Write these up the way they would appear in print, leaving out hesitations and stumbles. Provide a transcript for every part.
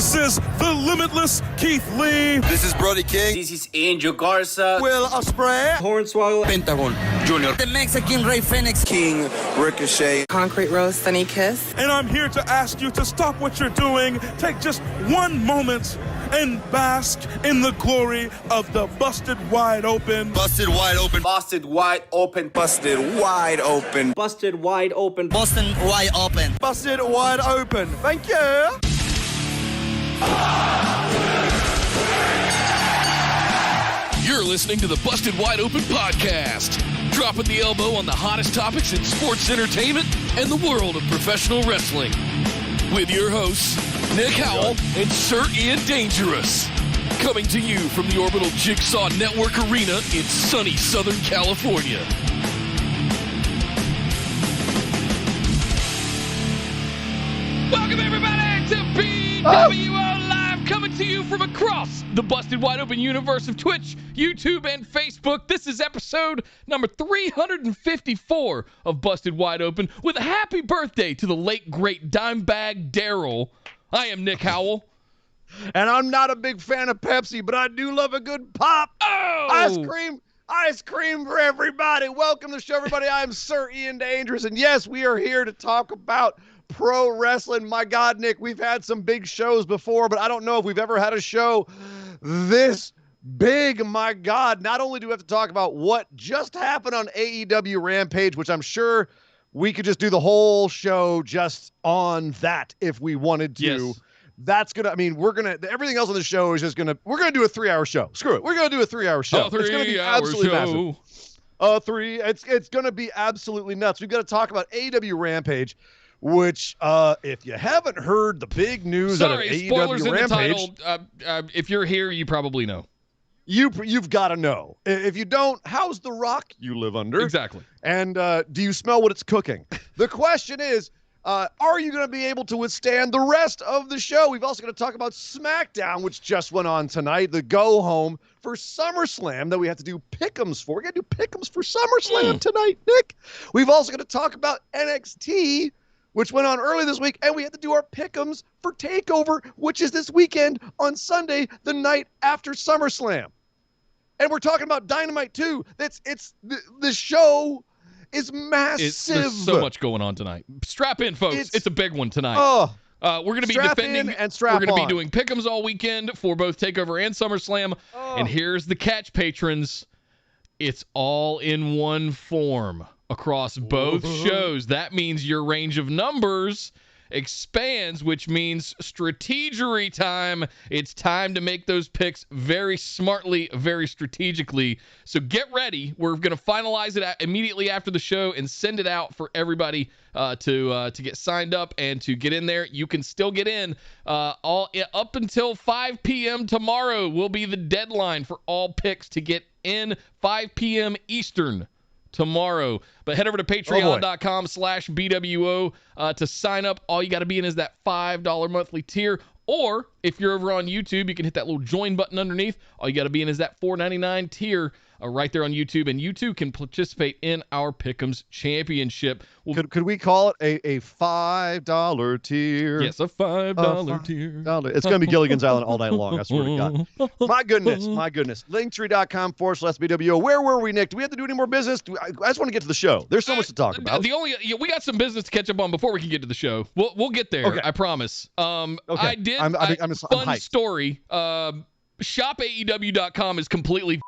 This is the limitless Keith Lee. This is Brody King. This is Angel Garza. Will Ospreay. Hornswoggle. Pentagon Jr. The Mexican Rey Fenix. King Ricochet. Concrete Rose, Sunny Kiss. And I'm here to ask you to stop what you're doing, take just one moment, and bask in the glory of the Busted Wide Open. Busted Wide Open. Busted Wide Open. Busted Wide Open. Busted Wide Open. Boston Wide Open. Busted Wide Open. Thank you. You're listening to the Busted Wide Open podcast, dropping the elbow on the hottest topics in sports entertainment and the world of professional wrestling. With your hosts, Nick Howell and Sir Ian Dangerous. Coming to you from the Orbital Jigsaw Network Arena in sunny Southern California. Welcome everybody to BWO Live, coming to you from across the Busted Wide Open universe of Twitch, YouTube, and Facebook. This is episode number 354 of Busted Wide Open, with a happy birthday to the late, great Dimebag Darrell. I am Nick Howell. And I'm not a big fan of Pepsi, but I do love a good pop. Oh! Ice cream for everybody. Welcome to the show, everybody. I am Sir Ian Dangerous, and yes, we are here to talk about pro wrestling. My God, Nick, we've had some big shows before, but I don't know if we've ever had a show this big. My God, not only do we have to talk about what just happened on AEW Rampage, which I'm sure we could just do the whole show just on that if we wanted to. Yes. That's gonna, I mean, everything else on the show is just we're gonna do a 3-hour show. Screw it. We're gonna do a 3-hour show. It's gonna be absolutely show. Massive. It's gonna be absolutely nuts. We've got to talk about AEW Rampage, which, if you haven't heard the big news out of AEW spoilers Rampage, in the title. If you're here, you probably know. You've got to know. If you don't, how's the rock you live under? Exactly. And do you smell what it's cooking? The question is, are you going to be able to withstand the rest of the show? We've also got to talk about Smackdown, which just went on tonight, the go-home for SummerSlam that we have to do pick'ems for. We're going to do pick'ems for SummerSlam tonight, Nick. We've also got to talk about NXT, which went on early this week, and we have to do our pick'ems for TakeOver, which is this weekend on Sunday, the night after SummerSlam. And we're talking about Dynamite too. The show is massive. There's so much going on tonight. Strap in, folks. It's a big one tonight. Oh, we're going to be defending and strap We're going to on. be doing pick'ems all weekend for both TakeOver and SummerSlam. Oh. And here's the catch, patrons. It's all in one form across both shows. That means your range of numbers expands, which means strategery time. It's time to make those picks very smartly, very strategically. So get ready. We're going to finalize it immediately after the show and send it out for everybody to get signed up and to get in there. You can still get in all up until 5 p.m. tomorrow will be the deadline for all picks to get in, 5 p.m. Eastern tomorrow. But head over to patreon.com/BWO to sign up. All you got to be in is that $5 monthly tier. Or if you're over on YouTube, you can hit that little join button underneath. All you got to be in is that $4.99 tier right there on YouTube. And you too can participate in our Pick'ems Championship. Could we call it a $5 tier? Yes, a $5 tier. It's going to be Gilligan's Island all night long, I swear to God. My goodness. Linktree.com/BWO. Where were we, Nick? Do we have to do any more business? I just want to get to the show. There's so much to talk about. We got some business to catch up on before we can get to the show. We'll get there. Okay. I promise. Okay. I did. I'm fun story. ShopAEW.com is completely.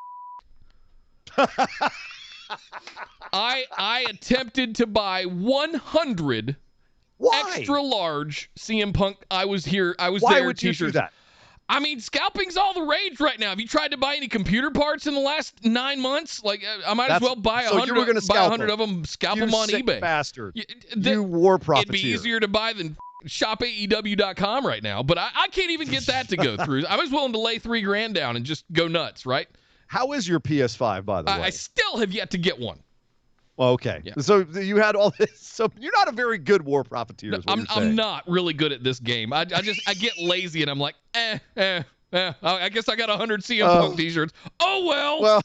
I attempted to buy 100 extra large CM Punk. I was there. Why would you do that? I mean, scalping's all the rage right now. Have you tried to buy any computer parts in the last 9 months? Like, I might as well buy 100 of them, scalp them on eBay. Bastard. You war profiteer. It'd be easier to buy than ShopAEW.com right now, but I can't even get that to go through. I was willing to lay $3,000 down and just go nuts, right? How is your PS5, by the way? I still have yet to get one. Well, okay. Yeah. So you had all this. So you're not a very good war profiteer. I'm not really good at this game. I get lazy and I'm like, I guess I got 100 CM Punk t-shirts. Oh, well. Well,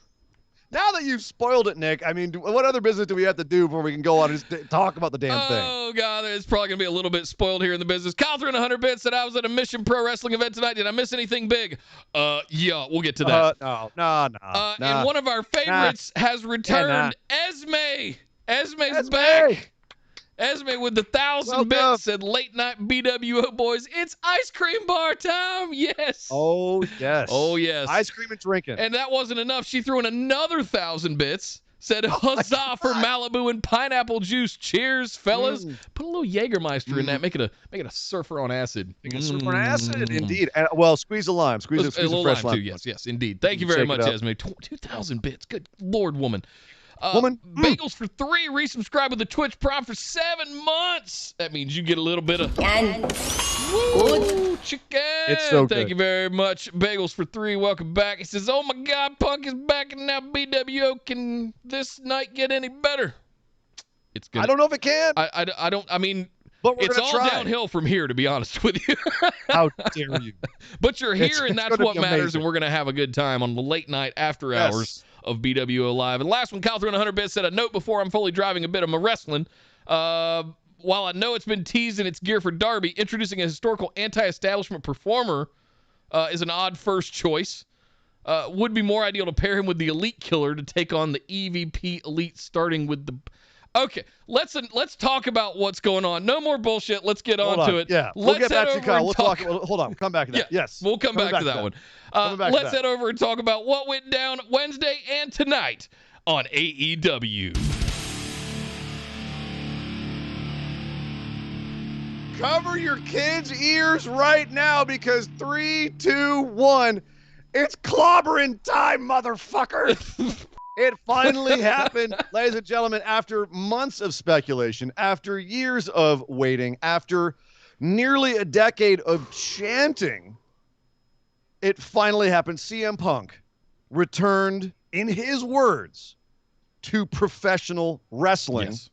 Now that you've spoiled it, Nick, I mean, what other business do we have to do before we can go on and just talk about the damn thing? Oh, God, it's probably going to be a little bit spoiled here in the business. Catherine 100 Bits said, I was at a Mission Pro Wrestling event tonight. Did I miss anything big? Yeah, we'll get to that. No. And one of our favorites has returned, Esme. Esme's back. Esme with the 1,000 bits and late night BWO boys. It's ice cream bar time. Yes. Oh, yes. Oh, yes. Ice cream and drinking. And that wasn't enough. She threw in another 1,000 bits. Said, huzzah for Malibu and pineapple juice. Cheers, fellas. Put a little Jägermeister in that. Make it a surfer on acid. Make it surfer on acid, indeed. And, well, squeeze a lime. Squeeze a fresh lime. Too. Yes, indeed. Thank you very much, Esme. 2,000 bits. Good Lord, woman. Bagels for 3. Resubscribe with the Twitch Prime for 7 months. That means you get a little bit of chicken. It's so good. Thank you very much. Bagels for 3. Welcome back. He says, oh my God, Punk is back and now BWO. Can this night get any better? It's good. I don't know if it can. I don't. I mean, but it's all downhill from here, to be honest with you. How dare you? But you're here, and that's what matters, and we're going to have a good time on the late night after hours of BWO Live. And last one, Cal 100 Bits said, a note before I'm fully driving a bit of my wrestling. While I know it's been teased in its gear for Darby, introducing a historical anti-establishment performer is an odd first choice. Would be more ideal to pair him with the Elite Killer to take on the EVP Elite, starting with the... Okay, let's talk about what's going on. No more bullshit. Let's get on to it. Yeah, we'll get back to Kyle. We'll talk. Hold on, come back to that. Yes, we'll come back to that one. Let's head over and talk about what went down Wednesday and tonight on AEW. Cover your kids' ears right now because 3, 2, 1, it's clobbering time, motherfucker. It finally happened, ladies and gentlemen, after months of speculation, after years of waiting, after nearly a decade of chanting, it finally happened. CM Punk returned, in his words, to professional wrestling. Yes.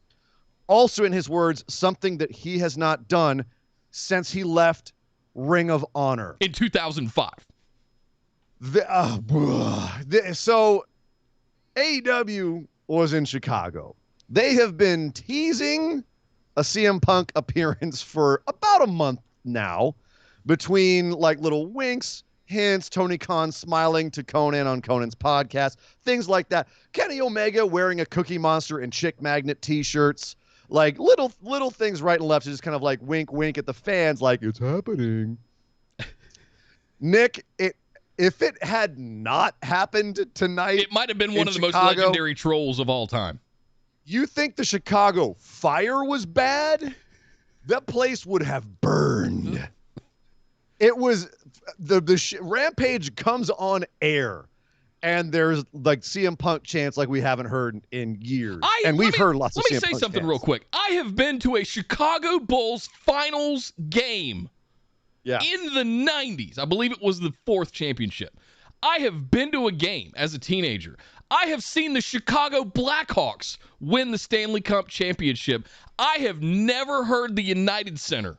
Also, in his words, something that he has not done since he left Ring of Honor. In 2005. So... AEW was in Chicago. They have been teasing a CM Punk appearance for about a month now, between like little winks, hints, Tony Khan smiling to Conan on Conan's podcast, things like that. Kenny Omega wearing a Cookie Monster and Chick Magnet t-shirts, like little things right and left, just kind of like wink, wink at the fans, like it's happening. Nick, if it had not happened tonight, it might have been one of the most legendary trolls of all time. You think the Chicago fire was bad? That place would have burned. It was the Rampage comes on air, and there's like CM Punk chants like we haven't heard in years, and we've heard lots of CM Punk chants. Let me say something real quick. I have been to a Chicago Bulls finals game. Yeah. In the 90s, I believe it was the 4th championship. I have been to a game as a teenager. I have seen the Chicago Blackhawks win the Stanley Cup championship. I have never heard the United Center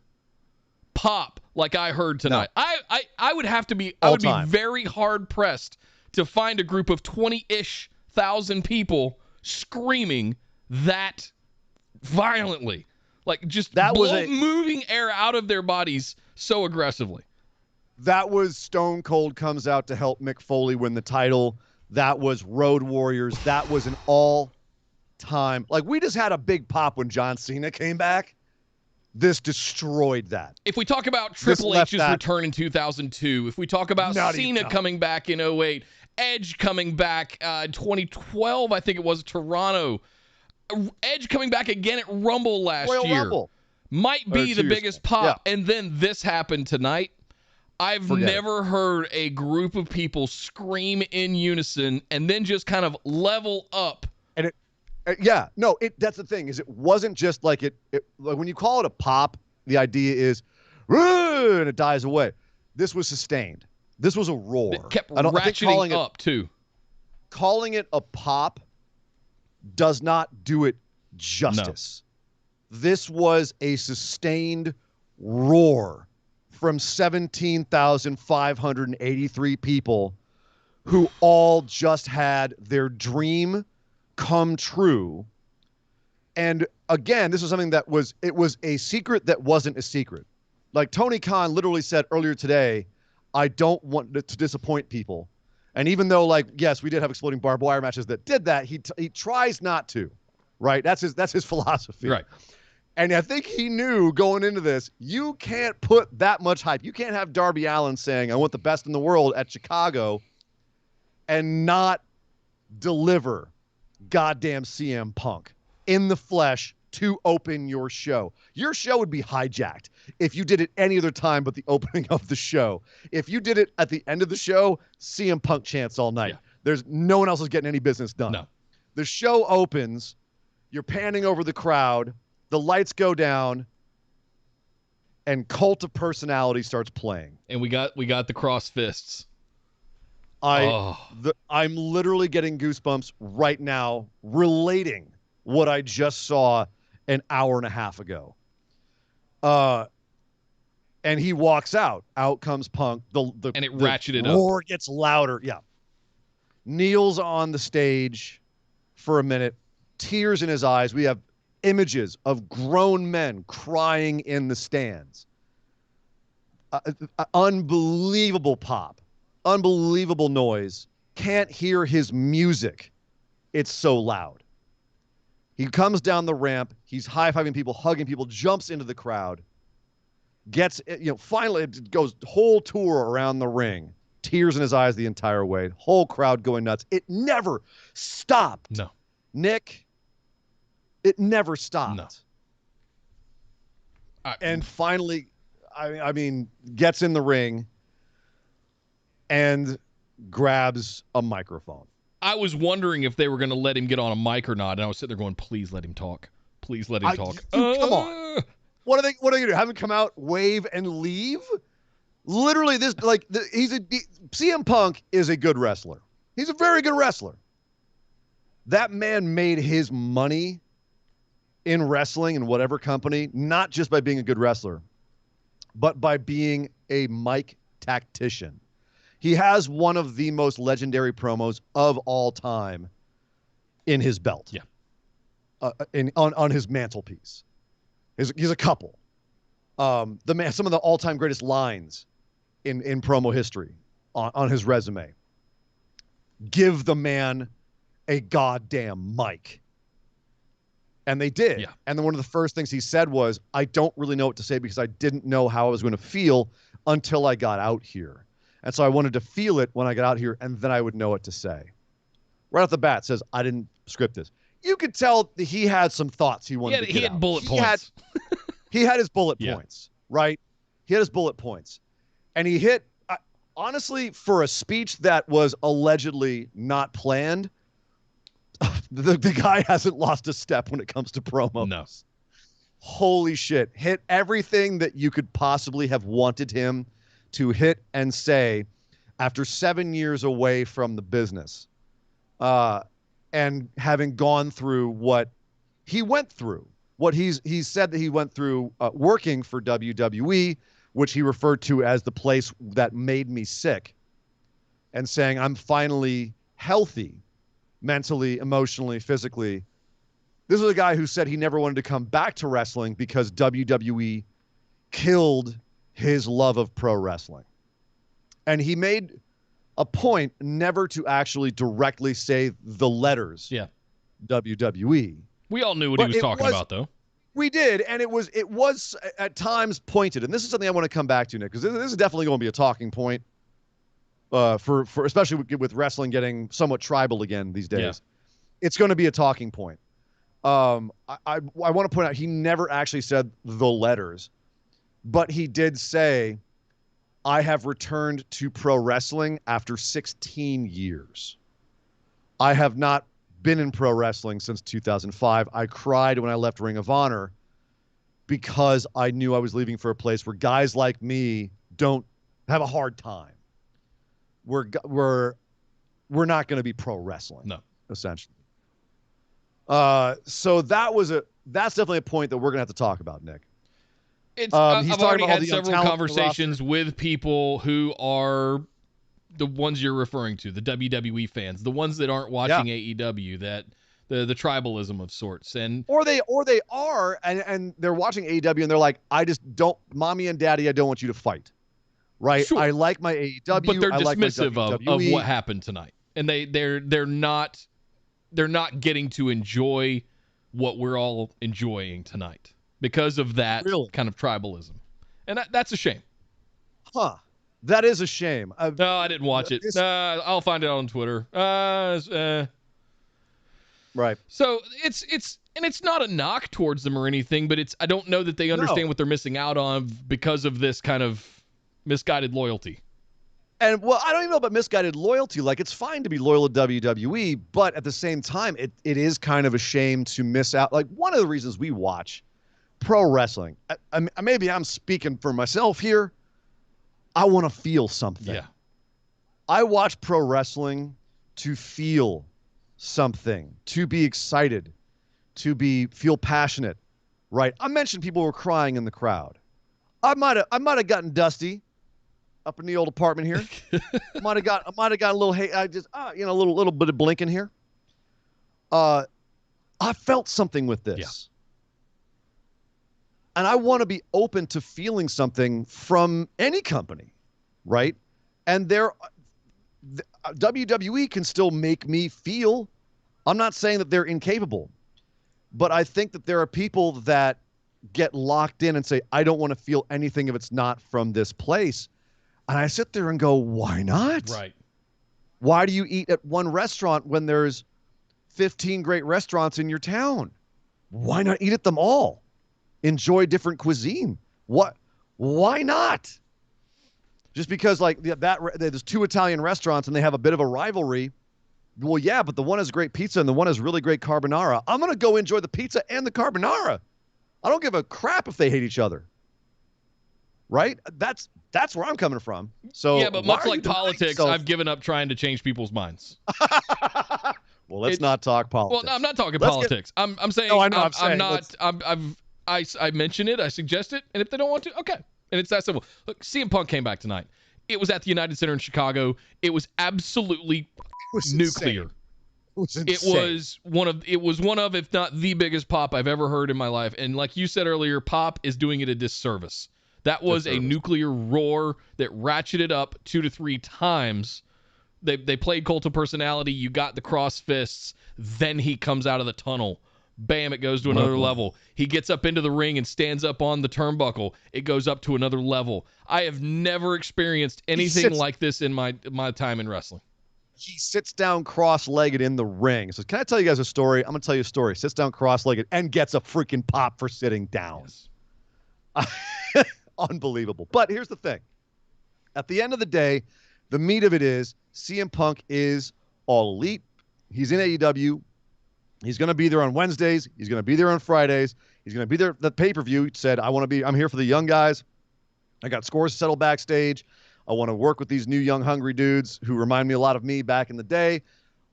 pop like I heard tonight. No. I would have to be be very hard pressed to find a group of 20-ish thousand people screaming that violently. Like just moving air out of their bodies so aggressively. That was Stone Cold comes out to help Mick Foley win the title. That was Road Warriors. That was an all-time. Like, we just had a big pop when John Cena came back. This destroyed that. If we talk about Triple H's return in 2002, if we talk about Cena coming back in 2008, Edge coming back in 2012, I think it was Toronto. Edge coming back again at Rumble last year. Rumble. Might be the biggest pop. Yeah. And then this happened tonight. I've never heard a group of people scream in unison and then just kind of level up. And that's the thing, is it wasn't just like it like when you call it a pop, the idea is and it dies away. This was sustained. This was a roar. It kept ratcheting up too. Calling it a pop does not do it justice. No. This was a sustained roar from 17,583 people who all just had their dream come true. And again, this was something that was a secret that wasn't a secret. Like Tony Khan literally said earlier today, I don't want to disappoint people. And even though, like, yes, we did have exploding barbed wire matches that did that, he tries not to, right? That's his philosophy. Right. And I think he knew going into this, you can't put that much hype. You can't have Darby Allin saying, I want the best in the world at Chicago and not deliver goddamn CM Punk in the flesh to open your show. Your show would be hijacked if you did it any other time but the opening of the show. If you did it at the end of the show, CM Punk chants all night. Yeah. There's no one else is getting any business done. No. The show opens, you're panning over the crowd, the lights go down, and Cult of Personality starts playing. And we got the cross fists. I'm literally getting goosebumps right now relating what I just saw an hour and a half ago. And he walks out. Out comes Punk. And it ratcheted up. The roar gets louder. Yeah. Kneels on the stage for a minute. Tears in his eyes. We have images of grown men crying in the stands. Unbelievable pop. Unbelievable noise. Can't hear his music. It's so loud. He comes down the ramp. He's high-fiving people, hugging people, jumps into the crowd. Gets, finally it goes whole tour around the ring. Tears in his eyes the entire way. Whole crowd going nuts. It never stopped. No. Nick, it never stopped. No. And finally, I mean, gets in the ring and grabs a microphone. I was wondering if they were going to let him get on a mic or not, and I was sitting there going, please let him talk. Please let him talk. Come on. What are they going to do? Have him come out, wave, and leave? Literally, CM Punk is a good wrestler. He's a very good wrestler. That man made his money in wrestling in whatever company, not just by being a good wrestler, but by being a mic tactician. He has one of the most legendary promos of all time in his belt. Yeah. On his mantelpiece. He's a couple. Some of the all-time greatest lines in promo history on his resume. Give the man a goddamn mic. And they did. Yeah. And then one of the first things he said was, I don't really know what to say because I didn't know how I was going to feel until I got out here. And so I wanted to feel it when I got out here, and then I would know what to say. Right off the bat, says, I didn't script this. You could tell that he had some thoughts he wanted to get He had out. bullet points. He had his bullet Yeah. points, right? He had his bullet points. And he hit, honestly, for a speech that was allegedly not planned, the guy hasn't lost a step when it comes to promos. No. Holy shit. Hit everything that you could possibly have wanted him to hit and say after 7 years away from the business, and having gone through what he went through, what he's said that he went through working for WWE, which he referred to as the place that made me sick, and saying, I'm finally healthy, mentally, emotionally, physically. This is a guy who said he never wanted to come back to wrestling because WWE killed his love of pro wrestling. And he made a point never to actually directly say the letters WWE. We all knew what he was talking about, though. We did, and it was at times pointed. And this is something I want to come back to, Nick, because this is definitely going to be a talking point for especially with wrestling getting somewhat tribal again these days. Yeah. It's going to be a talking point. I want to point out he never actually said the letters, but he did say, I have returned to pro wrestling after 16 years. I have not been in pro wrestling since 2005. I cried when I left Ring of Honor because I knew I was leaving for a place where guys like me don't have a hard time. We're not going to be pro wrestling. No, essentially. So that's definitely a point that we're going to have to talk about, Nick. I've already had several conversations with people who are the ones you're referring to, the WWE fans, the ones that aren't watching AEW, that the tribalism of sorts, and or they are and they're watching AEW and they're like, I just don't, mommy and daddy, I don't want you to fight, right? Sure. I like my AEW, but they're I like my dismissive of WWE. what happened tonight, and they're not getting to enjoy what we're all enjoying tonight because of that kind of tribalism, and that's a shame. Huh? That is a shame. No, I didn't watch it. I'll find it on Twitter. Right. So it's not a knock towards them or anything, but I don't know that they understand what they're missing out on because of this kind of misguided loyalty. And well, I don't even know about misguided loyalty. Like, it's fine to be loyal to WWE, but at the same time, it is kind of a shame to miss out. Like, one of the reasons we watch pro wrestling, maybe I'm speaking for myself here, I want to feel something. Yeah. I watch pro wrestling to feel something, to be excited, to feel passionate, right? I mentioned people were crying in the crowd. I might have gotten dusty up in the old apartment here. I might have got a little a little bit of blinking here. I felt something with this. Yeah. And I want to be open to feeling something from any company, right? And WWE can still make me feel. I'm not saying that they're incapable, but I think that there are people that get locked in and say, I don't want to feel anything if it's not from this place. And I sit there and go, why not? Right. Why do you eat at one restaurant when there's 15 great restaurants in your town? Why not eat at them all? Enjoy different cuisine. Why not? Just because there's two Italian restaurants and they have a bit of a rivalry. Well, yeah, but the one has great pizza and the one has really great carbonara. I'm going to go enjoy the pizza and the carbonara. I don't give a crap if they hate each other. Right? That's where I'm coming from. So yeah, but much like politics, I've given up trying to change people's minds. Well, let's not talk politics. Well, no, I'm not talking politics. I'm saying No, I know, I mention it, I suggest it, and if they don't want to, okay. And it's that simple. Look, CM Punk came back tonight. It was at the United Center in Chicago. It was absolutely nuclear. It was one of, if not the biggest pop I've ever heard in my life. And like you said earlier, pop is doing it a disservice. That was a nuclear roar that ratcheted up 2 to 3 times. They played Cult of Personality. You got the cross fists. Then he comes out of the tunnel. Bam, it goes to another level. He gets up into the ring and stands up on the turnbuckle. It goes up to another level. I have never experienced anything like this in my time in wrestling. He sits down cross-legged in the ring. Says, can I tell you guys a story? I'm going to tell you a story. Sits down cross-legged and gets a freaking pop for sitting down. Yes. Unbelievable. But here's the thing. At the end of the day, the meat of it is CM Punk is all elite. He's in AEW. He's going to be there on Wednesdays. He's going to be there on Fridays. He's going to be there at the pay-per-view. He said, I'm here for the young guys. I got scores to settle backstage. I want to work with these new young hungry dudes who remind me a lot of me back in the day,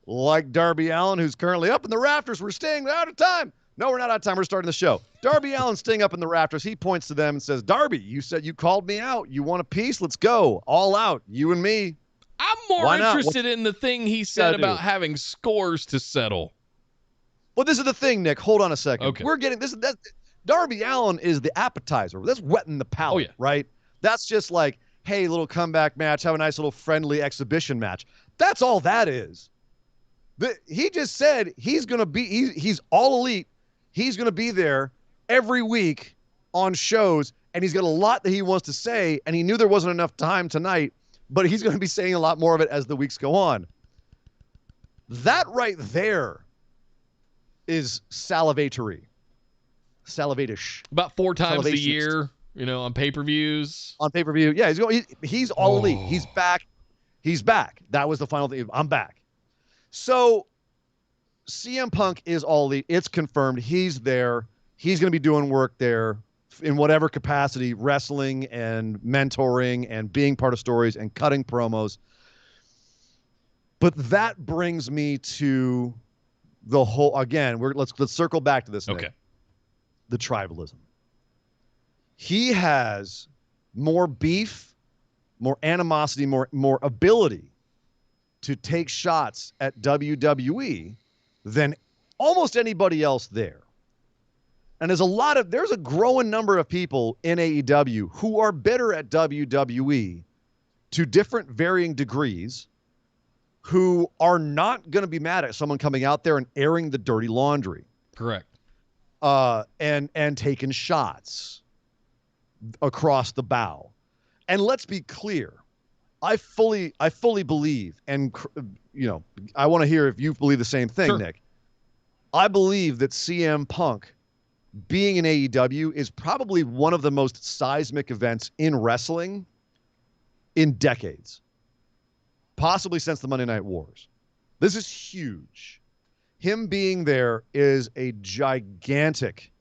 like Darby Allin, who's currently up in the rafters. We're staying out of time. No, we're not out of time. We're starting the show. Darby Allin staying up in the rafters. He points to them and says, Darby, you said you called me out. You want a piece? Let's go. All out. You and me. I'm more interested in the thing he said about having scores to settle. Well, this is the thing, Nick. Hold on a second. Okay. We're getting this. Darby Allin is the appetizer. That's wetting the palate, right? That's just like, hey, little comeback match. Have a nice little friendly exhibition match. That's all that is. He just said he's going to be, he's all elite. He's going to be there every week on shows, and he's got a lot that he wants to say, and he knew there wasn't enough time tonight, but he's going to be saying a lot more of it as the weeks go on. That right there is salivatory. Salivatish. About 4 times a year, on pay-per-views. On pay-per-view. Yeah, he's all elite. He's back. He's back. That was the final thing. I'm back. So CM Punk is all elite. It's confirmed. He's there. He's going to be doing work there in whatever capacity, wrestling and mentoring and being part of stories and cutting promos. But that brings me to the whole, again, let's circle back to this. Okay. Nick. The tribalism. He has more beef, more animosity, more ability to take shots at WWE than almost anybody else there. And there's a growing number of people in AEW who are bitter at WWE to different varying degrees, who are not going to be mad at someone coming out there and airing the dirty laundry. Correct. And taking shots across the bow. And let's be clear. I fully believe, and I want to hear if you believe the same thing, sure. Nick. I believe that CM Punk being in AEW is probably one of the most seismic events in wrestling in decades. Possibly since the Monday Night Wars. This is huge. Him being there is a gigantic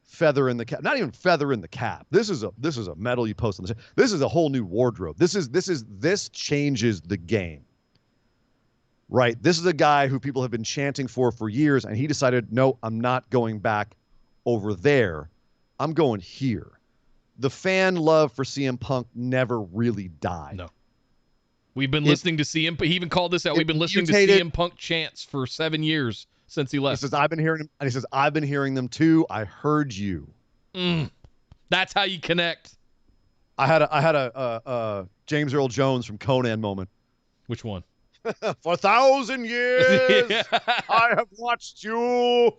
feather in the cap. Not even feather in the cap. This is a medal you post on the. This is a whole new wardrobe. This changes the game. Right? This is a guy who people have been chanting for years, and he decided, no, I'm not going back over there. I'm going here. The fan love for CM Punk never really died. No. We've been listening to CM. He even called this out. We've been listening to CM Punk chants for 7 years since he left. He says, I've been hearing him. And he says, I've been hearing them too. I heard you. That's how you connect. I had a James Earl Jones from Conan moment. Which one? For 1,000 years, I have watched you.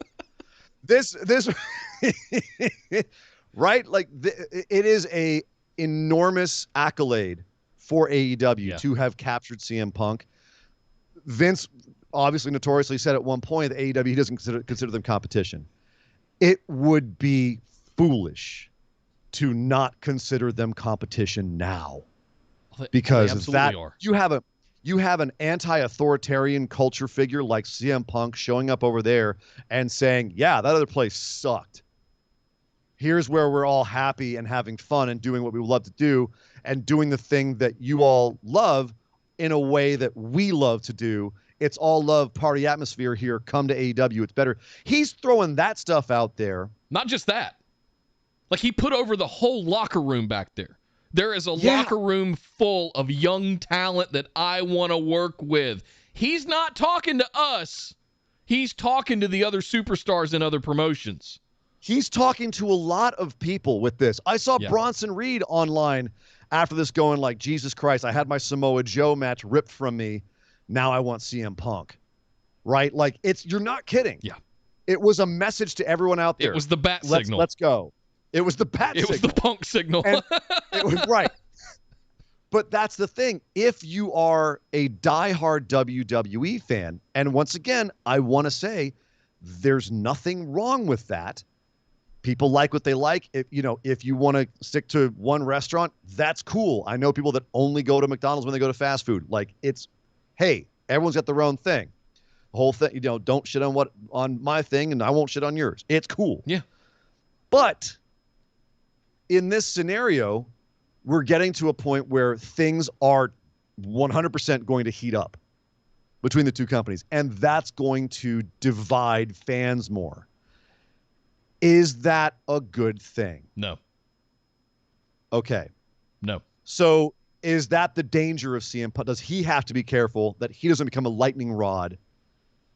This, right? Like it is a enormous accolade for AEW to have captured CM Punk. Vince obviously notoriously said at one point that AEW, he doesn't consider them competition. It would be foolish to not consider them competition now, because that you have an anti-authoritarian culture figure like CM Punk showing up over there and saying, yeah, that other place sucked. Here's where we're all happy and having fun and doing what we love to do and doing the thing that you all love in a way that we love to do. It's all love, party atmosphere here. Come to AEW. It's better. He's throwing that stuff out there. Not just that. Like, he put over the whole locker room back there. There is a locker room full of young talent that I want to work with. He's not talking to us. He's talking to the other superstars in other promotions. He's talking to a lot of people with this. I saw Bronson Reed online after this going like, Jesus Christ, I had my Samoa Joe match ripped from me. Now I want CM Punk. Right? Like, you're not kidding. Yeah. It was a message to everyone out there. It was the bat signal. Let's go. It was the bat signal. It was the Punk signal. And it was right. But that's the thing. If you are a diehard WWE fan, and once again, I want to say there's nothing wrong with that. People like what they like. If you want to stick to one restaurant, that's cool. I know people that only go to McDonald's when they go to fast food. Like, hey, everyone's got their own thing. The whole thing, don't shit on my thing, and I won't shit on yours. It's cool. Yeah. But in this scenario, we're getting to a point where things are 100% going to heat up between the two companies, and that's going to divide fans more. Is that a good thing? No. Okay. No. So is that the danger of CM Punk? Does he have to be careful that he doesn't become a lightning rod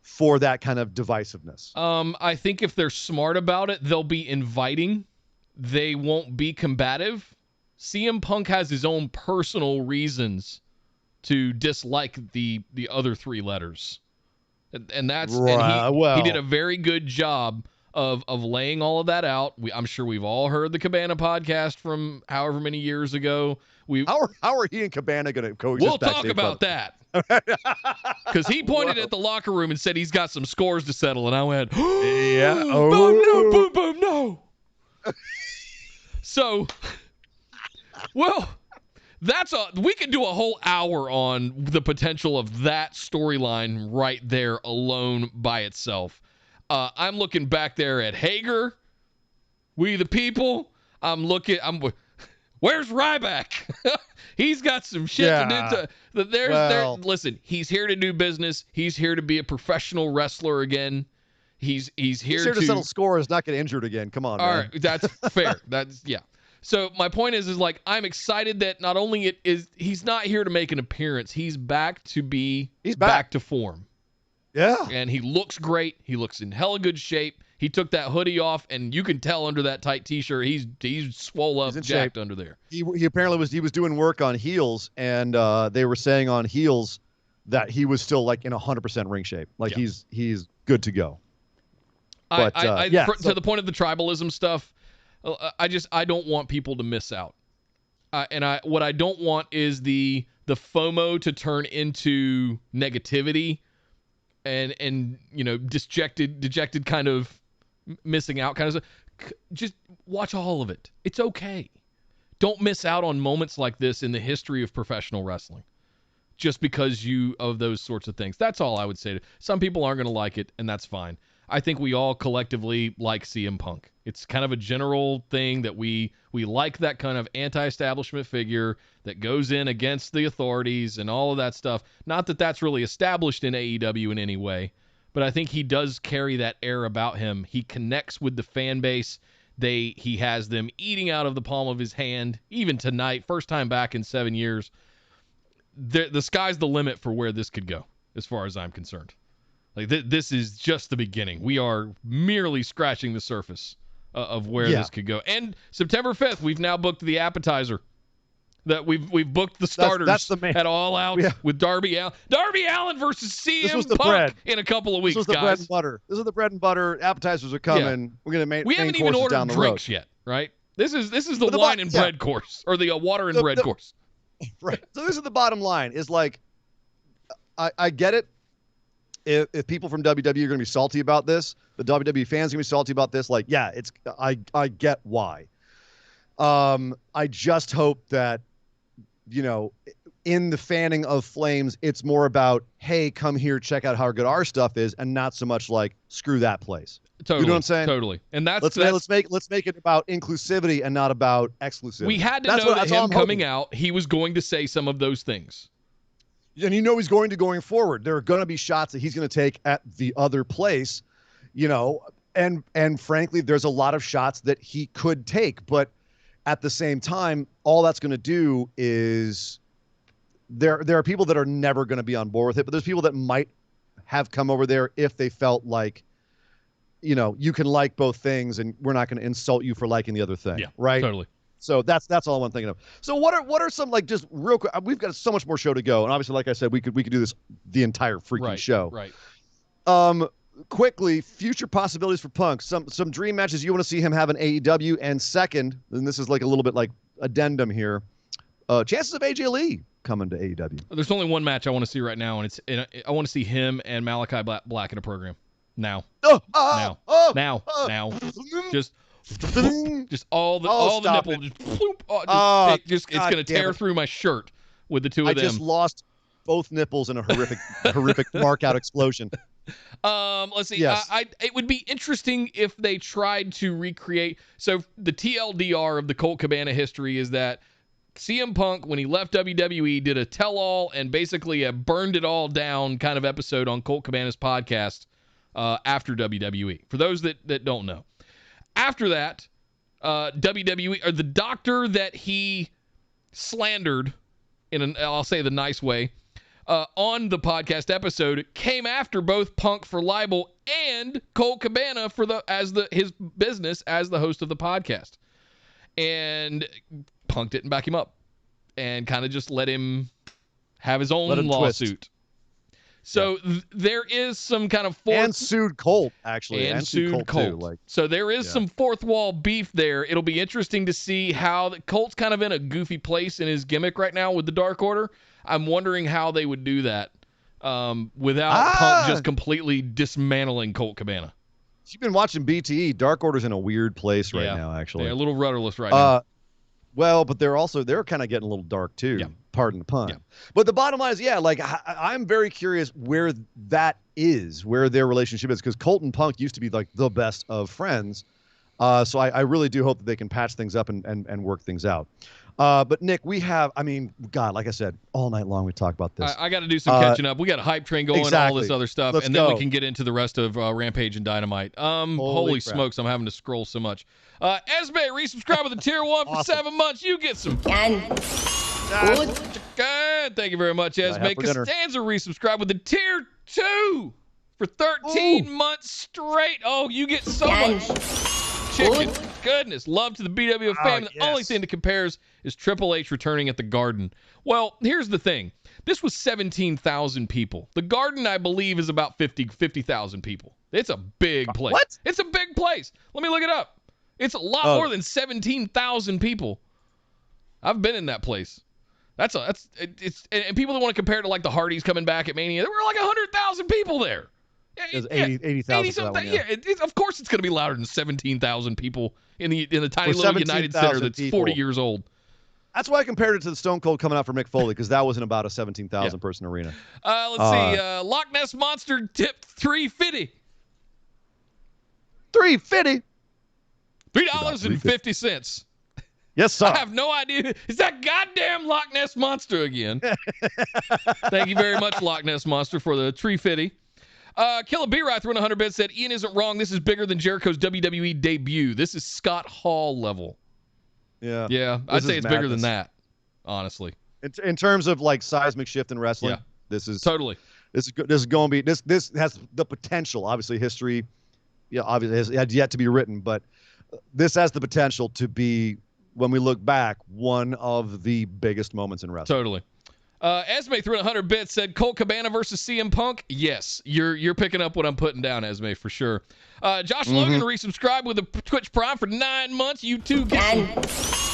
for that kind of divisiveness? I think if they're smart about it, they'll be inviting. They won't be combative. CM Punk has his own personal reasons to dislike the other three letters. And that's right. And he did a very good job of laying all of that out. I'm sure we've all heard the Cabana podcast from however many years ago. How are he and Cabana going to coexist? We'll talk about that. Because he pointed at the locker room and said he's got some scores to settle, and I went, yeah, boom, no, boom, boom, no. So, well, we could do a whole hour on the potential of that storyline right there alone by itself. I'm looking back there at Hager, We the People. Where's Ryback? He's got some shit to do. Listen, he's here to do business. He's here to be a professional wrestler again. He's here to settle scores, not get injured again. Come on, all man. right, that's fair. So my point is like I'm excited that not only he's not here to make an appearance, he's back to back to form. Yeah. And he looks great. He looks in hella good shape. He took that hoodie off, and you can tell under that tight T-shirt he's swole up, jacked under there. He apparently was doing work on heels, and they were saying on heels that he was still like in 100% ring shape. Like he's good to go. But to the point of the tribalism stuff, I don't want people to miss out. What I don't want is the FOMO to turn into negativity and dejected kind of missing out kind of stuff. Just watch all of it. It's okay. Don't miss out on moments like this in the history of professional wrestling just because of those sorts of things. That's all I would say. Some people aren't going to like it, and that's fine. I think we all collectively like CM Punk. It's kind of a general thing that we like that kind of anti-establishment figure that goes in against the authorities and all of that stuff. Not that that's really established in AEW in any way, but I think he does carry that air about him. He connects with the fan base. He has them eating out of the palm of his hand, even tonight, first time back in 7 years. The sky's the limit for where this could go, as far as I'm concerned. Like this is just the beginning. We are merely scratching the surface of where this could go. And September 5th, we've now booked the appetizer. That we've booked the starters at All Out with Darby Allin. Darby Allin versus CM Punk in a couple of weeks, guys. This was the bread and butter. This is the bread and butter. Appetizers are coming. Yeah. We're gonna we haven't even ordered drinks yet, right? This is the wine and bread course, or the water and bread course. Right. So this is the bottom line. Is like, I get it. If people from WWE are going to be salty about this, the WWE fans are going to be salty about this. Like, yeah, I get why. I just hope that, in the fanning of flames, it's more about, hey, come here, check out how good our stuff is, and not so much like, screw that place. Totally. You know what I'm saying? Totally. And let's make it about inclusivity and not about exclusivity. We had to know that him coming out, he was going to say some of those things. And he's going forward. There are going to be shots that he's going to take at the other place, and frankly, there's a lot of shots that he could take. But at the same time, all that's going to do is there are people that are never going to be on board with it, but there's people that might have come over there if they felt like, you can like both things and we're not going to insult you for liking the other thing. Yeah, right? Totally. So that's all I'm thinking of. So what are some, like, just real quick, we've got so much more show to go, and obviously, like I said, we could do this the entire freaking show. Right. Quickly, future possibilities for Punk. Some dream matches you want to see him have in AEW, and second, and this is like a little bit like addendum here, chances of AJ Lee coming to AEW. There's only one match I want to see right now, and I want to see him and Malachi Black in a program. Now. Now. Just all the nipple. It's going to tear through my shirt with the two of them. I just lost both nipples in a horrific mark-out explosion. Let's see. Yes. It would be interesting if they tried to recreate. So the TLDR of the Colt Cabana history is that CM Punk, when he left WWE, did a tell-all and basically a burned it all down kind of episode on Colt Cabana's podcast after WWE. For those that don't know. After that, WWE, or the doctor that he slandered, I'll say the nice way, on the podcast episode, came after both Punk for libel and Colt Cabana for his business as the host of the podcast. And Punk didn't back him up and kind of just let him have his own lawsuit. Twist. So there is some kind of and sued Colt, actually, and sued Colt too. So there is some fourth wall beef there. It'll be interesting to see how Colt's kind of in a goofy place in his gimmick right now with the Dark Order. I'm wondering how they would do that without Punk just completely dismantling Colt Cabana. You've been watching BTE. Dark Order's in a weird place right now, actually. They're a little rudderless right now. Well, but they're kind of getting a little dark too. Yeah. Pardon the pun. Yeah. But the bottom line is, I'm very curious where that is, where their relationship is, because Colt and Punk used to be like the best of friends. So I really do hope that they can patch things up and work things out. But Nick, we have, I mean, God, like I said, all night long we talk about this. I got to do some catching up. We got a hype train going, all this other stuff, Let's and then go. we can get into the rest of Rampage and Dynamite. Holy smokes, I'm having to scroll so much. Esme, resubscribe with a tier 1 for 7 months. You get some. Good. Thank you very much, Esme. Costanza resubscribe with a tier 2 for 13 months straight. Oh, you get so much chicken. Goodness, love to the BWF fam. The only thing that compares is Triple H returning at the Garden. Well, here's the thing. This was 17,000 people. The Garden, I believe, is about 50,000 people. It's a big place. What? It's a big place. Let me look it up. It's a lot more than 17,000 people. I've been in that place. And people that want to compare it to like the Hardys coming back at Mania, there were like 100,000 people there. There's 80,000. Of course it's going to be louder than 17,000 people in the tiny little United Center that's 40 years old. That's why I compared it to the Stone Cold coming out for Mick Foley, because that wasn't about a 17,000 person arena. Let's see. Loch Ness Monster tipped $3.50. $3.50. $3.50. Yes, sir. I have no idea. It's that goddamn Loch Ness Monster again. Thank you very much, Loch Ness Monster, for the $3.50. Killer B-Rye threw in 100 bits, said, Ian isn't wrong. This is bigger than Jericho's WWE debut. This is Scott Hall level. Yeah. Yeah, I'd say it's bigger than that, honestly. In terms of like seismic shift in wrestling, this is totally. This is going to be this has the potential. Obviously, history, obviously has yet to be written, but this has the potential to be, when we look back, one of the biggest moments in wrestling. Totally. Esme threw in 100 bits, said Colt Cabana versus CM Punk. Yes, you're picking up what I'm putting down, Esme, for sure. Josh Logan resubscribed with a Twitch Prime for 9 months. You too get some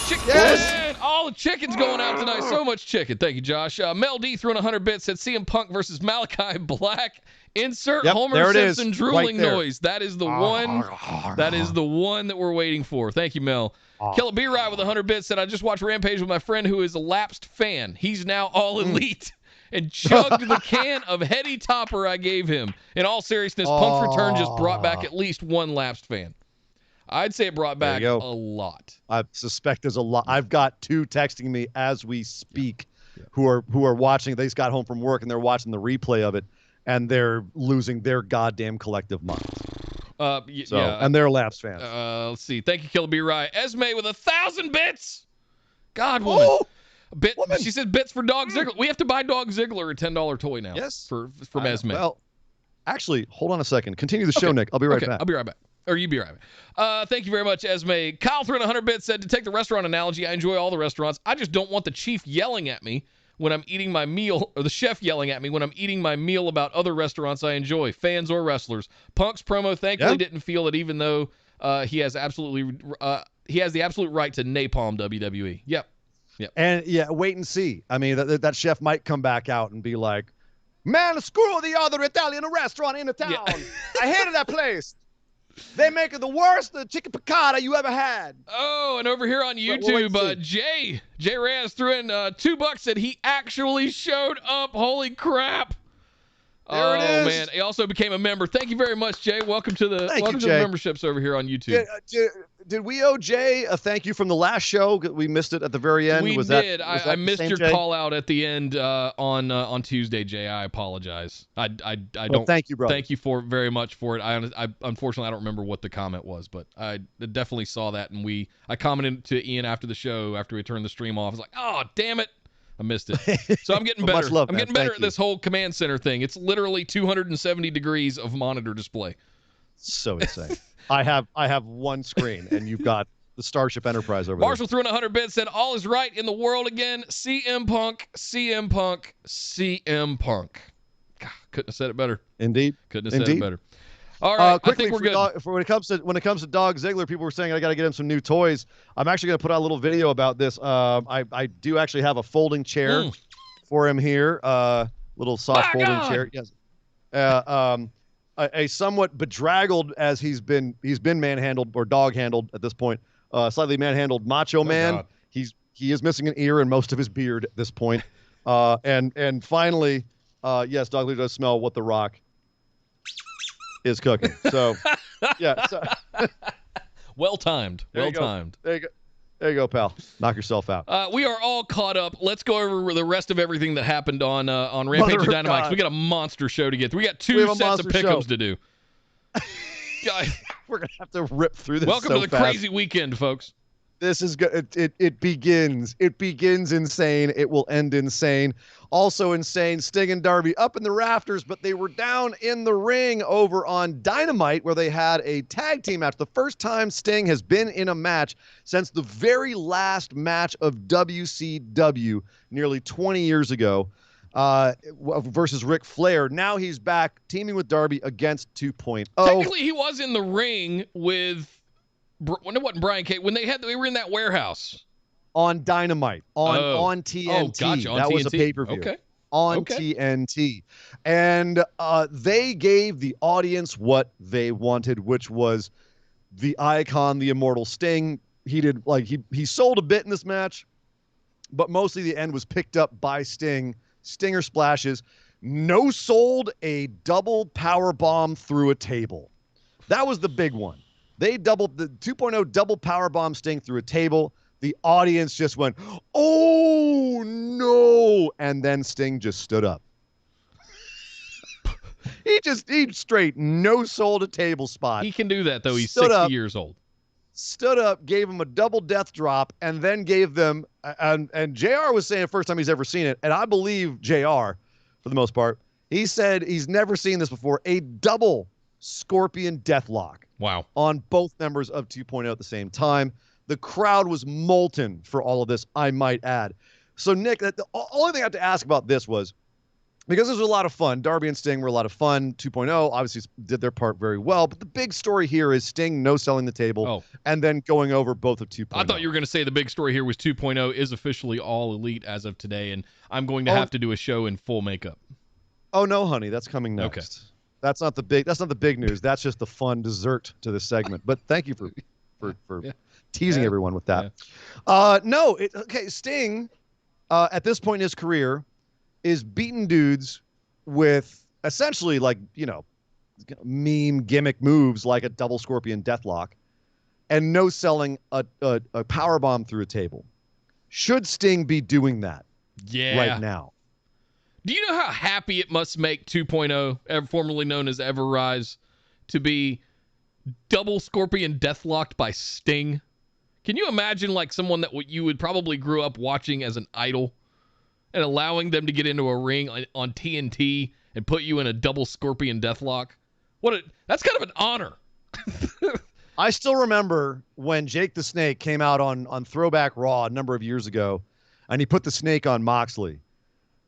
chicken. Yes. All the chicken's going out tonight. So much chicken. Thank you, Josh. Mel D threw in 100 bits, said CM Punk versus Malachi Black. Insert Homer Simpson drooling noise. That is the one. That is the one that we're waiting for. Thank you, Mel. Killer B-Ride with 100 bits said, I just watched Rampage with my friend who is a lapsed fan. He's now all elite. And chugged the can of Heady Topper I gave him. In all seriousness, Punk's return just brought back at least one lapsed fan. I'd say it brought back a lot. I suspect there's a lot. I've got 2 texting me as we speak who are watching. They just got home from work and they're watching the replay of it, and they're losing their goddamn collective minds. And they're lapsed fans. Let's see. Thank you, Killer B-Rye. Esme with 1,000 bits. God, woman. She said bits for Dog Ziggler. We have to buy Dog Ziggler a $10 toy now. Yes. From Esme. Well, actually, hold on a second. Continue the show, Nick. I'll be right back. I'll be right back. Or you be right back. Thank you very much, Esme. Kyle threw in 100 bits, said, to take the restaurant analogy, I enjoy all the restaurants. I just don't want the chief yelling at me when I'm eating my meal, or the chef yelling at me when I'm eating my meal about other restaurants I enjoy, fans or wrestlers. Punk's promo thankfully didn't feel it, even though he has the absolute right to napalm WWE. Yep. And wait and see. I mean, that chef might come back out and be like, man, screw the other Italian restaurant in the town. I hated that place. They make it the worst chicken piccata you ever had. Oh, and over here on YouTube, Jay Reyes threw in $2, said he actually showed up. Holy crap. There it is. Man. He also became a member. Thank you very much, Jay. Welcome to the memberships over here on YouTube. Did we owe Jay a thank you from the last show? We missed it at the very end. We did. I missed your call out at the end on Tuesday, Jay. I apologize. I don't. Thank you, brother. Thank you very much for it. I unfortunately I don't remember what the comment was, but I definitely saw that, and I commented to Ian after the show after we turned the stream off. I was like, oh damn it. I missed it. So I'm getting better. Much love, I'm getting better at this whole command center thing. It's literally 270 degrees of monitor display. So insane. I have one screen, and you've got the Starship Enterprise over Marshall threw in 100 bits, said, all is right in the world again. CM Punk, CM Punk, CM Punk. God, couldn't have said it better. Indeed. Couldn't have said it better. All right, quickly, I think we're good. When it comes to Dog Ziggler, people were saying I got to get him some new toys. I'm actually going to put out a little video about this. I do actually have a folding chair for him here. Little soft folding chair. Yes. A somewhat bedraggled, as he's been manhandled or dog handled at this point. Slightly manhandled Macho Man. God. He is missing an ear and most of his beard at this point. And finally, yes, Dog Ziggler does smell what The Rock is cooking. So, yeah. So. Well timed. Well timed. There you go. There you go, pal. Knock yourself out. We are all caught up. Let's go over the rest of everything that happened on Rampage and Dynamite. 'Cause we got a monster show to get through. We got two sets of pick'ems to do. We're gonna have to rip through this. Welcome to the crazy weekend, folks. This is good. It begins. It begins insane. It will end insane. Also insane. Sting and Darby up in the rafters, but they were down in the ring over on Dynamite, where they had a tag team match. The first time Sting has been in a match since the very last match of WCW nearly 20 years ago, versus Ric Flair. Now he's back teaming with Darby against 2.0. Technically, he was in the ring with. When it wasn't Brian Cage, when they were in that warehouse on Dynamite on TNT. Oh, gotcha. That TNT. was a pay-per-view. Okay. On TNT. And they gave the audience what they wanted, which was the icon, the immortal Sting. He sold a bit in this match, but mostly the end was picked up by Sting. Stinger splashes. No sold a double power bomb through a table. That was the big one. They doubled the 2.0 double powerbomb Sting through a table. The audience just went, "Oh no!" And then Sting just stood up. he straight no sold a table spot. He can do that though. He's 60 years old. Stood up, gave him a double death drop, and then gave them. And JR was saying the first time he's ever seen it, and I believe JR for the most part. He said he's never seen this before. A double Scorpion Deathlock. Wow. On both members of 2.0 at the same time. The crowd was molten for all of this, I might add. So, Nick, the only thing I have to ask about this was, because this was a lot of fun, Darby and Sting were a lot of fun. 2.0 obviously did their part very well, but the big story here is Sting no-selling the table and then going over both of 2.0. I thought you were going to say the big story here was 2.0 is officially all elite as of today, and I'm going to have to do a show in full makeup. Oh, no, honey, that's coming next. Okay. That's not the big news. That's just the fun dessert to this segment. But thank you for teasing everyone with that. Yeah. Sting at this point in his career is beating dudes with essentially meme gimmick moves like a double Scorpion Deathlock and no selling a power bomb through a table. Should Sting be doing that right now? Do you know how happy it must make 2.0, formerly known as Ever Rise, to be double Scorpion Deathlocked by Sting? Can you imagine someone that you would probably grew up watching as an idol and allowing them to get into a ring on TNT and put you in a double Scorpion Deathlock? That's kind of an honor. I still remember when Jake the Snake came out on Throwback Raw a number of years ago, and he put the snake on Moxley.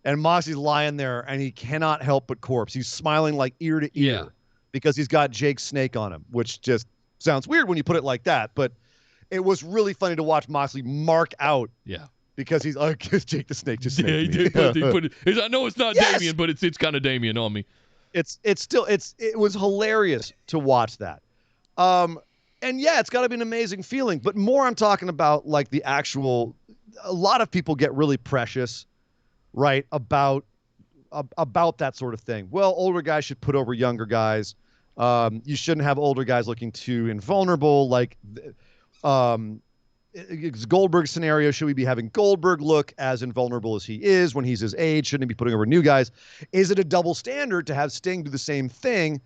And Moxley's lying there, and he cannot help but corpse. He's smiling ear to ear because he's got Jake's snake on him, which just sounds weird when you put it like that. But it was really funny to watch Moxley mark out. Yeah. Because he's Jake the Snake just snaked me. He did. I know it's not Damien, but it's kind of Damien on me. It was hilarious to watch that. And yeah, it's got to be an amazing feeling. But more I'm talking about the actual, a lot of people get really precious, right, about that sort of thing. Well, older guys should put over younger guys. You shouldn't have older guys looking too invulnerable. It's Goldberg's scenario. Should we be having Goldberg look as invulnerable as he is when he's his age? Shouldn't he be putting over new guys? Is it a double standard to have Sting do the same thing?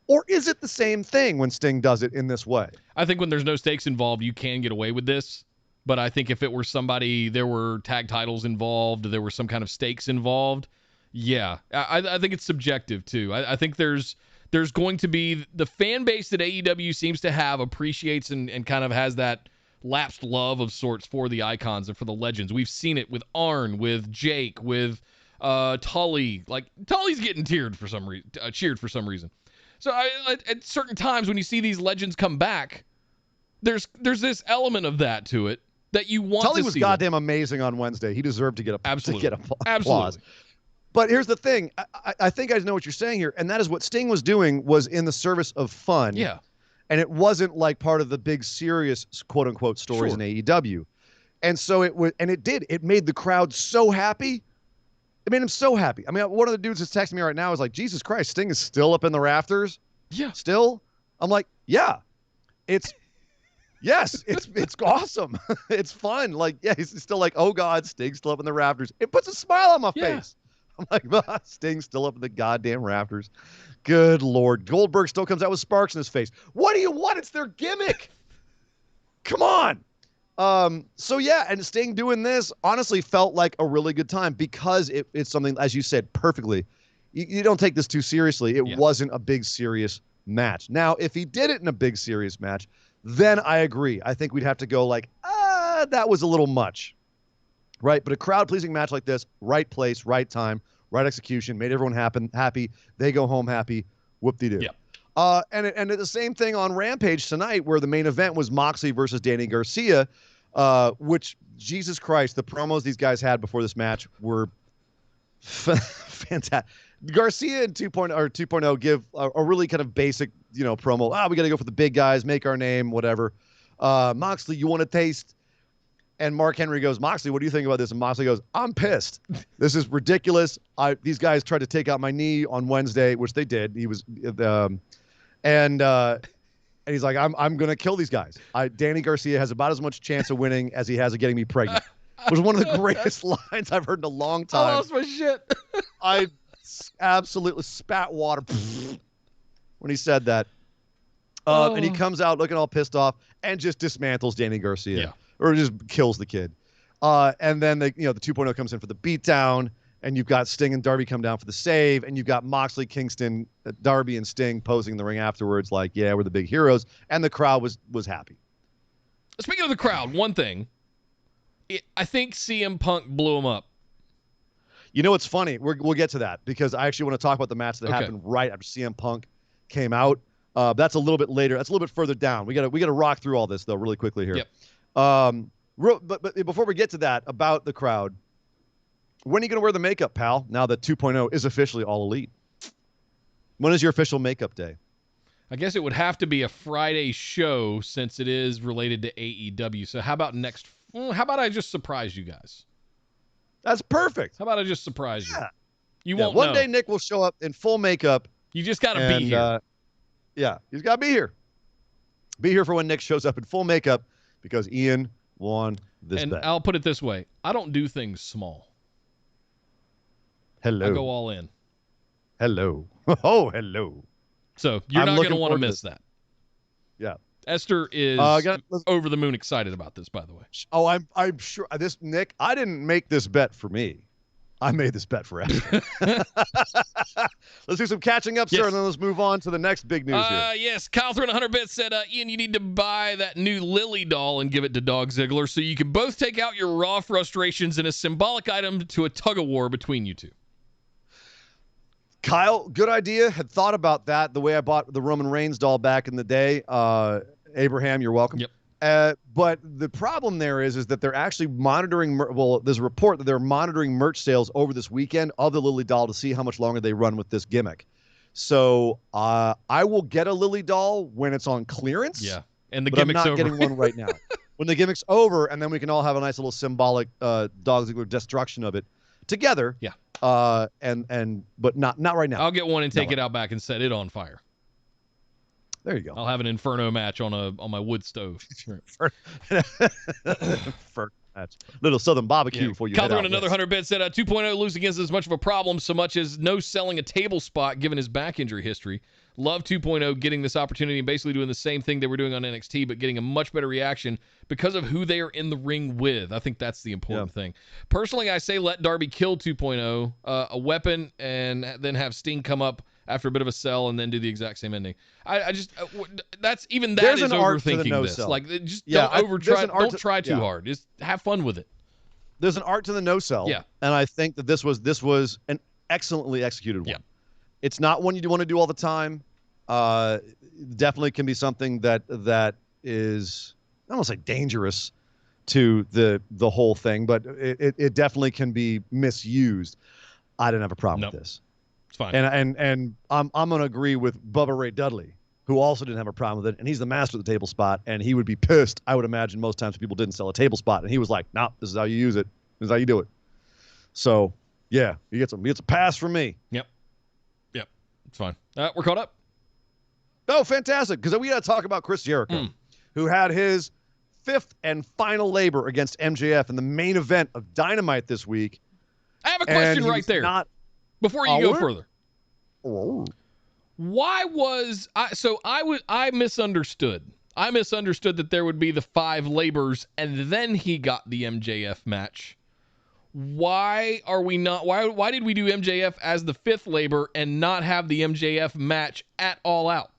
Or is it the same thing when Sting does it in this way? I think when there's no stakes involved, you can get away with this. But I think if it were somebody, there were tag titles involved, there were some kind of stakes involved, yeah. I think it's subjective, too. I think there's going to be the fan base that AEW seems to have appreciates and kind of has that lapsed love of sorts for the icons and for the legends. We've seen it with Arn, with Jake, with Tully. Tully's getting cheered for some reason. So at certain times when you see these legends come back, there's this element of that to it that you want Tully to see. Was goddamn amazing on Wednesday. He deserved to get applause. Absolutely. But here's the thing. I think I know what you're saying here, and that is what Sting was doing was in the service of fun. Yeah. And it wasn't part of the big serious quote unquote stories in AEW. And so it made the crowd so happy. It made him so happy. I mean, one of the dudes that's texting me right now is like, Jesus Christ, Sting is still up in the rafters? Yeah. Still? I'm like, yeah. It's Yes, it's awesome. It's fun. Like, yeah, he's still like, oh God, Sting's still up in the rafters. It puts a smile on my face. I'm like, Sting's still up in the goddamn rafters. Good Lord. Goldberg still comes out with sparks in his face. What do you want? It's their gimmick. Come on. So yeah, and Sting doing this honestly felt like a really good time because it's something, as you said perfectly, you don't take this too seriously. It wasn't a big serious match. Now, if he did it in a big serious match, then I agree. I think we'd have to go like, that was a little much, right? But a crowd-pleasing match like this, right place, right time, right execution, made everyone happy. They go home happy. Whoop-de-doo. Yep. And the same thing on Rampage tonight, where the main event was Moxley versus Danny Garcia, which, Jesus Christ, the promos these guys had before this match were fantastic. Garcia and 2.0 give a really kind of basic, promo. We got to go for the big guys, make our name, whatever. Moxley, you want to taste? And Mark Henry goes, Moxley, what do you think about this? And Moxley goes, I'm pissed. This is ridiculous. These guys tried to take out my knee on Wednesday, which they did. He was, and he's like, I'm gonna kill these guys. Danny Garcia has about as much chance of winning as he has of getting me pregnant. It was one of the greatest lines I've heard in a long time. I lost my shit. I absolutely spat water when he said that. And he comes out looking all pissed off and just dismantles Danny Garcia. Yeah. Or just kills the kid. And then the 2.0 comes in for the beatdown, and you've got Sting and Darby come down for the save, and you've got Moxley, Kingston, Darby, and Sting posing in the ring afterwards like, yeah, we're the big heroes. And the crowd was happy. Speaking of the crowd, one thing. I think CM Punk blew him up. You know what's funny? We'll get to that because I actually want to talk about the match that happened right after CM Punk came out. That's a little bit later. That's a little bit further down. We got to rock through all this though really quickly here. Yep. But before we get to that about the crowd, when are you going to wear the makeup, pal? Now that 2.0 is officially All Elite. When is your official makeup day? I guess it would have to be a Friday show since it is related to AEW. So how about how about I just surprise you guys? That's perfect. How about I just surprise you? Yeah. You won't One know. day Nick will show up in full makeup. You just got to be here. Yeah, he's got to be here. Be here for when Nick shows up in full makeup because Ian won this bet. I'll put it this way. I don't do things small. Hello. I go all in. Hello. Oh, hello. So you're not going to want to miss that. Yeah. Esther is over the moon excited about this, by the way. Oh, I'm sure. Nick, I didn't make this bet for me. I made this bet for Esther. Let's do some catching up, sir, and then let's move on to the next big news here. Yes, Kyle through 100 bits said, Ian, you need to buy that new Lily doll and give it to Dog Ziggler so you can both take out your raw frustrations in a symbolic item to a tug-of-war between you two. Kyle, good idea. Had thought about that the way I bought the Roman Reigns doll back in the day. Abraham, you're welcome. Yep. But the problem there is that they're actually monitoring. There's a report that they're monitoring merch sales over this weekend of the Lily doll to see how much longer they run with this gimmick. So I will get a Lily doll when it's on clearance. Yeah, and the but gimmick's I'm not over. getting one right now. When the gimmick's over, and then we can all have a nice little symbolic Dog Ziggler destruction of it together. Yeah. But not right now. I'll get one and take it out back and set it on fire. There you go. I'll have an Inferno match on my wood stove. Little Southern barbecue before you head out. Another 100 bits said 2.0 losing isn't as much of a problem so much as no selling a table spot given his back injury history. Love 2.0 getting this opportunity and basically doing the same thing they were doing on NXT, but getting a much better reaction because of who they are in the ring with. I think that's the important thing. Personally, I say let Darby kill 2.0, a weapon, and then have Sting come up after a bit of a sell and then do the exact same ending. There's overthinking this. Sell. Like, just don't try too hard. Just have fun with it. There's an art to the no sell. Yeah. And I think that this was an excellently executed one. Yeah. It's not one you want to do all the time. Definitely can be something that is, I don't want to say dangerous to the whole thing, but it definitely can be misused. I didn't have a problem with this. It's fine. And I'm going to agree with Bubba Ray Dudley, who also didn't have a problem with it, and he's the master of the table spot, and he would be pissed, I would imagine, most times people didn't sell a table spot, and he was like, "No, this is how you use it. This is how you do it." So, yeah, he gets a pass from me. Yep. It's fine. We're caught up. Oh, fantastic, because we got to talk about Chris Jericho. who had his 5th and final labor against MJF in the main event of Dynamite this week. I have a question right there. Before you go further. Oh. Why was I misunderstood. I misunderstood that there would be the 5 labors and then he got the MJF match. Why did we do MJF as the 5th labor and not have the MJF match at All Out?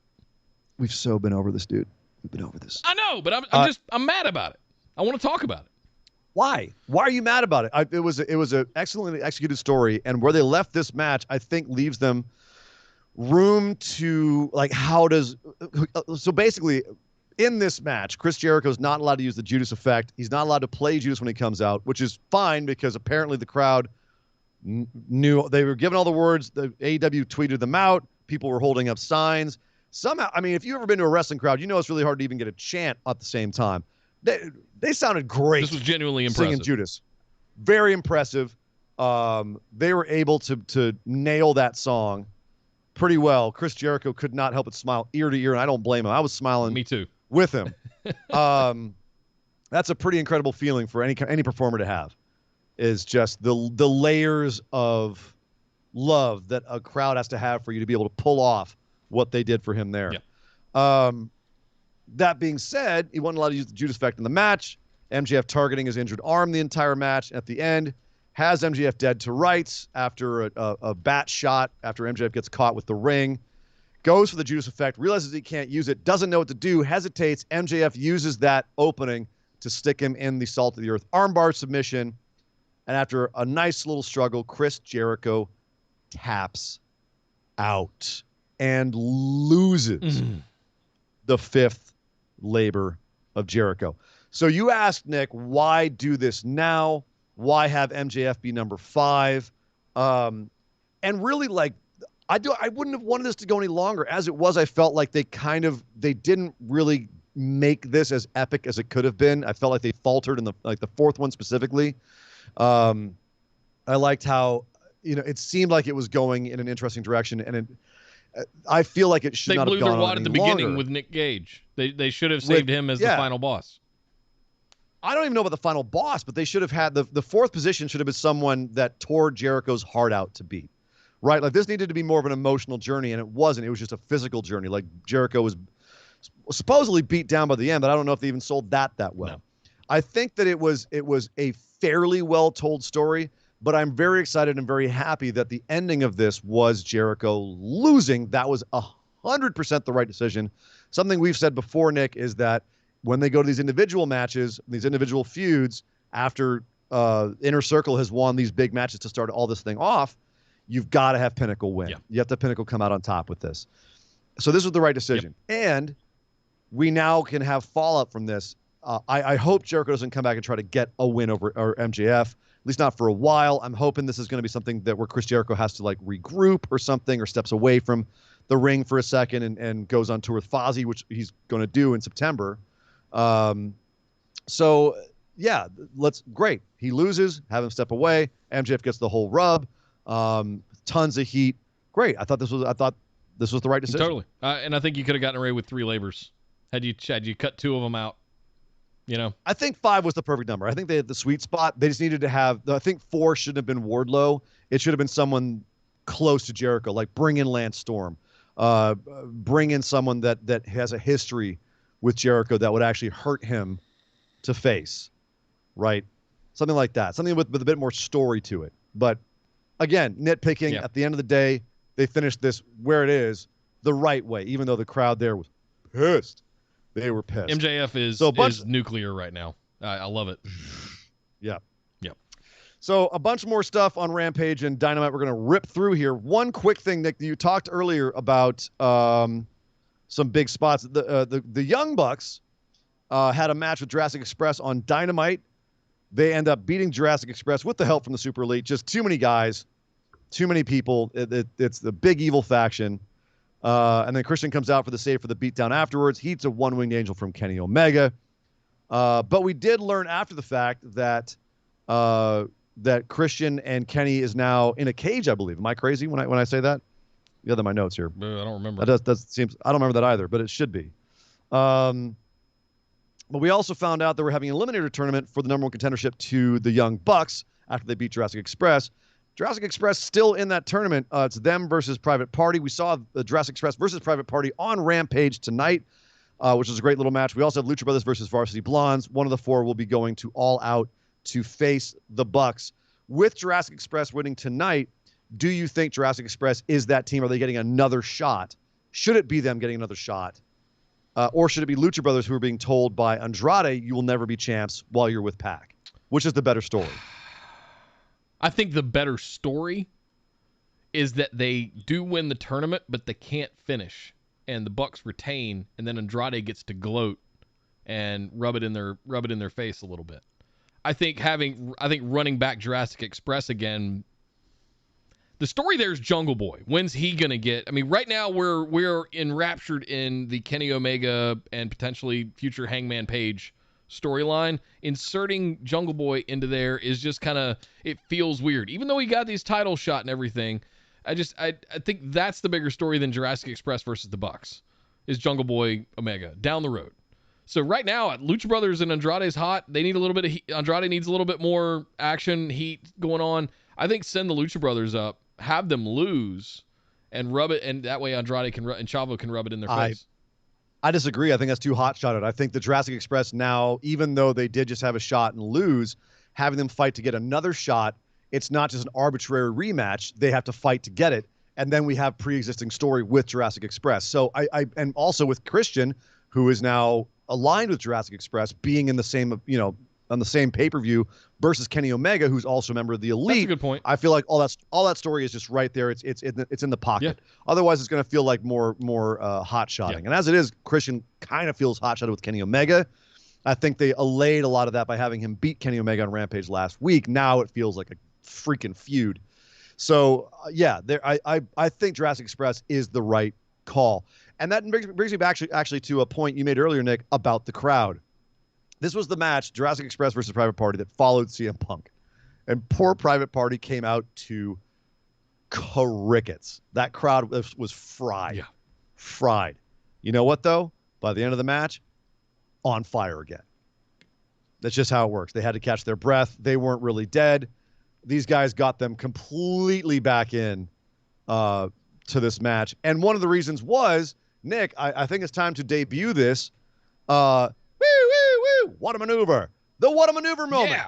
We've so been over this, dude. We've been over this. I know, but I'm mad about it. I want to talk about it. Why? Why are you mad about it? It was an excellently executed story, and where they left this match, I think, leaves them room to so basically in this match, Chris Jericho is not allowed to use the Judas effect. He's not allowed to play Judas when he comes out, which is fine because apparently the crowd knew they were given all the words. The AEW tweeted them out. People were holding up signs. Somehow, I mean, if you've ever been to a wrestling crowd, you know it's really hard to even get a chant at the same time. They sounded great. This was genuinely impressive. Singing Judas. Very impressive. They were able to nail that song pretty well. Chris Jericho could not help but smile ear to ear, and I don't blame him. I was smiling. Me too. With him. That's a pretty incredible feeling for any performer to have, is just the layers of love that a crowd has to have for you to be able to pull off what they did for him there. Yeah. That being said, he wasn't allowed to use the Judas effect in the match. MJF targeting his injured arm the entire match. At the end, has MJF dead to rights after a bat shot, after MJF gets caught with the ring. Goes for the Judas effect, realizes he can't use it, doesn't know what to do, hesitates. MJF uses that opening to stick him in the Salt of the Earth armbar submission. And after a nice little struggle, Chris Jericho taps out and loses the 5th labor of Jericho. So you asked, Nick, why do this now? Why have MJF be number 5? And really, I wouldn't have wanted this to go any longer. As it was, I felt like they didn't really make this as epic as it could have been. I felt like they faltered in the 4th one specifically. I liked how, it seemed like it was going in an interesting direction, and I feel like it should not have gone on any longer. They blew their wad at the beginning with Nick Gage. They should have saved him as the final boss. I don't even know about the final boss, but they should have had the 4th position should have been someone that tore Jericho's heart out to beat. Right? Like, this needed to be more of an emotional journey, and it wasn't. It was just a physical journey. Like, Jericho was supposedly beat down by the end, but I don't know if they even sold that well. No. I think that it was a fairly well-told story, but I'm very excited and very happy that the ending of this was Jericho losing. That was 100% the right decision. Something we've said before, Nick, is that when they go to these individual matches, these individual feuds, after Inner Circle has won these big matches to start all this thing off, you've got to have Pinnacle win. Yeah. You have to have Pinnacle come out on top with this. So this was the right decision. Yep. And we now can have fallout from this. I hope Jericho doesn't come back and try to get a win over MJF, at least not for a while. I'm hoping this is going to be something that where Chris Jericho has to regroup or something, or steps away from the ring for a second and goes on tour with Fozzy, which he's going to do in September. So yeah, great. He loses, have him step away. MJF gets the whole rub. Tons of heat. Great. I thought this was the right decision. Totally. And I think you could have gotten away with 3 labors had you cut 2 of them out. I think 5 was the perfect number. I think they had the sweet spot. They just needed to have. I think 4 shouldn't have been Wardlow. It should have been someone close to Jericho. Like, bring in Lance Storm. Bring in someone that has a history with Jericho that would actually hurt him to face. Right. Something like that. Something with a bit more story to it. But again, nitpicking. At the end of the day, they finished this where it is the right way, even though the crowd there was pissed. They were pissed. MJF is nuclear right now. I love it. Yeah. So a bunch more stuff on Rampage and Dynamite we're going to rip through here. One quick thing, Nick, you talked earlier about some big spots. The Young Bucks had a match with Jurassic Express on Dynamite. They end up beating Jurassic Express with the help from the Super Elite. Just too many guys, too many people. It's the big evil faction. And then Christian comes out for the save for the beatdown afterwards. He eats a one-winged angel from Kenny Omega. But we did learn after the fact that Christian and Kenny is now in a cage, I believe. Am I crazy when I say that? Yeah, they're my notes here. I don't remember. I don't remember that either, but it should be. But we also found out that we're having an eliminator tournament for the number one contendership to the Young Bucks after they beat Jurassic Express. Jurassic Express still in that tournament. It's them versus Private Party. We saw the Jurassic Express versus Private Party on Rampage tonight, which was a great little match. We also have Lucha Brothers versus Varsity Blondes. One of the four will be going to All Out to face the Bucks. With Jurassic Express winning tonight, do you think Jurassic Express is that team? Are they getting another shot? Should it be them getting another shot? Or should it be Lucha Brothers who are being told by Andrade, you will never be champs while you're with Pac? Which is the better story? I think the better story is that they do win the tournament, but they can't finish, and the Bucks retain, and then Andrade gets to gloat and rub it in their face a little bit. I think running back Jurassic Express again. The story there is Jungle Boy. When's he gonna get? I mean, right now we're enraptured in the Kenny Omega and potentially future Hangman Page storyline. Inserting Jungle Boy into there is just kind of, it feels weird. Even though he got these title shot and everything, I think that's the bigger story than Jurassic Express versus the Bucks. Is Jungle Boy Omega down the road? So right now, Lucha Brothers and Andrade's hot. They need a little bit of heat. Andrade needs a little bit more action, heat going on. I think send the Lucha Brothers up, have them lose, and rub it, and that way Andrade and Chavo can rub it in their face. I disagree. I think that's too hot-shotted. I think the Jurassic Express now, even though they did just have a shot and lose, having them fight to get another shot, it's not just an arbitrary rematch. They have to fight to get it, and then we have pre-existing story with Jurassic Express. So and also with Christian, who is now aligned with Jurassic Express, being in the same, on the same pay-per-view versus Kenny Omega, who's also a member of the Elite. That's a good point. I feel like all that story is just right there. It's in the pocket. Yeah. Otherwise, it's going to feel like more hot-shotting. Yeah. And as it is, Christian kind of feels hot-shotted with Kenny Omega. I think they allayed a lot of that by having him beat Kenny Omega on Rampage last week. Now it feels like a freaking feud. So, I think Jurassic Express is the right call. And that brings me back actually to a point you made earlier, Nick, about the crowd. This was the match, Jurassic Express versus Private Party, that followed CM Punk. And poor Private Party came out to crickets. That crowd was fried. Yeah. Fried. You know what, though? By the end of the match, on fire again. That's just how it works. They had to catch their breath. They weren't really dead. These guys got them completely back in to this match. And one of the reasons was, Nick, I think it's time to debut this. What a maneuver. The what a maneuver moment.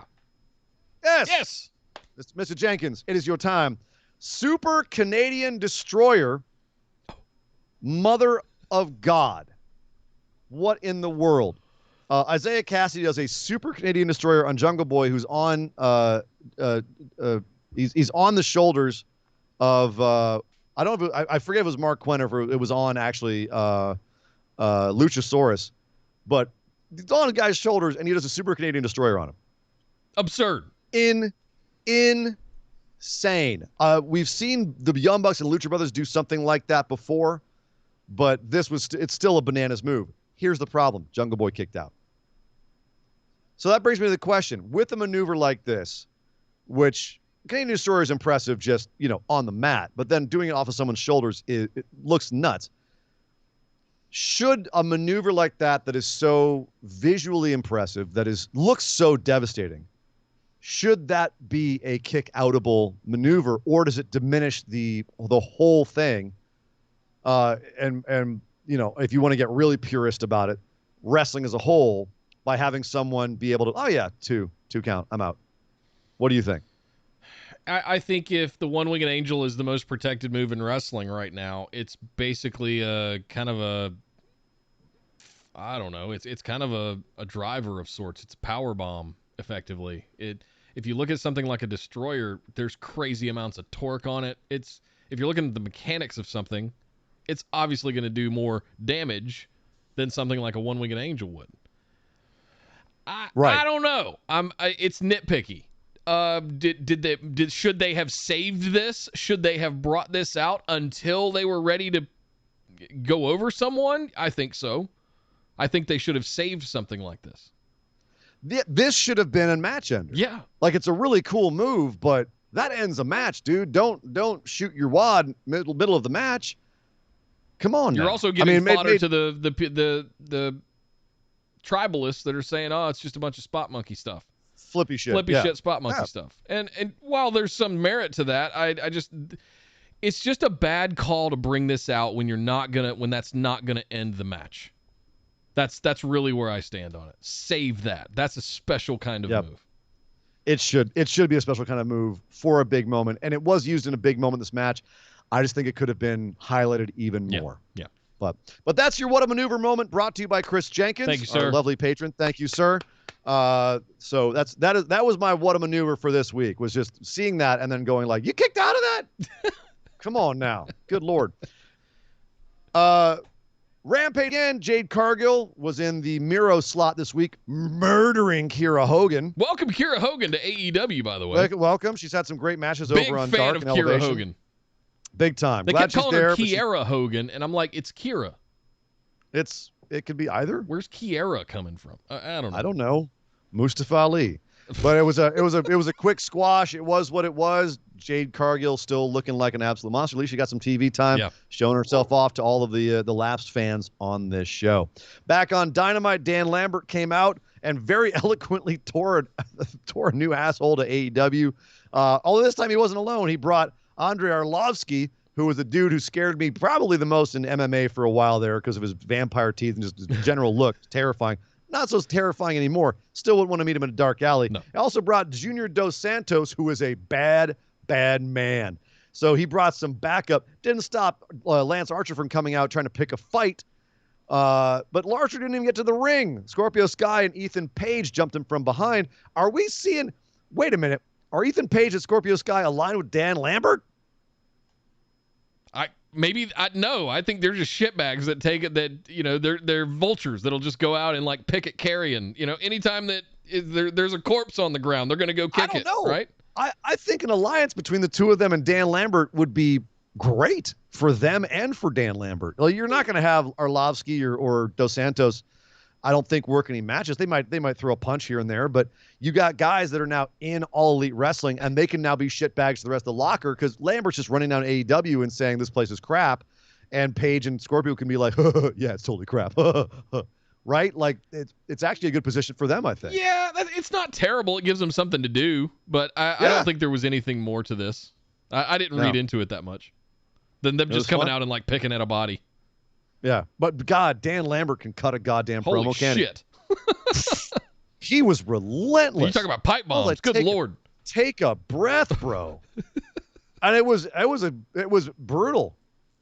Yeah. Yes. Mr. Jenkins, it is your time. Super Canadian Destroyer, Mother of God. What in the world? Isaiah Cassidy does a Super Canadian Destroyer on Jungle Boy, who's on he's on the shoulders of I don't know if I forget if it was Mark Quinn or if it was on actually Luchasaurus, but it's on a guy's shoulders, and he does a Super Canadian Destroyer on him. Absurd. Insane. We've seen the Young Bucks and Lucha Brothers do something like that before, but it's still a bananas move. Here's the problem. Jungle Boy kicked out. So that brings me to the question. With a maneuver like this, which Canadian Destroyer is impressive just, on the mat, but then doing it off of someone's shoulders, it looks nuts. Should a maneuver like that is so visually impressive, looks so devastating, should that be a kick-outable maneuver, or does it diminish the whole thing? And if you want to get really purist about it, wrestling as a whole, by having someone be able to, two count, I'm out. What do you think? I think if the one-winged angel is the most protected move in wrestling right now, it's basically a kind of a, I don't know, it's kind of a driver of sorts. It's a power bomb, effectively. If you look at something like a destroyer, there's crazy amounts of torque on it. If you're looking at the mechanics of something, it's obviously going to do more damage than something like a one-winged angel would. I don't know. It's nitpicky. Should they have saved this? Should they have brought this out until they were ready to go over someone? I think so. I think they should have saved something like this. This should have been a match ender. Yeah. Like, it's a really cool move, but that ends a match, dude. Don't shoot your wad middle of the match. Come on, You're now. also giving fodder to the tribalists that are saying, oh, it's just a bunch of spot monkey stuff. Flippy shit. Shit, spot monkey stuff. And while there's some merit to that, I just, it's just a bad call to bring this out when that's not gonna end the match. That's really where I stand on it. Save that. That's a special kind of move. It should be a special kind of move for a big moment, and it was used in a big moment in this match. I just think it could have been highlighted even more. Yeah. But that's your What a Maneuver moment, brought to you by Chris Jenkins. Thank you, sir. Our lovely patron. Thank you, sir. So that was my What a Maneuver for this week, was just seeing that and then going like, you kicked out of that? Come on now. Good Lord. Rampage again. Jade Cargill was in the Miro slot this week, murdering Kiera Hogan. Welcome, Kiera Hogan, to AEW, by the way. Welcome. She's had some great matches Big over on fan Dark of and Kiera Elevation. Hogan. Big time. They Glad kept she's calling there, her but Kiera Hogan, and I'm like, it's Kiera. It could be either. Where's Kiera coming from? I don't know. I don't know. Mustafa Ali. But it was a quick squash. It was what it was. Jade Cargill still looking like an absolute monster. At least she got some TV time, showing herself off to all of the lapsed fans on this show. Back on Dynamite, Dan Lambert came out and very eloquently tore a new asshole to AEW. Although this time he wasn't alone. He brought Andrei Arlovsky, who was the dude who scared me probably the most in MMA for a while there because of his vampire teeth and just his general look. Terrifying. Not so terrifying anymore. Still wouldn't want to meet him in a dark alley. No. I also brought Junior Dos Santos, who is a bad man. So he brought some backup. Didn't stop Lance Archer from coming out trying to pick a fight. But Archer didn't even get to the ring. Scorpio Sky and Ethan Page jumped him from behind. Are we seeing... Wait a minute. Are Ethan Page and Scorpio Sky aligned with Dan Lambert? No, I think they're just shitbags that take it, that, they're vultures that'll just go out and like pick at carrion. Anytime that there's a corpse on the ground, they're going to go kick it, right? I think an alliance between the two of them and Dan Lambert would be great for them and for Dan Lambert. Well, you're not going to have Arlovsky or Dos Santos, I don't think, work any matches. They might throw a punch here and there, but you got guys that are now in All Elite Wrestling, and they can now be shitbags to the rest of the locker because Lambert's just running down AEW and saying this place is crap, and Paige and Scorpio can be like, yeah, it's totally crap, right? Like it's actually a good position for them, I think. Yeah, it's not terrible. It gives them something to do, but I don't think there was anything more to this. I didn't read into it that much. Than them just coming out and like picking at a body. Yeah, but God, Dan Lambert can cut a goddamn Holy promo, can't shit. He was relentless. You talk about pipe bombs. Like, Good Lord. Take a breath, bro. And it was brutal.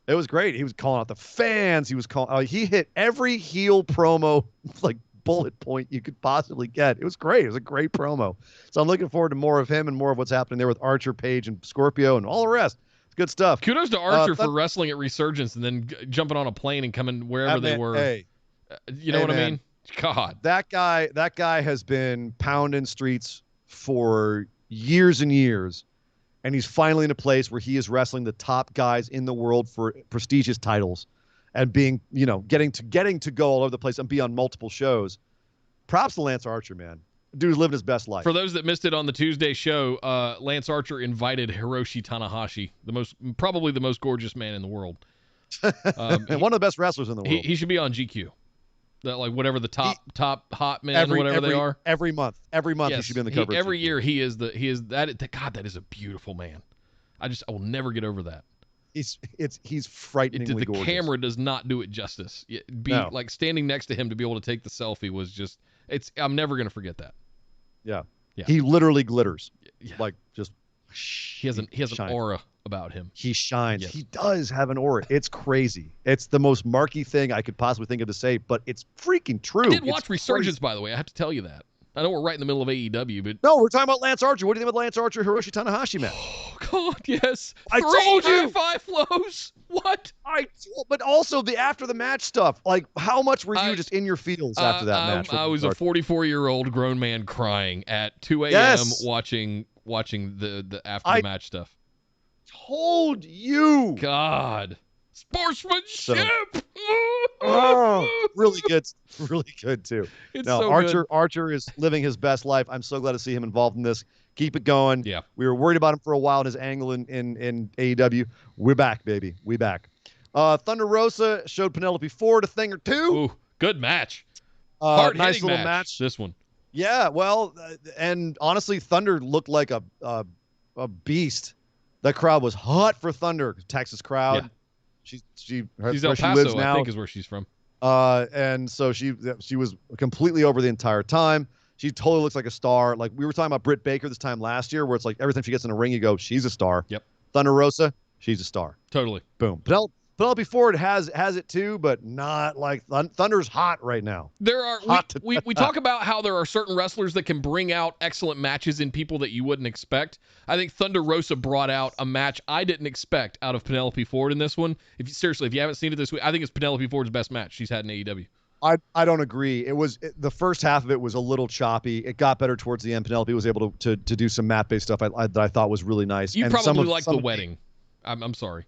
It was great. He was calling out the fans. He was he hit every heel promo like bullet point you could possibly get. It was great. It was a great promo. So I'm looking forward to more of him and more of what's happening there with Archer, Page, and Scorpio and all the rest. It's good stuff. Kudos to Archer for wrestling at Resurgence and then jumping on a plane and coming wherever they were. Hey, you know what I mean? God. That guy has been pounding streets for years and years, and he's finally in a place where he is wrestling the top guys in the world for prestigious titles and being, getting to go all over the place and be on multiple shows. Props to Lance Archer, man. Dude's living his best life. For those that missed it on the Tuesday show, Lance Archer invited Hiroshi Tanahashi, probably the most gorgeous man in the world. And one of the best wrestlers in the world. He should be on GQ. Whatever the top hot men, whatever they are. Every month he should be on the cover. Every year he is that. God, that is a beautiful man. I will never get over that. He's frighteningly gorgeous. The camera does not do it justice. Like standing next to him to be able to take the selfie was just. I'm never gonna forget that. Yeah. He literally glitters. Yeah. Like just. He has an aura about him. He shines. Yes. He does have an aura. It's crazy. It's the most marky thing I could possibly think of to say, but it's freaking true. I did watch Resurgence, by the way. I have to tell you that. I know we're right in the middle of AEW, but... No, we're talking about Lance Archer. What do you think about Lance Archer, Hiroshi Tanahashi, man? Oh, God, yes. I told you! 5 flows. What? But also the after the match stuff. Like, how much were you just in your feels after that match? I was a 44-year-old grown man crying at 2 a.m. Yes. watching the after the match stuff. Told you. God. Sportsmanship. Really good too. Archer is living his best life. I'm so glad to see him involved in this. Keep it going. Yeah. We were worried about him for a while in his angle in AEW. We're back, baby. We back. Thunder Rosa showed Penelope Ford a thing or two. Ooh, good match. Hard-hitting nice little match. This one. Yeah, well, and honestly, Thunder looked like a beast. That crowd was hot for Thunder. Texas crowd. Yeah. She's El Paso, I think, is where she's from. And so she was completely over the entire time. She totally looks like a star. Like we were talking about Britt Baker this time last year, where it's like every time she gets in a ring, you go, she's a star. Yep. Thunder Rosa, she's a star. Totally. Boom. Penelope Ford has it too, but not like Thunder's hot right now. We talk about how there are certain wrestlers that can bring out excellent matches in people that you wouldn't expect. I think Thunder Rosa brought out a match I didn't expect out of Penelope Ford in this one. If you haven't seen it this week, I think it's Penelope Ford's best match she's had in AEW. I don't agree. The first half of it was a little choppy. It got better towards the end. Penelope was able to do some mat-based stuff that I thought was really nice. You probably like the wedding. I'm sorry.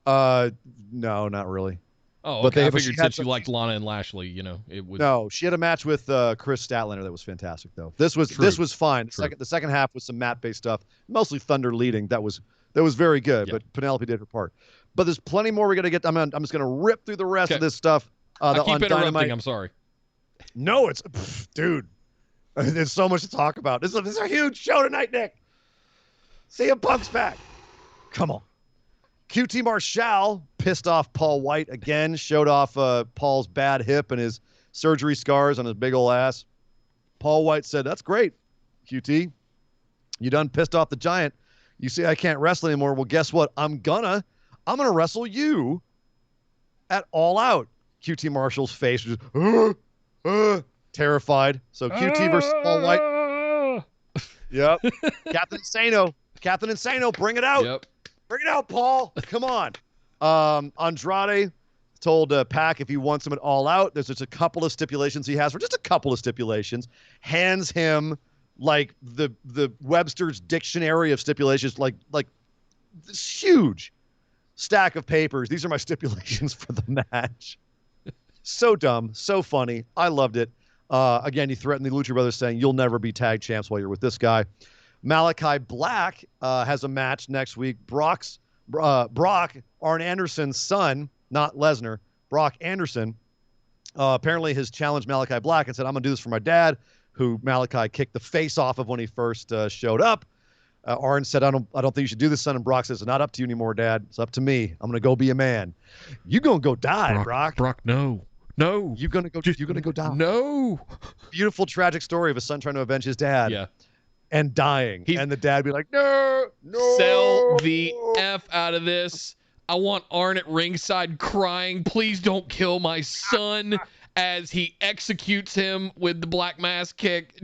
No, not really. Oh, okay. I figured since you liked Lana and Lashley, it would. No, she had a match with Chris Statlander that was fantastic, though. This was fine. The second half was some mat-based stuff, mostly Thunder leading. That was very good, yeah. But Penelope did her part. But there's plenty more we're gonna get. I'm just gonna rip through the rest of this stuff. I keep interrupting. Dynamite. I'm sorry. No, dude. There's so much to talk about. This is a huge show tonight, Nick. CM Punk's back. Come on. QT Marshall pissed off Paul White again, showed off Paul's bad hip and his surgery scars on his big ol' ass. Paul White said, "That's great, QT. You done pissed off the giant. You say I can't wrestle anymore. Well, guess what? I'm gonna wrestle you at All Out." QT Marshall's face was just terrified. So QT versus Paul White. Yep. Captain Insano, bring it out. Yep. Bring it out, Paul. Come on. Andrade told Pac if he wants him at All Out, there's just a couple of stipulations he has for just a couple of stipulations. Hands him like the Webster's dictionary of stipulations, like this huge stack of papers. These are my stipulations for the match. So dumb, so funny. I loved it. Again, he threatened the Lucha Brothers saying, "You'll never be tag champs while you're with this guy." Malachi Black has a match next week. Brock, Arn Anderson's son, not Lesnar, Brock Anderson, apparently has challenged Malachi Black and said, "I'm going to do this for my dad," who Malachi kicked the face off of when he first showed up. Arn said, I don't think you should do this, son. And Brock says, "It's not up to you anymore, Dad. It's up to me. I'm going to go be a man." You going to go die, Brock. Brock, no. You're going to go die. No. Beautiful, tragic story of a son trying to avenge his dad. Yeah. And dying. And the dad be like, no. Sell the F out of this. I want Arn at ringside crying, "Please don't kill my son," as he executes him with the black mass kick.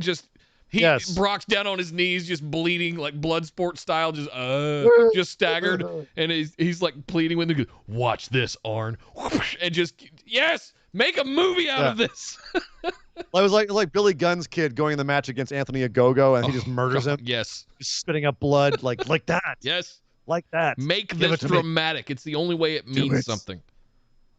Brock's down on his knees, just bleeding, like blood sport style, just staggered. And he's like pleading with him, "Watch this, Arn." And yes, make a movie out of this. It was like Billy Gunn's kid going in the match against Anthony Ogogo, and he just murders him. Yes. Just spitting up blood like that. Yes. Like that. Make this dramatic. It's the only way it means something.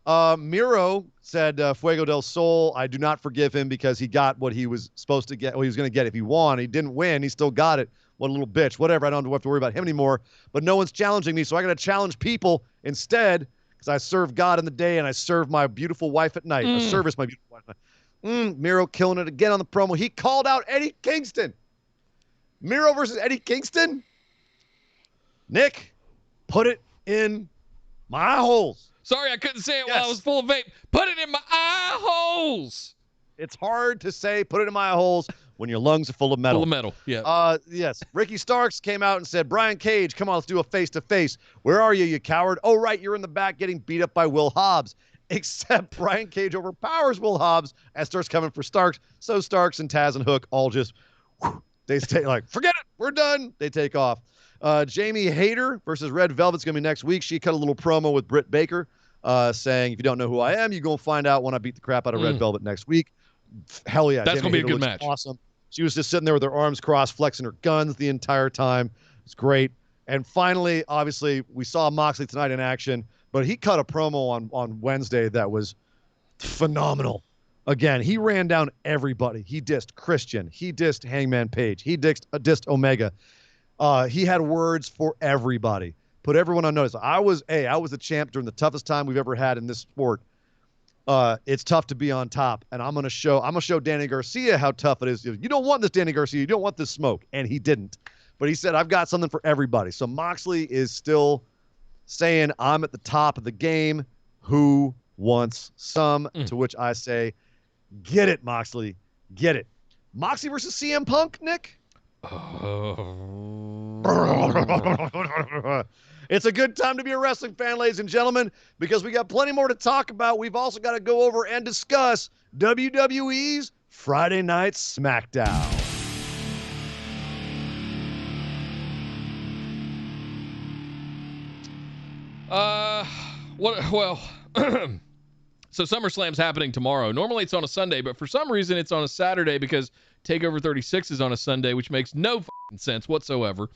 Miro said, Fuego del Sol, I do not forgive him because he got what he was supposed to get, what he was going to get if he won. He didn't win. He still got it. What a little bitch. Whatever. I don't have to worry about him anymore. But no one's challenging me, so I got to challenge people instead because I serve God in the day and I serve my beautiful wife at night. I service my beautiful wife at night. Miro killing it again on the promo. He called out Eddie Kingston. Miro versus Eddie Kingston. Nick, put it in my eye holes. Sorry, I couldn't say it while I was full of vape. Put it in my eye holes. It's hard to say put it in my eye holes when your lungs are full of metal. Full of metal, yeah. Yes. Ricky Starks came out and said, "Brian Cage, come on, let's do a face-to-face. Where are you, you coward? Oh, right, you're in the back getting beat up by Will Hobbs." Except Brian Cage overpowers Will Hobbs and starts coming for Starks. So Starks and Taz and Hook all just, they stay like, "Forget it, we're done." They take off. Jamie Hayter versus Red Velvet's going to be next week. She cut a little promo with Britt Baker saying, "If you don't know who I am, you're going to find out when I beat the crap out of Red Velvet next week." Hell yeah. That's going to be a good match. Awesome. She was just sitting there with her arms crossed, flexing her guns the entire time. It's great. And finally, obviously, we saw Moxley tonight in action. But he cut a promo on Wednesday that was phenomenal. Again, he ran down everybody. He dissed Christian. He dissed Hangman Page. He dissed Omega. He had words for everybody. Put everyone on notice. I was the champ during the toughest time we've ever had in this sport. it's tough to be on top, and I'm gonna show Danny Garcia how tough it is. You don't want this, Danny Garcia. You don't want this smoke, and he didn't. But he said, I've got something for everybody. So Moxley is still saying, I'm at the top of the game. Who wants some? To which I say, get it, Moxley. Get it. Moxley versus CM Punk, Nick? It's a good time to be a wrestling fan, ladies and gentlemen, because we got plenty more to talk about. We've also got to go over and discuss WWE's Friday Night Smackdown. So SummerSlam's happening tomorrow. Normally it's on a Sunday, but for some reason it's on a Saturday because Takeover 36 is on a Sunday, which makes no sense whatsoever.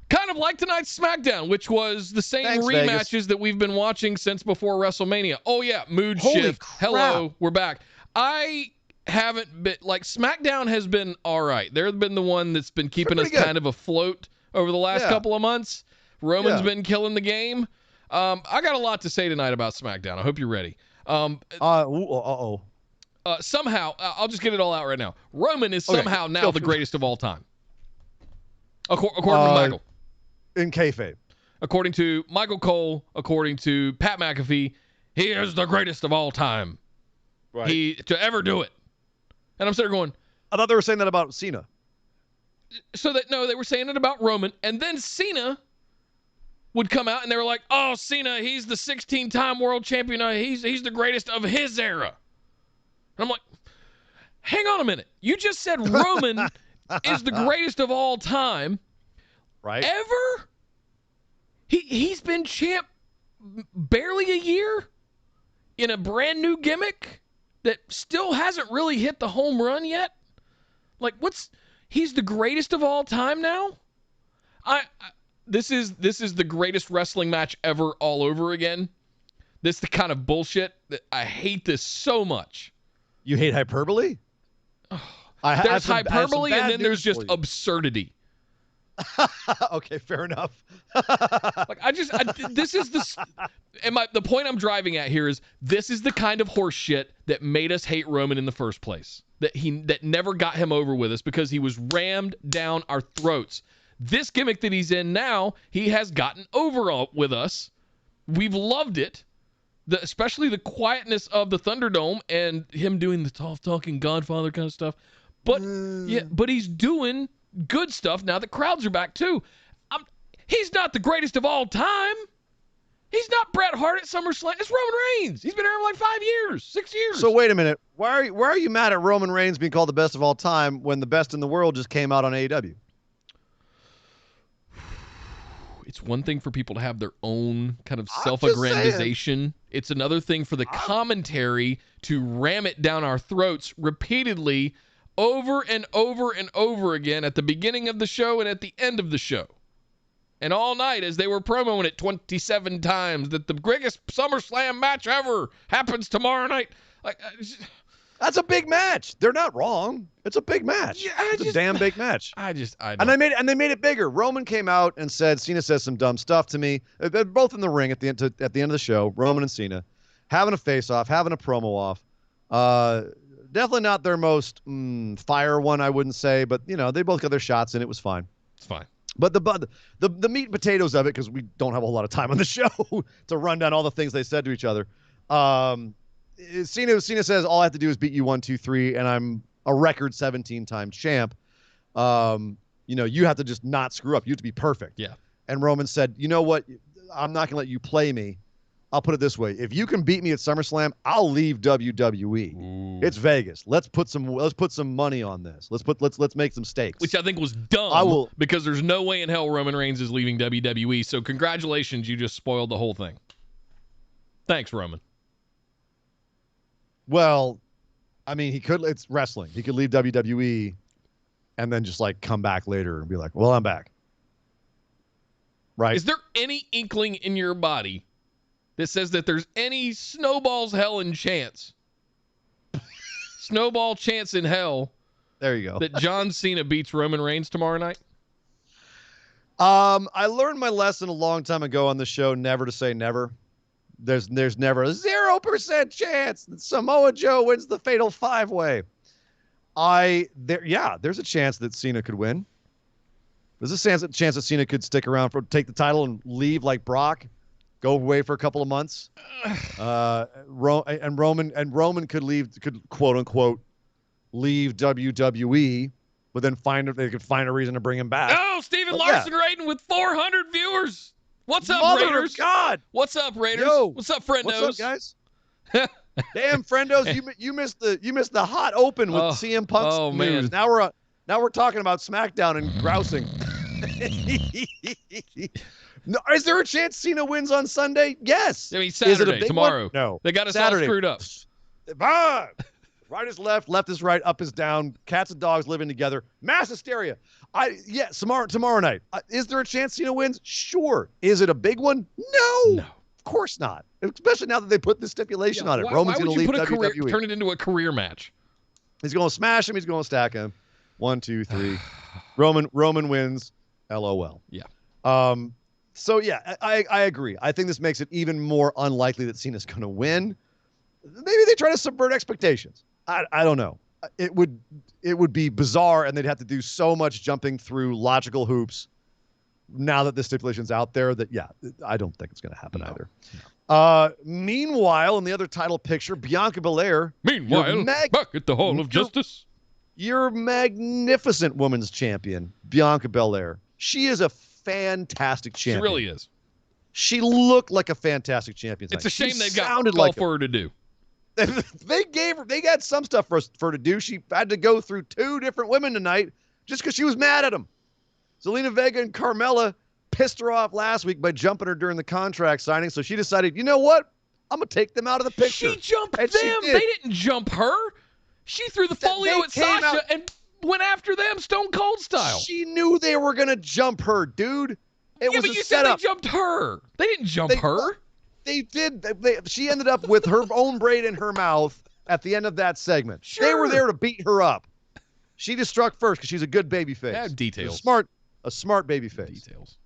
Kind of like tonight's SmackDown, which was the same rematches Vegas. That we've been watching since before WrestleMania. Oh yeah, mood shift. Crap. Hello, we're back. I haven't been, like, SmackDown has been all right. They've been the one that's been keeping us kind of afloat over the last couple of months. Roman's been killing the game. I got a lot to say tonight about SmackDown. I hope you're ready. Somehow, I'll just get it all out right now. Roman is somehow now the greatest of all time. According to Michael. In kayfabe. According to Michael Cole, according to Pat McAfee, he is the greatest of all time. Right. To ever do it. And I'm sitting there going, I thought they were saying that about Cena. No, they were saying it about Roman, and then Cena would come out and they were like, oh, Cena, he's the 16-time world champion. He's the greatest of his era. And I'm like, hang on a minute. You just said Roman is the greatest of all time. Right. Ever? He's been champ barely a year in a brand new gimmick that still hasn't really hit the home run yet. Like, he's the greatest of all time now? This is the greatest wrestling match ever all over again. This is the kind of bullshit that I hate this so much. You hate hyperbole? There's hyperbole and then there's just absurdity. Okay, fair enough. Like the point I'm driving at here is this is the kind of horse shit that made us hate Roman in the first place. That never got him over with us because he was rammed down our throats. This gimmick that he's in now, he has gotten over with us. We've loved it. Especially the quietness of the Thunderdome and him doing the talking Godfather kind of stuff. But he's doing good stuff now that crowds are back too. He's not the greatest of all time. He's not Bret Hart at SummerSlam. It's Roman Reigns. He's been here for like 5 years, 6 years. So wait a minute. Why are you mad at Roman Reigns being called the best of all time when the best in the world just came out on AEW? It's one thing for people to have their own kind of self-aggrandization. It's another thing for the commentary to ram it down our throats repeatedly over and over and over again at the beginning of the show and at the end of the show. And all night as they were promoting it 27 times that the biggest SummerSlam match ever happens tomorrow night. That's a big match. They're not wrong. It's a big match. Yeah, it's a damn big match. I don't. And they made it bigger. Roman came out and said, Cena says some dumb stuff to me. They're both in the ring at the end of the show, Roman and Cena, having a face-off, having a promo off. Definitely not their most fire one, I wouldn't say, but they both got their shots in. It was fine. It's fine. But the meat and potatoes of it, because we don't have a whole lot of time on the show to run down all the things they said to each other. Cena says, all I have to do is beat you 1, 2, 3, and I'm a record 17-time champ. You have to just not screw up. You have to be perfect. Yeah. And Roman said, you know what? I'm not going to let you play me. I'll put it this way. If you can beat me at SummerSlam, I'll leave WWE. Ooh. It's Vegas. Let's put some money on this. Let's make some stakes. Which I think was dumb because there's no way in hell Roman Reigns is leaving WWE. So congratulations, you just spoiled the whole thing. Thanks, Roman. Well, I mean, it's wrestling. He could leave WWE and then just come back later and be like, well, I'm back. Right? Is there any inkling in your body that says that there's any snowball's hell in chance? Snowball chance in hell. There you go. That John Cena beats Roman Reigns tomorrow night? I learned my lesson a long time ago on the show, never to say never. There's never a 0% chance that Samoa Joe wins the Fatal 5-Way. There's a chance that Cena could win. There's a chance that Cena could stick around take the title and leave like Brock, go away for a couple of months. Roman could quote unquote leave WWE, but then they could find a reason to bring him back. Oh, Steven Larson rating with 400 viewers. What's up, Mother Raiders? Of God. What's up, Raiders? Yo, what's up, friendos? What's up, guys? Damn, friendos, you missed the hot open with CM Punk's news. Man. Now we're talking about SmackDown and grousing. No, is there a chance Cena wins on Sunday? Yes. I mean, Saturday, tomorrow. One? No. They got us Saturday. all screwed up. Right is left is right, up is down. Cats and dogs living together. Mass hysteria. Tomorrow night. Is there a chance Cena wins? Sure. Is it a big one? No. Of course not. Especially now that they put the stipulation on it. Roman's going to leave WWE. Turn it into a career match. He's going to smash him. He's going to stack him. 1, 2, 3. Roman wins. LOL. Yeah. So yeah, I agree. I think this makes it even more unlikely that Cena's going to win. Maybe they try to subvert expectations. I don't know. It would be bizarre, and they'd have to do so much jumping through logical hoops now that the stipulation's out there that, I don't think it's going to happen either. No. Meanwhile, in the other title picture, Bianca Belair. Meanwhile, back at the Hall of Justice. Your magnificent women's champion, Bianca Belair. She is a fantastic champion. She really is. She looked like a fantastic champion. It's a shame they've got golf for her to do. They got some stuff for her to do. She had to go through 2 different women tonight just because she was mad at them. Zelina Vega and Carmella pissed her off last week by jumping her during the contract signing. So she decided, you know what? I'm going to take them out of the picture. She jumped them. They didn't jump her. She threw the folio at Sasha and went after them Stone Cold style. She knew they were going to jump her, dude. It was a you setup. said they jumped her. They didn't jump her. They did. She ended up with her own braid in her mouth at the end of that segment. Sure. They were there to beat her up. She just struck first because she's a good baby face. Yeah, details. A smart baby face. Details.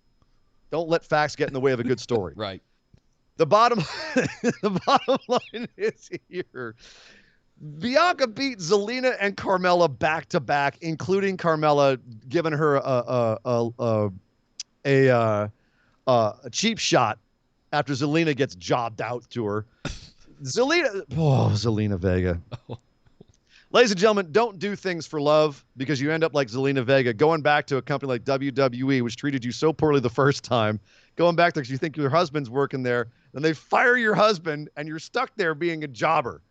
Don't let facts get in the way of a good story. Right. The bottom line is here. Bianca beat Zelina and Carmella back to back, including Carmella giving her a cheap shot after Zelina gets jobbed out to her. Zelina Vega. Ladies and gentlemen, don't do things for love because you end up like Zelina Vega, going back to a company like WWE, which treated you so poorly the first time, going back there because you think your husband's working there, then they fire your husband and you're stuck there being a jobber.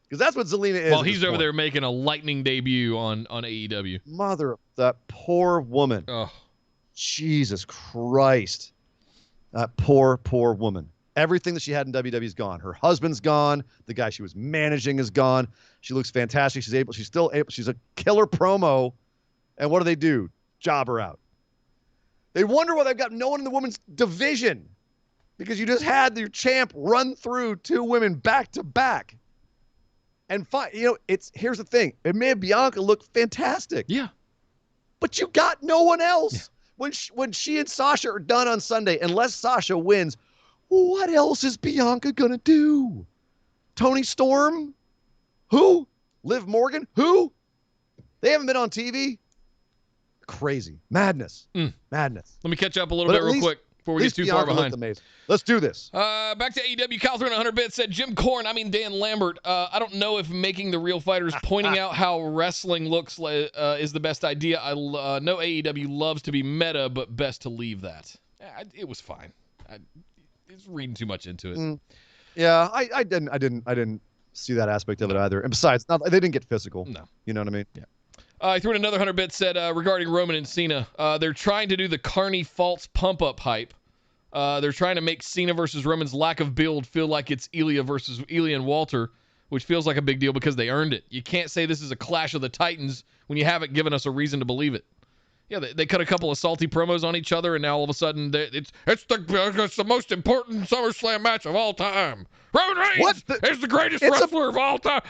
Because that's what Zelina is. Well, he's over there making a lightning debut on AEW. Mother of that poor woman. Oh. Jesus Christ. That poor woman. Everything that she had in WWE is gone. Her husband's gone. The guy she was managing is gone. She looks fantastic. She's still able. She's a killer promo. And what do? Job her out. They wonder why they've got no one in the women's division. Because you just had your champ run through 2 women back to back. And fine, here's the thing. It made Bianca look fantastic. Yeah. But you got no one else. Yeah. When she and Sasha are done on Sunday, unless Sasha wins, what else is Bianca going to do? Toni Storm? Who? Liv Morgan? Who? They haven't been on TV? Crazy. Madness. Madness. Let me catch up a little bit real quick before we get too far behind. Let's do this. Back to AEW. Catherine 100 bits said Dan Lambert. I don't know if making the real fighters pointing out how wrestling looks is the best idea. I know AEW loves to be meta, but best to leave that. It was fine. I was reading too much into it. Yeah, I didn't see that aspect of it either. And besides, they didn't get physical. No. You know what I mean? Yeah. I threw in another 100 bits said regarding Roman and Cena. They're trying to do the Carney false pump-up hype. They're trying to make Cena versus Roman's lack of build feel like it's Ilja and Walter, which feels like a big deal because they earned it. You can't say this is a clash of the Titans when you haven't given us a reason to believe it. Yeah, they cut a couple of salty promos on each other, and now all of a sudden it's the most important SummerSlam match of all time. Roman Reigns is the greatest wrestler of all time.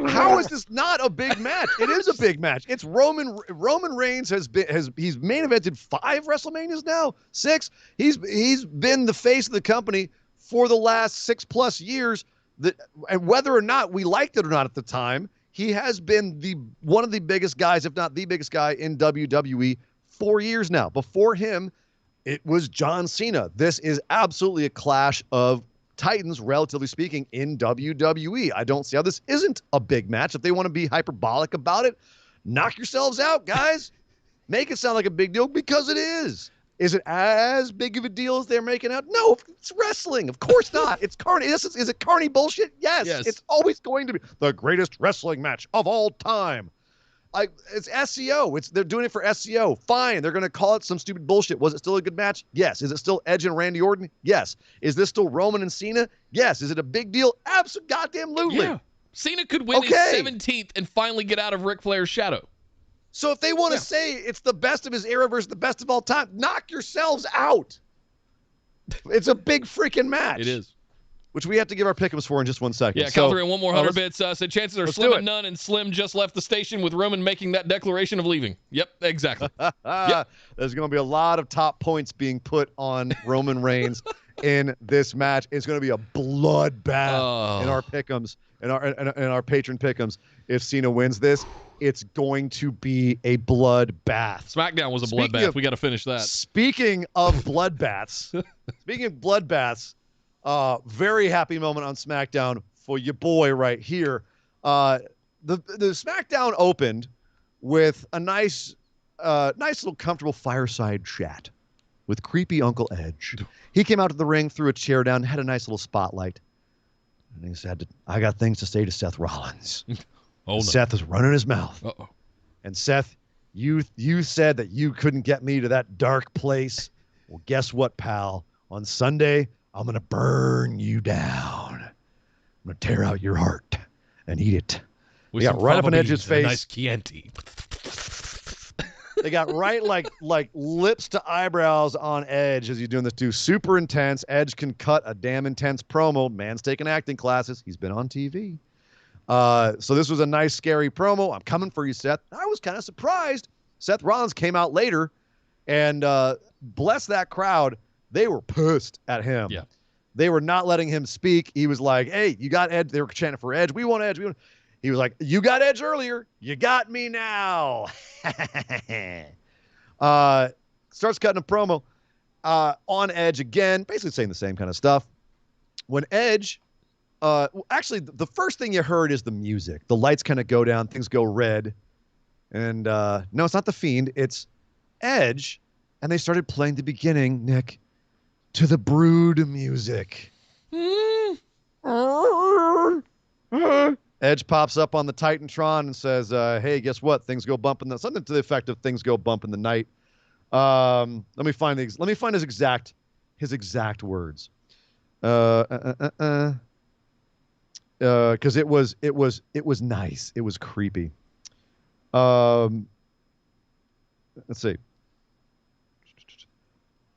How is this not a big match? It is a big match. It's Roman Reigns he's main evented 5 WrestleManias now, 6. He's been the face of the company for the last 6+ years, and whether or not we liked it or not at the time, he has been one of the biggest guys, if not the biggest guy in WWE 4 years now. Before him, it was John Cena. This is absolutely a clash of titans, relatively speaking, in WWE. I don't see how this isn't a big match. If they want to be hyperbolic about it, knock yourselves out, guys. Make it sound like a big deal, because it is. Is it as big of a deal as they're making out? No, it's wrestling. Of course not. It's carny. Is it carny bullshit? Yes. It's always going to be the greatest wrestling match of all time. It's SEO. They're doing it for SEO. Fine. They're going to call it some stupid bullshit. Was it still a good match? Yes. Is it still Edge and Randy Orton? Yes. Is this still Roman and Cena? Yes. Is it a big deal? Absolutely. Yeah. Cena could win his 17th and finally get out of Ric Flair's shadow. So if they want to say it's the best of his era versus the best of all time, knock yourselves out. It's a big freaking match. It is. Which we have to give our pick'ems for in just 1 second. Yeah, Calvary, one more 100 bits. Said chances are slim do and none, and Slim just left the station with Roman making that declaration of leaving. Yep, exactly. Yep. There's going to be a lot of top points being put on Roman Reigns in this match. It's going to be a bloodbath in our pick'ems, in our patron pick'ems. If Cena wins this, it's going to be a bloodbath. Smackdown was a bloodbath. We got to finish that. Speaking of bloodbaths, very happy moment on SmackDown for your boy right here. The SmackDown opened with a nice little comfortable fireside chat with creepy Uncle Edge. He came out to the ring, threw a chair down, had a nice little spotlight, and he said, "I got things to say to Seth Rollins." Oh, no. Seth is running his mouth. Uh-oh. And Seth, you said that you couldn't get me to that dark place. Well, guess what, pal? On Sunday, I'm going to burn you down. I'm going to tear out your heart and eat it. They got right up on Edge's face. Nice Chianti. They got right like lips to eyebrows on Edge as he's doing this too. Super intense. Edge can cut a damn intense promo. Man's taking acting classes. He's been on TV. So this was a nice, scary promo. I'm coming for you, Seth. I was kind of surprised. Seth Rollins came out later, and bless that crowd, they were pissed at him. Yeah. They were not letting him speak. He was like, "Hey, you got Edge." They were chanting for Edge. We want Edge. He was like, "You got Edge earlier. You got me now." Starts cutting a promo on Edge again, basically saying the same kind of stuff. When Edge... actually, the first thing you heard is the music. The lights kind of go down, things go red. And no, it's not The Fiend, it's Edge. And they started playing the beginning, Nick, to the Brood music. Edge pops up on the Titantron and says, "Hey, guess what? Things go bump in the..." Something to the effect of "things go bump in the night." Let me find his exact words. Because it was nice. It was creepy. Let's see.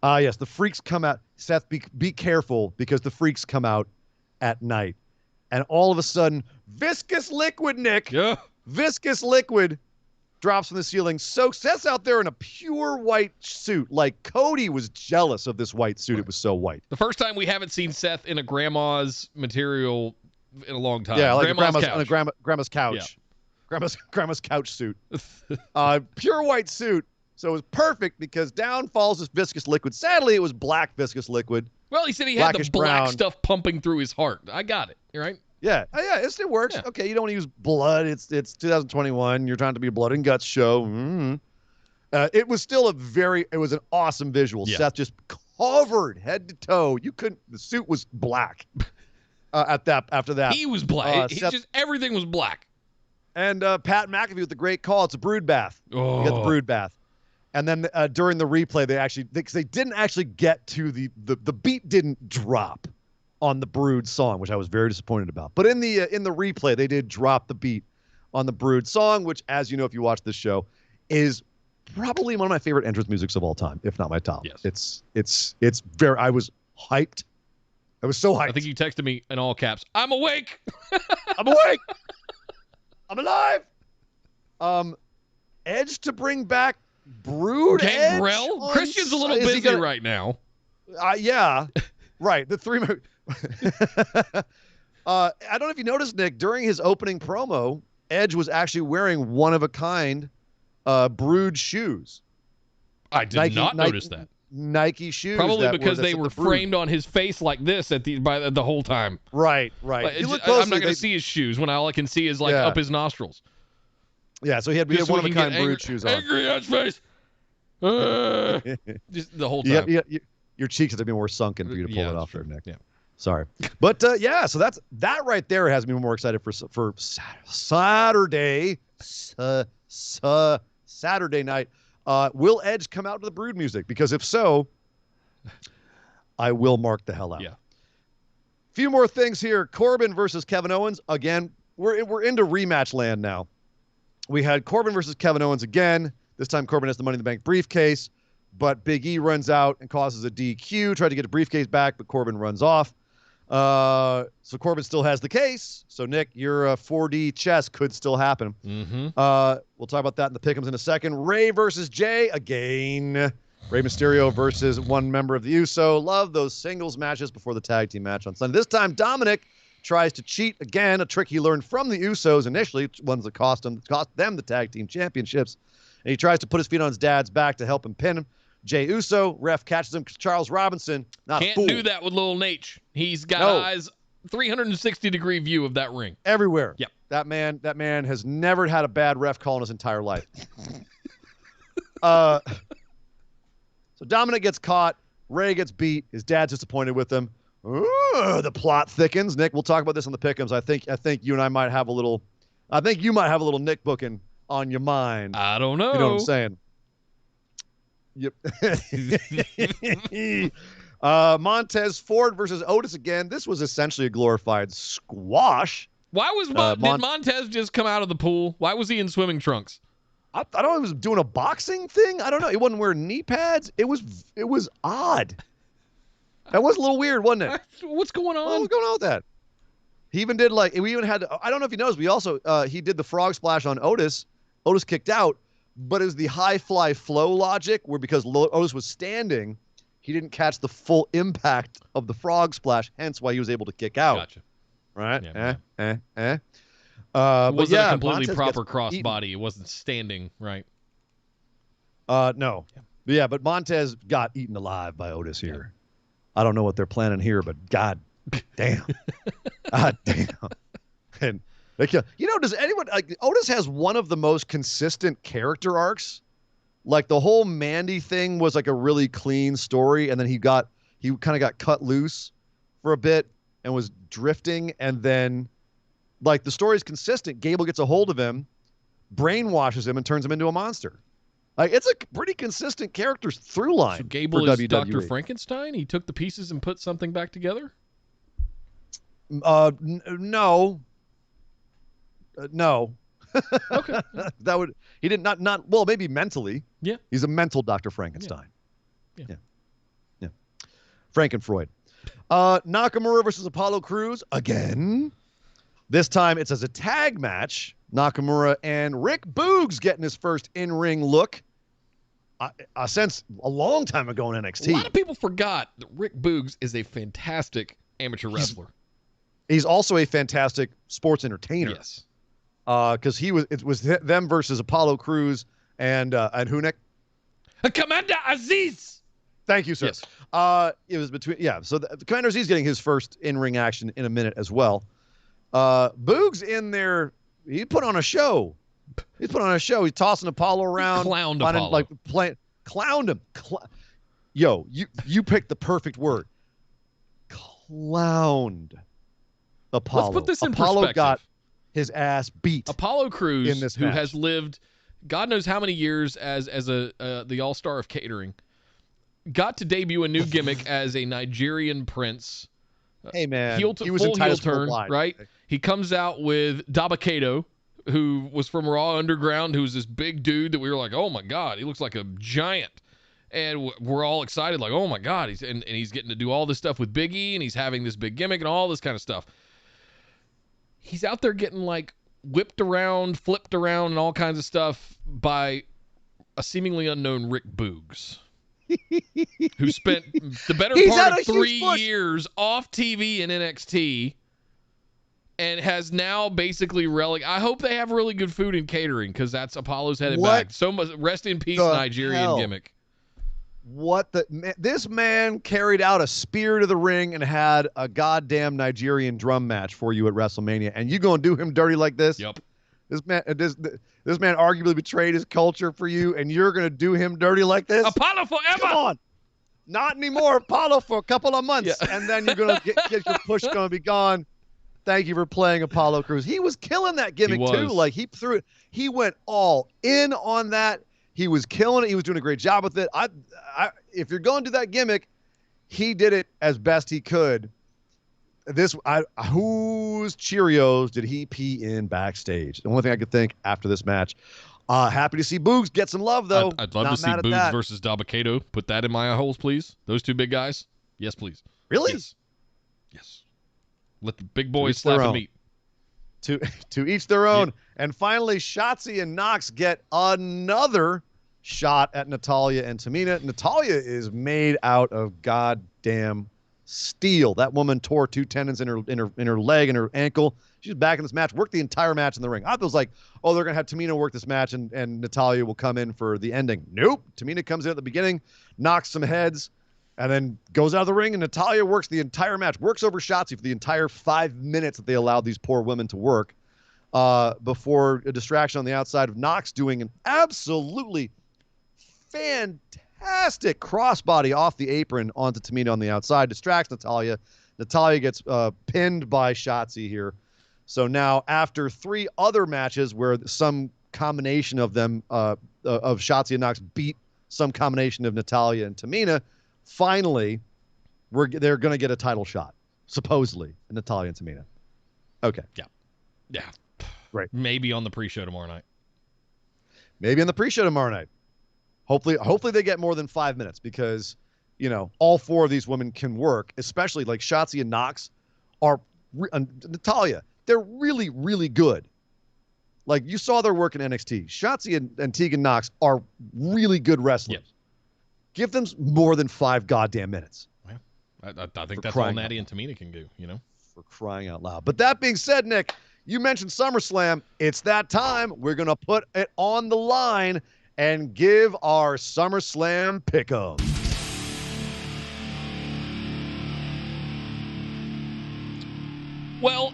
Yes, the freaks come out. Seth, be careful, because the freaks come out at night. And all of a sudden, viscous liquid, Nick. Yeah. Viscous liquid drops from the ceiling. So Seth's out there in a pure white suit. Like, Cody was jealous of this white suit. It was so white. The first time we haven't seen Seth in a grandma's material in a long time. Yeah, like grandma's on a grandma's couch. Yeah. Grandma's couch suit. Pure white suit. So it was perfect, because down falls this viscous liquid. Sadly, it was black viscous liquid. Well, he said he had the Blackish black brown. stuff pumping through his heart. I got it. You right? Yeah. It works. Yeah. Okay, you don't want to use blood. It's 2021. You're trying to be a blood and guts show. It was still it was an awesome visual. Yeah. Seth just covered head to toe. The suit was black after that. He was black. Seth, Everything was black. And Pat McAfee with the great call. It's a brood bath. Oh. You got the brood bath. And then during the replay, they didn't actually get to the beat didn't drop on the Brood song, which I was very disappointed about. But in the replay, they did drop the beat on the Brood song, which, as you know, if you watch this show, is probably one of my favorite entrance musics of all time, if not my top. Yes. It's very. I was hyped. I was so hyped. I think you texted me in all caps. I'm awake. I'm awake. I'm alive. Edge to bring back Brood Gangrel? Edge? Christian's a little busy right now. Yeah. Right. The I don't know if you noticed, Nick, during his opening promo, Edge was actually wearing one-of-a-kind brewed shoes. I did not notice that. Nike shoes. Probably because they were framed on his face like this by the whole time. Right. Like, I'm not going to see his shoes when all I can see is up his nostrils. Yeah, so he had one-of-a-kind brewed shoes on. Angry Edge face. Just the whole time. Your cheeks have to be more sunken for you to pull it off there, Nick. Yeah. Sorry. But, so that right there has me more excited for Saturday. Saturday night. Will Edge come out to the Brood music? Because if so, I will mark the hell out. Yeah. Few more things here. Corbin versus Kevin Owens. Again, we're into rematch land now. We had Corbin versus Kevin Owens again. This time Corbin has the Money in the Bank briefcase, but Big E runs out and causes a DQ. Tried to get the briefcase back, but Corbin runs off. So Corbin still has the case. So, Nick, your 4D chess could still happen. Mm-hmm. We'll talk about that in the pick'ems in a second. Ray versus Jay again. Ray Mysterio versus one member of the USO. Love those singles matches before the tag team match on Sunday. This time, Dominic tries to cheat again, a trick he learned from the Usos initially, ones that cost them the tag team championships. And he tries to put his feet on his dad's back to help him pin him. Jay Uso, ref catches him. Charles Robinson, not a fool. Can't do that with little Nate. He's got eyes, 360-degree view of that ring. Everywhere. Yep. That man has never had a bad ref call in his entire life. So Dominic gets caught. Ray gets beat. His dad's disappointed with him. The plot thickens. Nick, we'll talk about this on the pick'ems. I think you and I might have a little. I think you might have a little Nick booking on your mind. I don't know. You know what I'm saying? Yep. Montez Ford versus Otis again. This was essentially a glorified squash. Why was did Montez just come out of the pool? Why was he in swimming trunks? I don't know. He was doing a boxing thing. I don't know. He wasn't wearing knee pads. It was odd. That was a little weird, wasn't it? What's going on? What was going on with that? He even did we even had, I don't know if you noticed, we also, he did the frog splash on Otis. Otis kicked out, but it was the high fly flow logic where because Otis was standing, he didn't catch the full impact of the frog splash, hence why he was able to kick out. Gotcha. Right? Yeah, It wasn't a completely proper crossbody. It wasn't standing, right? No. Yeah, but Montez got eaten alive by Otis here. Yeah. I don't know what they're planning here, but god damn. God damn. And does anyone Otis has one of the most consistent character arcs. Like the whole Mandy thing was like a really clean story, and then he kind of got cut loose for a bit and was drifting, and then like the story's consistent. Gable gets a hold of him, brainwashes him, and turns him into a monster. Like it's a pretty consistent character through line. So Gable is Dr. Frankenstein? He took the pieces and put something back together? No. No. Okay. He did not well, maybe mentally. Yeah. He's a mental Dr. Frankenstein. Yeah. Frankenfreud. Nakamura versus Apollo Crews again. This time it's as a tag match. Nakamura and Rick Boogs getting his first in-ring look since a long time ago in NXT. A lot of people forgot that Rick Boogs is a fantastic amateur wrestler. He's also a fantastic sports entertainer. Yes. Because it was them versus Apollo Crews and who, Nick? Commander Aziz. Thank you, sir. Yes. It was between, so the Commander Aziz getting his first in-ring action in a minute as well. Boogs in there, he put on a show. He's tossing Apollo around. Clowned Apollo. Clowned him. Yo, you picked the perfect word. Clowned Apollo. Let's put this in Apollo perspective. got his ass beat. Apollo Crews, in this who match. has lived God knows how many years as the all-star of catering, got to debut a new gimmick as a Nigerian prince. Hey, man. Full heel turn, right? Okay. He comes out with Dabakato, who was from Raw Underground, who's this big dude that we were like, oh, my God, he looks like a giant. And we're all excited, like, oh, my God. He's getting to do all this stuff with Big E, and he's having this big gimmick and all this kind of stuff. He's out there getting, like, whipped around, flipped around, and all kinds of stuff by a seemingly unknown Rick Boogs. who spent the better part of 3 years off TV in NXT and has now basically I hope they have really good food and catering because that's Apollo's headed back. So much. Rest in peace, Nigerian gimmick. This man carried out a spear to the ring and had a goddamn Nigerian drum match for you at WrestleMania, and you gonna do him dirty like this? Yep. This man arguably betrayed his culture for you, and you're gonna do him dirty like this? Apollo forever. Come on. Not anymore. Apollo for a couple of months, and then you're gonna get your push gonna be gone. Thank you for playing Apollo Crews. He was killing that gimmick too. Like he threw it. He went all in on that. He was killing it. He was doing a great job with it. If you're going to do that gimmick, he did it as best he could. Whose Cheerios did he pee in backstage? The only thing I could think after this match. Happy to see Boogs get some love, though. I'd love to see Boogs versus Dabba-Kato. Put that in my eye holes, please. Those two big guys. Yes, please. Really? Yes. Let the big boys slap the meat. To each their own. Yep. And finally, Shotzi and Nox get another shot at Natalya and Tamina. Natalya is made out of goddamn steel. That woman tore 2 tendons in her leg and her ankle. She's back in this match. Worked the entire match in the ring. I was like, oh, they're gonna have Tamina work this match and Natalya will come in for the ending. Nope. Tamina comes in at the beginning, knocks some heads, and then goes out of the ring, and Natalya works the entire match, works over Shotzi for the entire 5 minutes that they allowed these poor women to work before a distraction on the outside of Nox doing an absolutely fantastic crossbody off the apron onto Tamina on the outside, distracts Natalya. Natalya gets pinned by Shotzi here. So now after 3 other matches where some combination of them, of Shotzi and Nox beat some combination of Natalya and Tamina, finally, they're going to get a title shot, supposedly, Natalya and Tamina. Okay. Yeah. Right. Maybe on the pre-show tomorrow night. Hopefully they get more than 5 minutes because, all 4 of these women can work, especially like Shotzi and Nox Natalya. They're really, really good. Like you saw their work in NXT. Shotzi and Tegan Nox are really good wrestlers. Yep. Give them more than 5 goddamn minutes. Well, I think that's all Natty and Tamina can do, For crying out loud. But that being said, Nick, you mentioned SummerSlam. It's that time. We're going to put it on the line and give our SummerSlam pick'em. Well,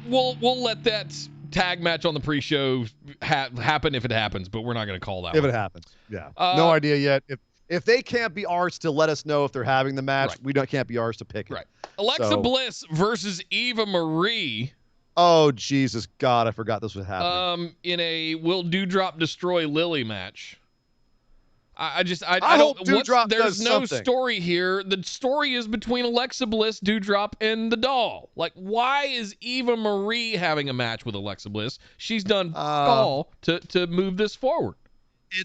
we'll let that tag match on the pre-show happen if it happens, but we're not going to call that if it happens. Yeah. No idea yet. If they can't be ours to let us know if they're having the match, right. We can't be ours to pick it. Right. Alexa Bliss versus Eva Marie. Oh, Jesus God, I forgot this was happening. In a will Doudrop destroy Lily match. I hope Doudrop there's does no something. story here. The story is between Alexa Bliss, Doudrop, and the doll. Like, why is Eva Marie having a match with Alexa Bliss? She's done all to move this forward.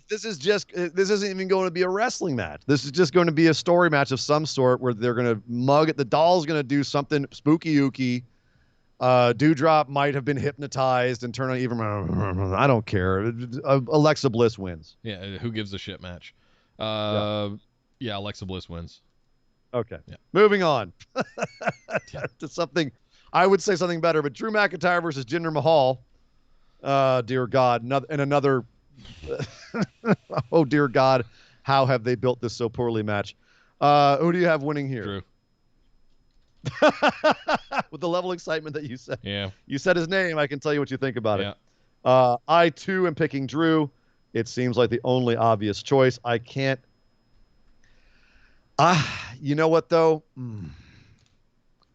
This isn't even going to be a wrestling match. This is just going to be a story match of some sort where they're going to mug it. The doll's going to do something spooky-ooky. Doudrop might have been hypnotized and turn on Eva. I don't care. Alexa Bliss wins. Yeah, who gives a shit match? Yeah, Alexa Bliss wins. Okay. Yeah. Moving on to something. I would say something better, but Drew McIntyre versus Jinder Mahal. Dear God, another. Oh dear God, how have they built this so poorly match? Who do you have winning here? Drew. With the level of excitement that you said. Yeah. You said his name. I can tell you what you think about it. I too am picking Drew. It seems like the only obvious choice. I can't. You know what though?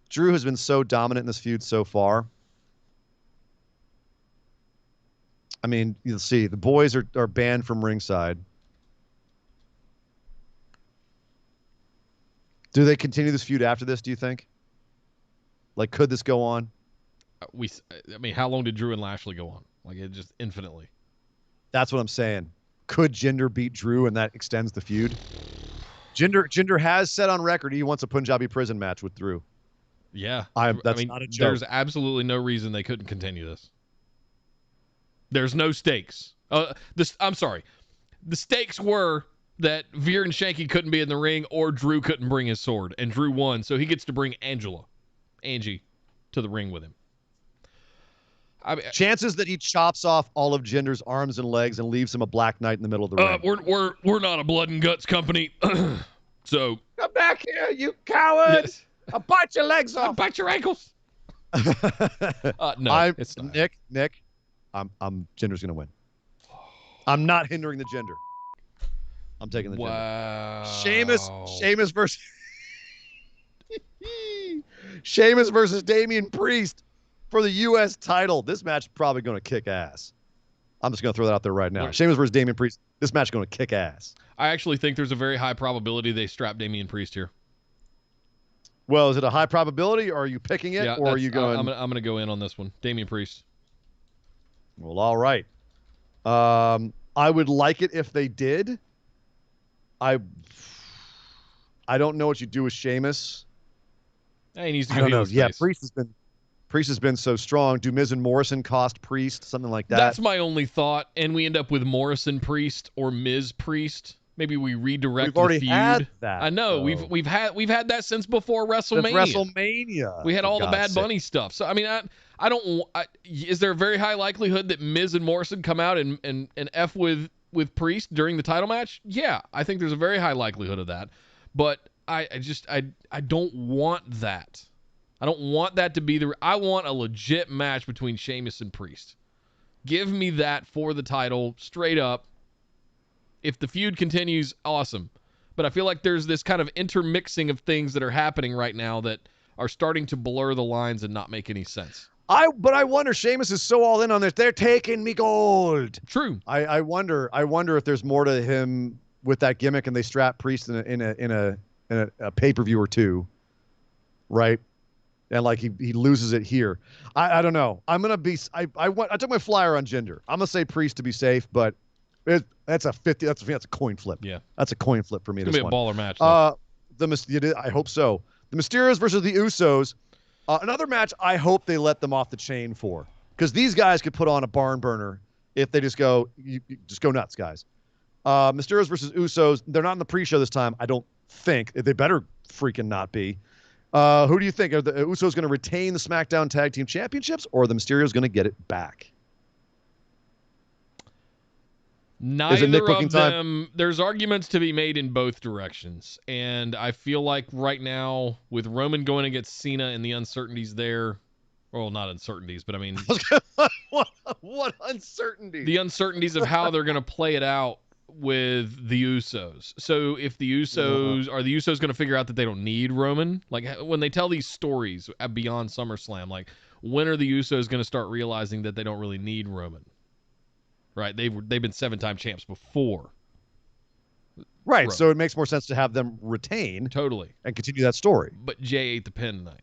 Drew has been so dominant in this feud so far. I mean, you'll see the boys are banned from ringside. Do they continue this feud after this, do you think? Like, could this go on? I mean, how long did Drew and Lashley go on? Like, it just infinitely. That's what I'm saying. Could Jinder beat Drew and that extends the feud? Jinder has said on record he wants a Punjabi prison match with Drew. Yeah. That's not a joke. There's absolutely no reason they couldn't continue this. There's no stakes. I'm sorry. The stakes were that Veer and Shanky couldn't be in the ring or Drew couldn't bring his sword, and Drew won, so he gets to bring Angie, to the ring with him. Chances that he chops off all of Jinder's arms and legs and leaves him a Black Knight in the middle of the ring. We're not a blood and guts company, so come back here, you coward! Yes. I'll bite your legs off. I'll bite your ankles. No, it's not. Nick, I'm Jinder's gonna win. I'm not hindering the Jinder. I'm taking the Jinder. Sheamus versus Sheamus versus Damian Priest for the U.S. title. This match is probably going to kick ass. I'm just going to throw that out there right now. Sheamus versus Damian Priest. This match is going to kick ass. I actually think there's a very high probability they strap Damian Priest here. Well, is it a high probability, or are you picking it, or are you going? I'm going to go in on this one. Damian Priest. Well, all right. I would like it if they did. I don't know what you do with Sheamus. Hey, he needs to go. I don't know. Yeah, Priest has been so strong. Do Miz and Morrison cost Priest, something like that? That's my only thought. And we end up with Morrison Priest or Miz Priest. Maybe we redirect the feud. We've already had that. I know. Though. We've had that since before WrestleMania. Since WrestleMania. We had all the Bad Bunny stuff. So I mean, I don't. Is there a very high likelihood that Miz and Morrison come out and F with Priest during the title match? Yeah, I think there's a very high likelihood of that. But I don't want that. I don't want that to be I want a legit match between Sheamus and Priest. Give me that for the title, straight up. If the feud continues, awesome. But I feel like there's this kind of intermixing of things that are happening right now that are starting to blur the lines and not make any sense. But I wonder, Sheamus is so all in on this. They're taking me gold. True. I wonder if there's more to him with that gimmick, and they strap Priest in a pay-per-view or two, right? And like he loses it here. I don't know. I'm gonna be. I took my flyer on Jinder. I'm gonna say Priest to be safe, but that's a 50. That's a coin flip. Yeah, that's a coin flip for me. It's gonna be a baller match. I hope so. The Mysterios versus the Usos. Another match I hope they let them off the chain for, because these guys could put on a barn burner if they just go nuts, guys. Mysterios versus Usos. They're not in the pre-show this time. I don't think. They better freaking not be. Who do you think? Are the Usos going to retain the SmackDown Tag Team Championships, or are the Mysterios going to get it back? Neither of them. There's arguments to be made in both directions. And I feel like right now, with Roman going against Cena and the uncertainties there, well, not uncertainties, but I mean... what uncertainties? The uncertainties of how they're going to play it out with the Usos. So if the Usos... Are the Usos going to figure out that they don't need Roman? Like, when they tell these stories beyond SummerSlam, like, when are the Usos going to start realizing that they don't really need Roman? Right, they've been 7-time champs before. Right, Roman. So it makes more sense to have them retain. Totally. And continue that story. But Jay ate the pin tonight.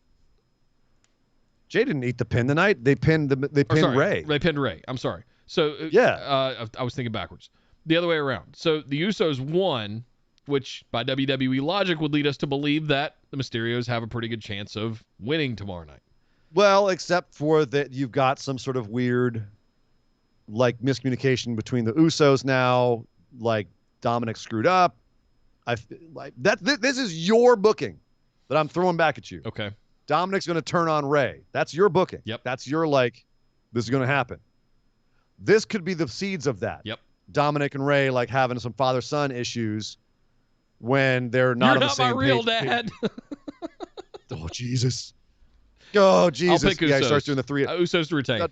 Jay didn't eat the pin tonight. They pinned Ray. They pinned Ray. I'm sorry. So yeah, I was thinking backwards. The other way around. So the Usos won, which by WWE logic would lead us to believe that the Mysterios have a pretty good chance of winning tomorrow night. Well, except for that you've got some sort of weird, like, miscommunication between the Usos now. Like, Dominic screwed up. This is your booking that I'm throwing back at you. Okay. Dominic's going to turn on Ray. That's your booking. Yep. That's your, like, this is going to happen. This could be the seeds of that. Yep. Dominic and Ray, like, having some father-son issues when they're not on the same page. You're not my real dad. Oh, Jesus. Oh, Jesus. I'll pick Usos. Yeah, he starts doing the three. Usos to retain.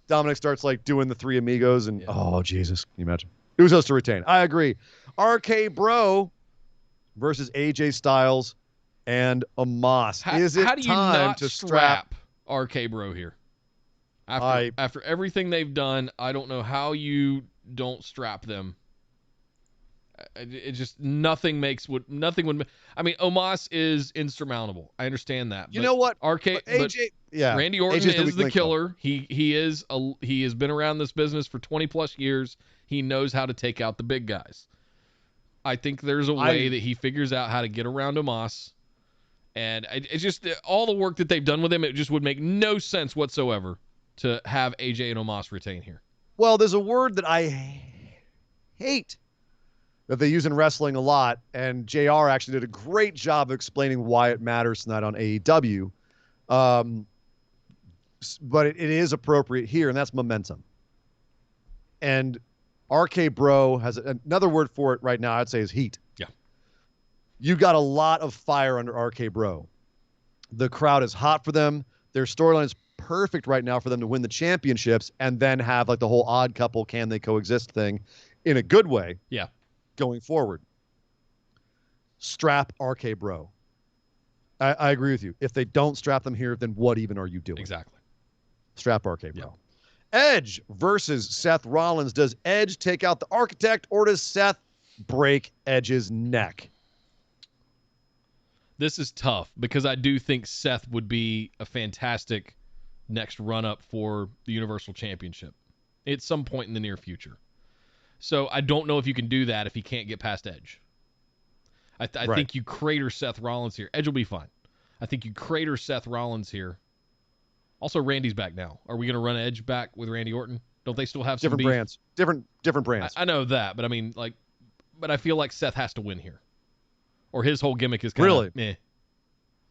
Dominic starts, like, doing the Three Amigos, and oh, Jesus. Can you imagine? Usos to retain. I agree. RK Bro versus AJ Styles and Omos. Is it how do you time not to strap RK Bro here? After everything they've done, I don't know how you don't strap them. It just nothing would. I mean, Omos is insurmountable. I understand that. You know what? AJ, yeah. Randy Orton AJ's is the killer. He has been around this business for 20+ years. He knows how to take out the big guys. I think there's a way that he figures out how to get around Omos. And it's just all the work that they've done with him, it just would make no sense whatsoever to have AJ and Omos retain here. Well, there's a word that I hate that they use in wrestling a lot, and JR actually did a great job of explaining why it matters tonight on AEW. But it is appropriate here, and that's momentum. And RK Bro has another word for it right now, I'd say, is heat. Yeah. You got a lot of fire under RK Bro. The crowd is hot for them. Their storyline is perfect right now for them to win the championships and then have like the whole odd couple, can they coexist thing in a good way. Yeah. Going forward. Strap RK Bro. I agree with you. If they don't strap them here, then what even are you doing? Exactly. Strap RK Bro. Yeah. Edge versus Seth Rollins. Does Edge take out the Architect, or does Seth break Edge's neck? This is tough because I do think Seth would be a fantastic next run-up for the Universal Championship at some point in the near future. So I don't know if you can do that if he can't get past Edge. I think you crater Seth Rollins here. Edge will be fine. I think you crater Seth Rollins here. Also, Randy's back now. Are we going to run Edge back with Randy Orton? Don't they still have some different beef? brands? Different brands. I know that, but I mean, like, but I feel like Seth has to win here, or his whole gimmick is kind of meh.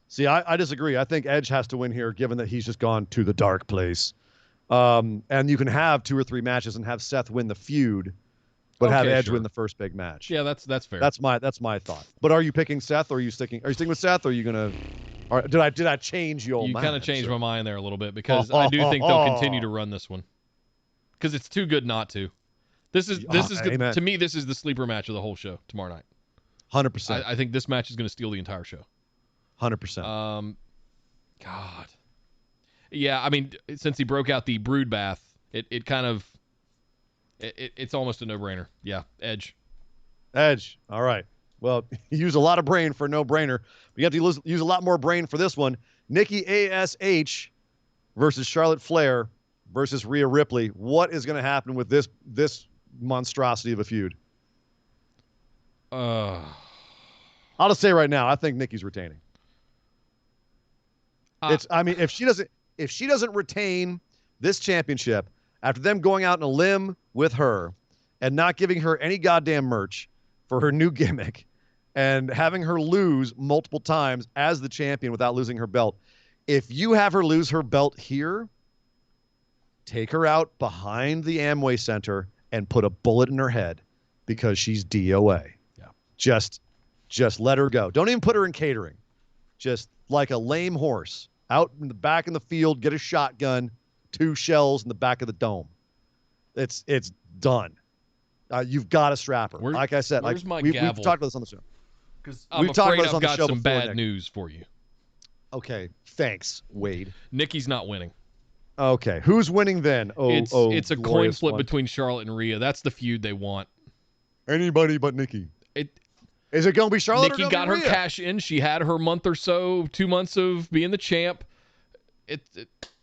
See, I disagree. I think Edge has to win here, given that he's just gone to the dark place. And you can have 2 or 3 matches and have Seth win the feud, but have Edge win the first big match. Yeah, that's fair. That's my thought. But are you picking Seth, or are you sticking with Seth, or are you gonna? Or did I change your mind? You kind of changed my mind there a little bit, because I do think they'll continue to run this one, because it's too good not to. This is good. To me, this is the sleeper match of the whole show tomorrow night. 100%. I think this match is going to steal the entire show. 100%. God. Yeah, I mean, since he broke out the brood bath, it's almost a no-brainer. Yeah, Edge. All right. Well, you use a lot of brain for a no-brainer. We have to use a lot more brain for this one. Nikki ASH versus Charlotte Flair versus Rhea Ripley. What is going to happen with this monstrosity of a feud? I'll just say right now, I think Nikki's retaining. If she doesn't retain this championship after them going out on a limb with her and not giving her any goddamn merch for her new gimmick and having her lose multiple times as the champion without losing her belt, if you have her lose her belt here, take her out behind the Amway Center and put a bullet in her head, because she's DOA. Yeah. Just let her go. Don't even put her in catering. Just like a lame horse out in the back in the field, get a shotgun, 2 shells in the back of the dome. It's done. You've got to strap her. Like I said, where's my we've gavel? talked about this on the show. Because I'm afraid I've got some bad Nick. news for you. Okay, thanks, Wade. Nikki's not winning. Okay, who's winning then? It's a coin flip between Charlotte and Rhea. That's the feud they want. Anybody but Nikki. Is it going to be Charlotte? Nikki or got her Rhea? cash in. She had her month or so, 2 months of being the champ.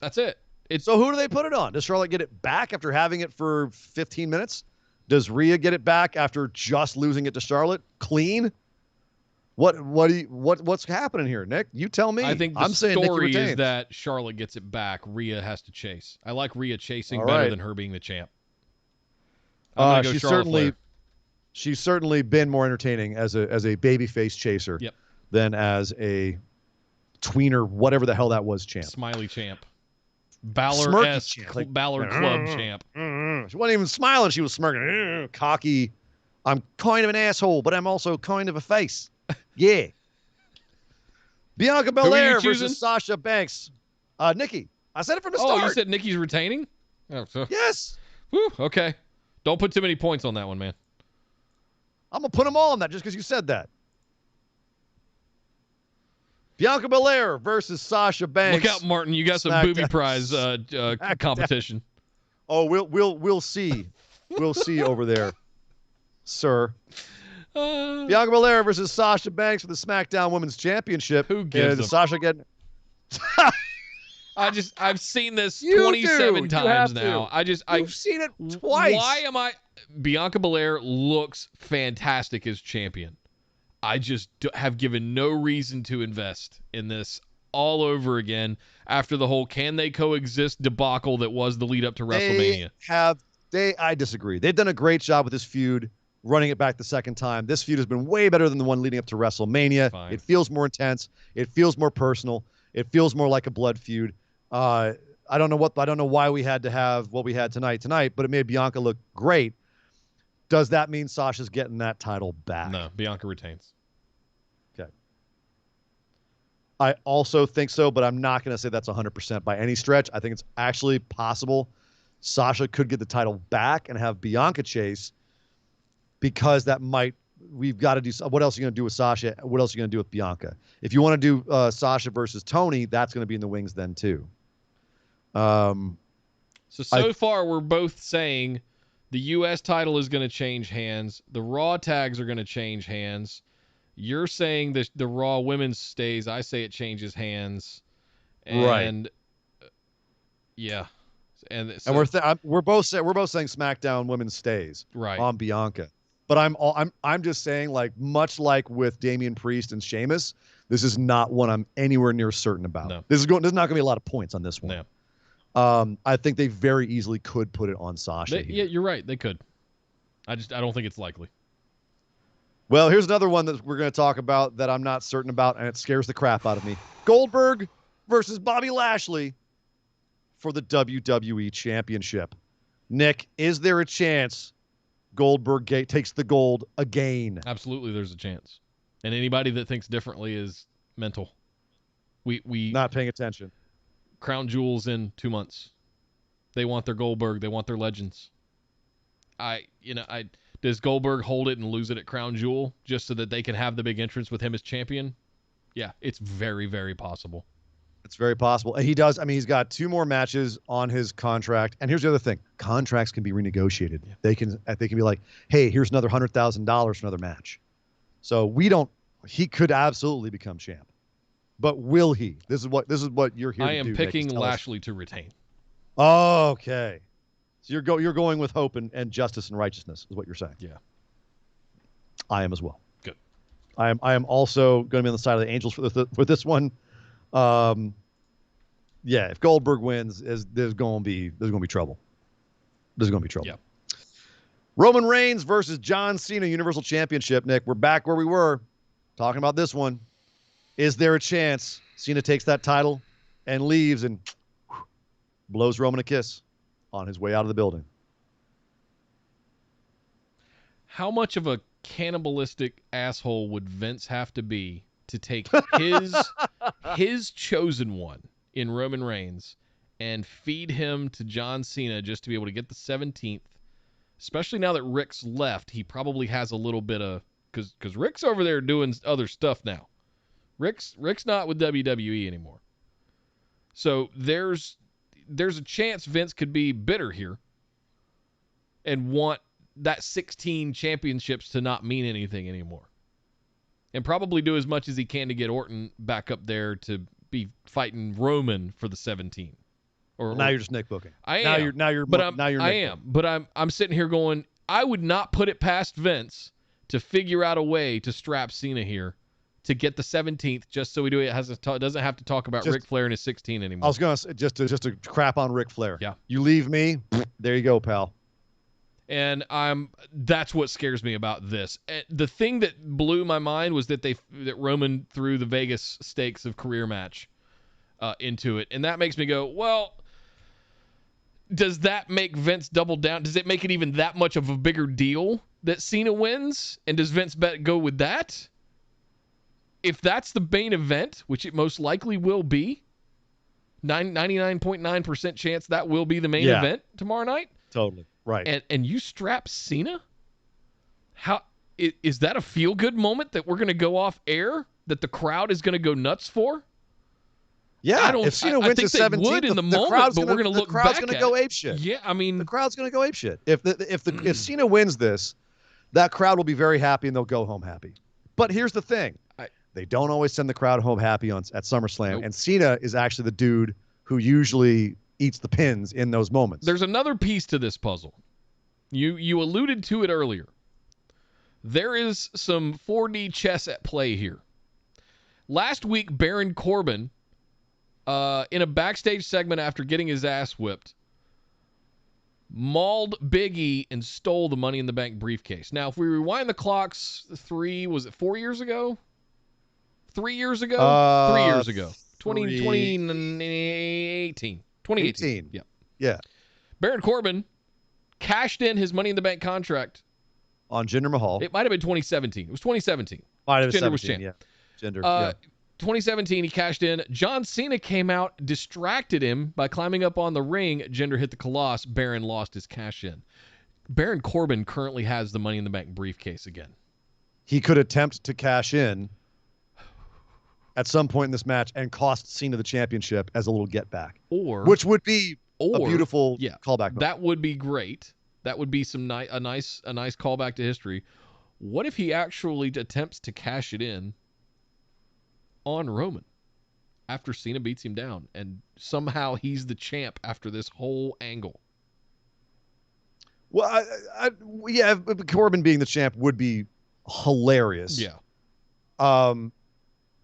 That's it. So who do they put it on? Does Charlotte get it back after having it for 15 minutes? Does Rhea get it back after just losing it to Charlotte? Clean? What's happening here, Nick? You tell me. I think the story is that Charlotte gets it back. Rhea has to chase. I like Rhea chasing better than her being the champ. She's certainly been more entertaining as a babyface chaser than as a tweener, whatever the hell that was, champ. Smiley champ. Balor-esque Balor Club champ. She wasn't even smiling. She was smirking. Cocky. I'm kind of an asshole, but I'm also kind of a face. Yeah. Bianca Belair versus Sasha Banks. Nikki. I said it from the start. Oh, you said Nikki's retaining? Oh, so. Yes. Whew, okay. Don't put too many points on that one, man. I'm going to put them all on that just because you said that. Bianca Belair versus Sasha Banks. Look out, Martin. You got some booby prize competition. Oh, we'll see. We'll see over there, sir. Bianca Belair versus Sasha Banks for the SmackDown Women's Championship. Who gives them? Sasha getting? I've seen this 27 times now. You've seen it twice. Why am I? Bianca Belair looks fantastic as champion. I just have given no reason to invest in this all over again after the whole can they coexist debacle that was the lead up to WrestleMania. I disagree. They've done a great job with this feud running it back the second time. This feud has been way better than the one leading up to WrestleMania. Fine. It feels more intense. It feels more personal. It feels more like a blood feud. I don't know why we had to have what we had tonight, but it made Bianca look great. Does that mean Sasha's getting that title back? No, Bianca retains. Okay. I also think so, but I'm not going to say that's 100% by any stretch. I think it's actually possible Sasha could get the title back and have Bianca chase, because we've got to do, what else are you going to do with Sasha? What else are you going to do with Bianca? If you want to do Sasha versus Tony, that's going to be in the wings then too. So far we're both saying the U.S. title is going to change hands. The Raw tags are going to change hands. You're saying that the Raw women's stays. I say it changes hands. And yeah. And we're both saying SmackDown women's stays on Bianca. But I'm just saying, like, much like with Damian Priest and Sheamus, this is not one I'm anywhere near certain about. No. There's not going to be a lot of points on this one. No. I think they very easily could put it on Sasha. Yeah, you're right. They could. I don't think it's likely. Well, here's another one that we're going to talk about that I'm not certain about, and it scares the crap out of me. Goldberg versus Bobby Lashley for the WWE Championship. Nick, is there a chance Goldberg takes the gold again? Absolutely, there's a chance. And anybody that thinks differently is mental. We not paying attention. Crown Jewels in 2 months. They want their Goldberg. They want their legends. Does Goldberg hold it and lose it at Crown Jewel just so that they can have the big entrance with him as champion? Yeah, it's very, very possible. It's very possible. And he does. I mean, he's got 2 more matches on his contract. And here's the other thing. Contracts can be renegotiated. Yeah. They can be like, hey, here's another $100,000 for another match. So he could absolutely become champ. But will he? This is what you're here to do. I am picking Lashley to retain. Okay. So you're going with hope and justice and righteousness is what you're saying. Yeah. I am as well. Good. I am also going to be on the side of the Angels for this one. Yeah, if Goldberg wins, there's going to be trouble. There's going to be trouble. Yeah. Roman Reigns versus John Cena Universal Championship. Nick, we're back where we were talking about this one. Is there a chance Cena takes that title and leaves and blows Roman a kiss on his way out of the building? How much of a cannibalistic asshole would Vince have to be to take his chosen one in Roman Reigns and feed him to John Cena just to be able to get the 17th? Especially now that Rick's left, he probably has a little bit of, because Rick's over there doing other stuff now. Rick's not with WWE anymore. So there's a chance Vince could be bitter here and want that 16 championships to not mean anything anymore. And probably do as much as he can to get Orton back up there to be fighting Roman for the 17. Now you're just Nick booking. I am. But I'm sitting here going, I would not put it past Vince to figure out a way to strap Cena here to get the 17th, just so doesn't have to talk about Ric Flair and his 16 anymore. I was gonna say just to crap on Ric Flair. Yeah. You leave me, there you go, pal. And that's what scares me about this. The thing that blew my mind was that Roman threw the Vegas stakes of career match into it, and that makes me go, well, does that make Vince double down? Does it make it even that much of a bigger deal that Cena wins? And does Vince go with that? If that's the main event, which it most likely will be, 99.9% chance that will be the main event tomorrow night. Totally. Right. And you strap Cena? How is that a feel-good moment that we're going to go off air that the crowd is going to go nuts for? Yeah, if Cena wins his 17th, in the moment, but we're going to look back. The crowd's going to go apeshit. Yeah, I mean, the crowd's going to go apeshit. If Cena wins this, that crowd will be very happy and they'll go home happy. But here's the thing: they don't always send the crowd home happy at SummerSlam, Nope. and Cena is actually the dude who usually eats the pins in those moments. There's another piece to this puzzle. You alluded to it earlier. There is some 4D chess at play here. Last week, Baron Corbin, in a backstage segment after getting his ass whipped, mauled Big E and stole the Money in the Bank briefcase. Now, if we rewind the clocks, 4 years ago? 3 years ago? 3 years ago. 2018. 2018. Yeah. Yeah. Baron Corbin cashed in his Money in the Bank contract On Jinder Mahal. It might have been 2017. It was 2017. Might have been Jinder was 17, champ. yeah. Jinder, 2017, he cashed in. John Cena came out, distracted him by climbing up on the ring. Jinder hit the Colossus. Baron lost his cash in. Baron Corbin currently has the Money in the Bank briefcase again. He could attempt to cash in at some point in this match and cost Cena the championship as a little get back. Which would be a beautiful callback. That would be great. That would be a nice callback to history. What if he actually attempts to cash it in on Roman after Cena beats him down and somehow he's the champ after this whole angle? Well, Corbin being the champ would be hilarious. Yeah.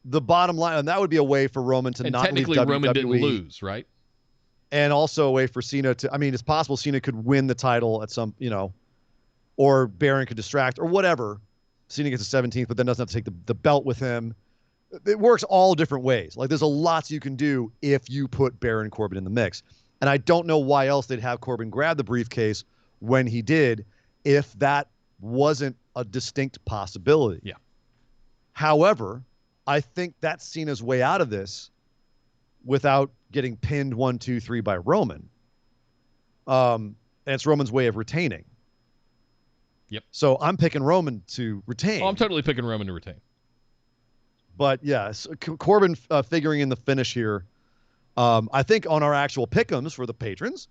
The bottom line, and that would be a way for Roman to not leave WWE. Technically, Roman didn't lose, right? And also a way for Cena to, I mean, it's possible Cena could win the title at some, or Baron could distract or whatever. Cena gets a 17th, but then doesn't have to take the belt with him. It works all different ways. Like, there's a lot you can do if you put Baron Corbin in the mix. And I don't know why else they'd have Corbin grab the briefcase when he did, if that wasn't a distinct possibility. Yeah. However, I think that's Cena's way out of this without getting pinned 1, 2, 3 by Roman. And it's Roman's way of retaining. Yep. So I'm picking Roman to retain. Oh, I'm totally picking Roman to retain. But yes, Corbin figuring in the finish here. I think on our actual pick'ems for the patrons,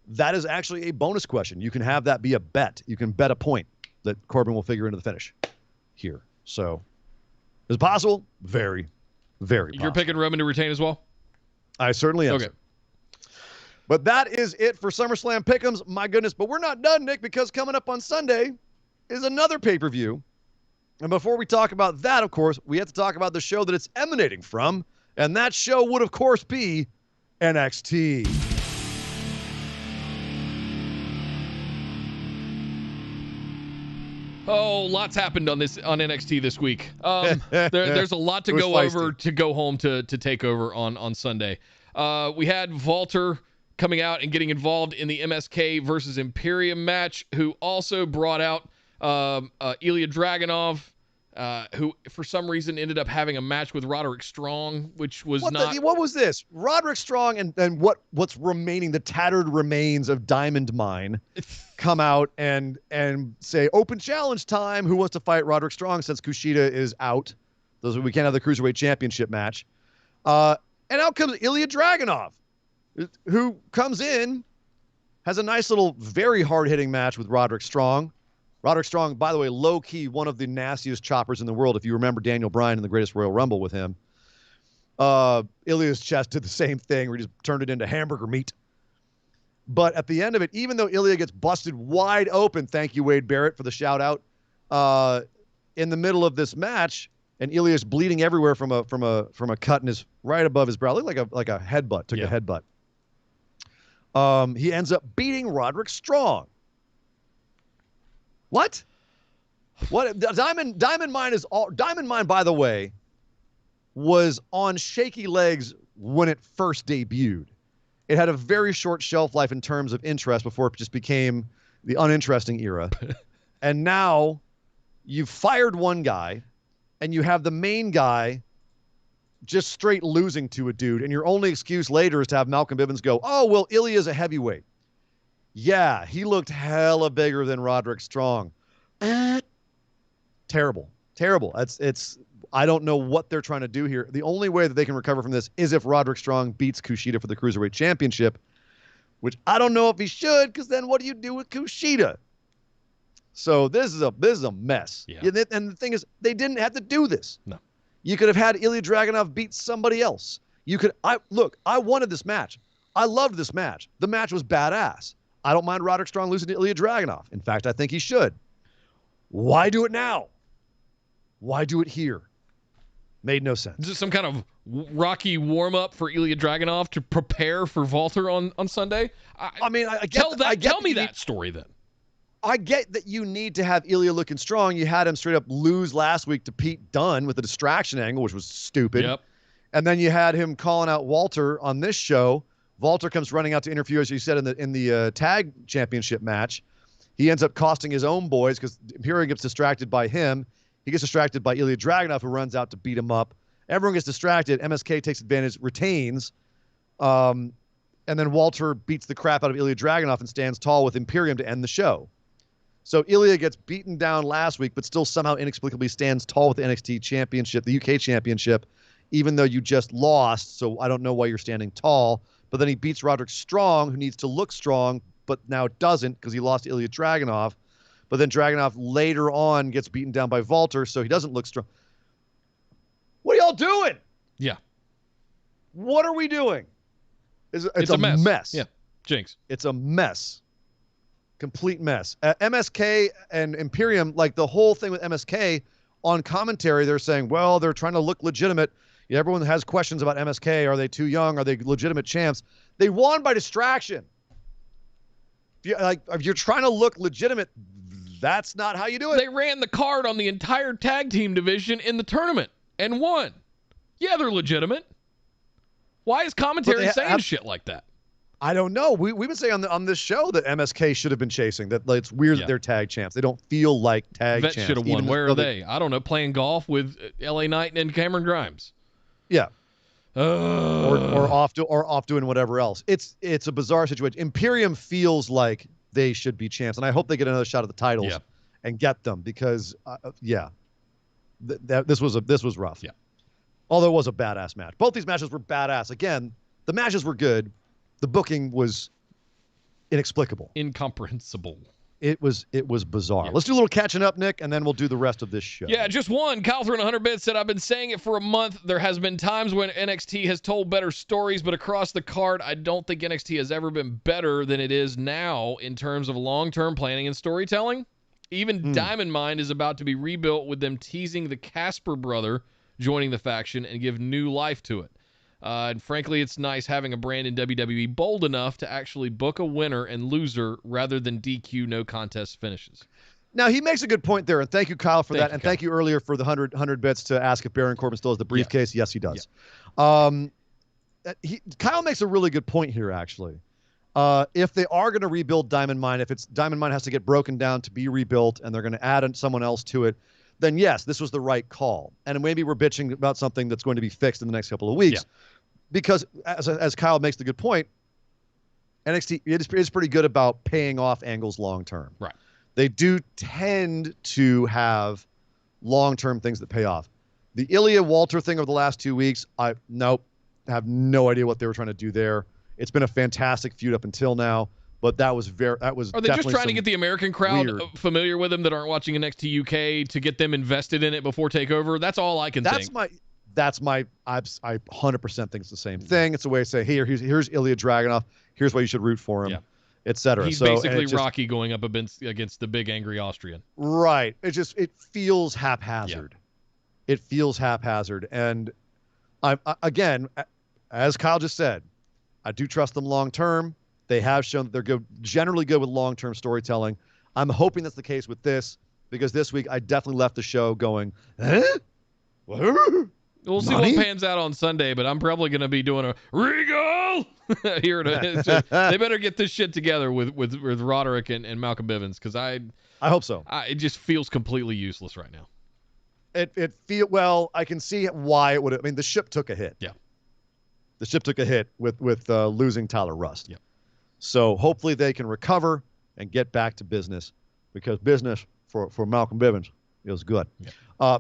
that is actually a bonus question. You can have that be a bet. You can bet a point that Corbin will figure into the finish here. So is it possible? Very, very possible. You're picking Roman to retain as well? I certainly am. Okay. But that is it for SummerSlam Pick'ems. My goodness, but we're not done, Nick, because coming up on Sunday is another pay-per-view. And before we talk about that, of course, we have to talk about the show that it's emanating from. And that show would, of course, be NXT. Oh, lots happened on NXT this week. There's a lot to go over to go home to Takeover on Sunday. We had Walter coming out and getting involved in the MSK versus Imperium match, who also brought out Ilja Dragunov, who for some reason ended up having a match with Roderick Strong, which was what was this? Roderick Strong and what's remaining, the tattered remains of Diamond Mine, come out and say, open challenge time. Who wants to fight Roderick Strong since Kushida is out? We can't have the Cruiserweight Championship match. And out comes Ilja Dragunov, who comes in, has a nice little, very hard-hitting match with Roderick Strong. Roderick Strong, by the way, low-key, one of the nastiest choppers in the world. If you remember Daniel Bryan in the Greatest Royal Rumble with him. Ilja's chest did the same thing, where he just turned it into hamburger meat. But at the end of it, even though Ilja gets busted wide open, thank you, Wade Barrett, for the shout-out, in the middle of this match, and Ilja's bleeding everywhere from a cut in his right above his brow. Looked like a headbutt. Took a headbutt. He ends up beating Roderick Strong. What? Diamond Mine, by the way, was on shaky legs when it first debuted. It had a very short shelf life in terms of interest before it just became the uninteresting era. And now you've fired one guy and you have the main guy just straight losing to a dude. And your only excuse later is to have Malcolm Bivens go, oh, well, Ilja's a heavyweight. Yeah, he looked hella bigger than Roderick Strong. Terrible. I don't know what they're trying to do here. The only way that they can recover from this is if Roderick Strong beats Kushida for the Cruiserweight Championship, which I don't know if he should, because then what do you do with Kushida? So this is a mess. Yeah. And the thing is, they didn't have to do this. No. You could have had Ilja Dragunov beat somebody else. I wanted this match. I loved this match. The match was badass. I don't mind Roderick Strong losing to Ilja Dragunov. In fact, I think he should. Why do it now? Why do it here? Made no sense. Is this some kind of rocky warm-up for Ilja Dragunov to prepare for Walter on Sunday? I get Tell me that story then. I get that you need to have Ilja looking strong. You had him straight up lose last week to Pete Dunne with a distraction angle, which was stupid. Yep. And then you had him calling out Walter on this show. Walter comes running out to interview, as you said, in the tag championship match. He ends up costing his own boys because Imperium gets distracted by him. He gets distracted by Ilja Dragunov, who runs out to beat him up. Everyone gets distracted. MSK takes advantage, retains. And then Walter beats the crap out of Ilja Dragunov and stands tall with Imperium to end the show. So Ilja gets beaten down last week, but still somehow inexplicably stands tall with the NXT Championship, the UK Championship, even though you just lost. So I don't know why you're standing tall. But then he beats Roderick Strong, who needs to look strong, but now doesn't because he lost to Ilja Dragunov. But then Dragunov later on gets beaten down by Walter, so he doesn't look strong. What are y'all doing? Yeah. What are we doing? It's a mess. Yeah, Jinx. It's a mess. Complete mess. MSK and Imperium, like the whole thing with MSK on commentary, they're saying, well, they're trying to look legitimate. Everyone has questions about MSK. Are they too young? Are they legitimate champs? They won by distraction. If you're trying to look legitimate, that's not how you do it. They ran the card on the entire tag team division in the tournament and won. Yeah, they're legitimate. Why is commentary saying shit like that? I don't know. We've been saying on this show that MSK should have been chasing. That it's weird that they're tag champs. They don't feel like tag champs. Vet should have won. Where are they? I don't know. Playing golf with LA Knight and Cameron Grimes. Yeah. Or off doing whatever else. It's a bizarre situation. Imperium feels like they should be champs, and I hope they get another shot at the titles and get them because this was rough. Yeah. Although it was a badass match. Both these matches were badass. Again, the matches were good. The booking was inexplicable. Incomprehensible. It was bizarre. Yeah. Let's do a little catching up, Nick, and then we'll do the rest of this show. Yeah, just one. Kyle through 100 bits said, I've been saying it for a month. There has been times when NXT has told better stories, but across the card, I don't think NXT has ever been better than it is now in terms of long-term planning and storytelling. Even Diamond Mine is about to be rebuilt with them teasing the Casper brother joining the faction and give new life to it. And frankly, it's nice having a brand in WWE bold enough to actually book a winner and loser rather than DQ no contest finishes. Now, he makes a good point there, and thank you, Kyle, for that. And thank you earlier for the 100 bits to ask if Baron Corbin still has the briefcase. Yes, he does. Yeah. Kyle makes a really good point here, actually. If they are going to rebuild Diamond Mine, if it's Diamond Mine has to get broken down to be rebuilt and they're going to add someone else to it, then yes, this was the right call. And maybe we're bitching about something that's going to be fixed in the next couple of weeks. Yeah. Because as Kyle makes the good point, NXT is pretty good about paying off angles long term. Right. They do tend to have long-term things that pay off. The Ilja Walter thing over the last 2 weeks, I have no idea what they were trying to do there. It's been a fantastic feud up until now, but that was Are they just trying to get the American crowd familiar with them that aren't watching NXT UK to get them invested in it before TakeOver? That's all I can think. I 100% think it's the same thing. It's a way to say, hey, here's Ilja Dragunov. Here's why you should root for him, etc. He's basically Rocky going up against the big angry Austrian. Right. It feels haphazard. Yeah. It feels haphazard. And again, as Kyle just said, I do trust them long term. They have shown that they're good, generally good with long term storytelling. I'm hoping that's the case with this because this week I definitely left the show going, huh? We'll see what pans out on Sunday, but I'm probably going to be doing a Regal here. They better get this shit together with Roderick and Malcolm Bivens because I hope so. It just feels completely useless right now. I can see why it would. I mean, the ship took a hit. Yeah, the ship took a hit with losing Tyler Rust. Yeah, so hopefully they can recover and get back to business because business for Malcolm Bivens is good. Yeah.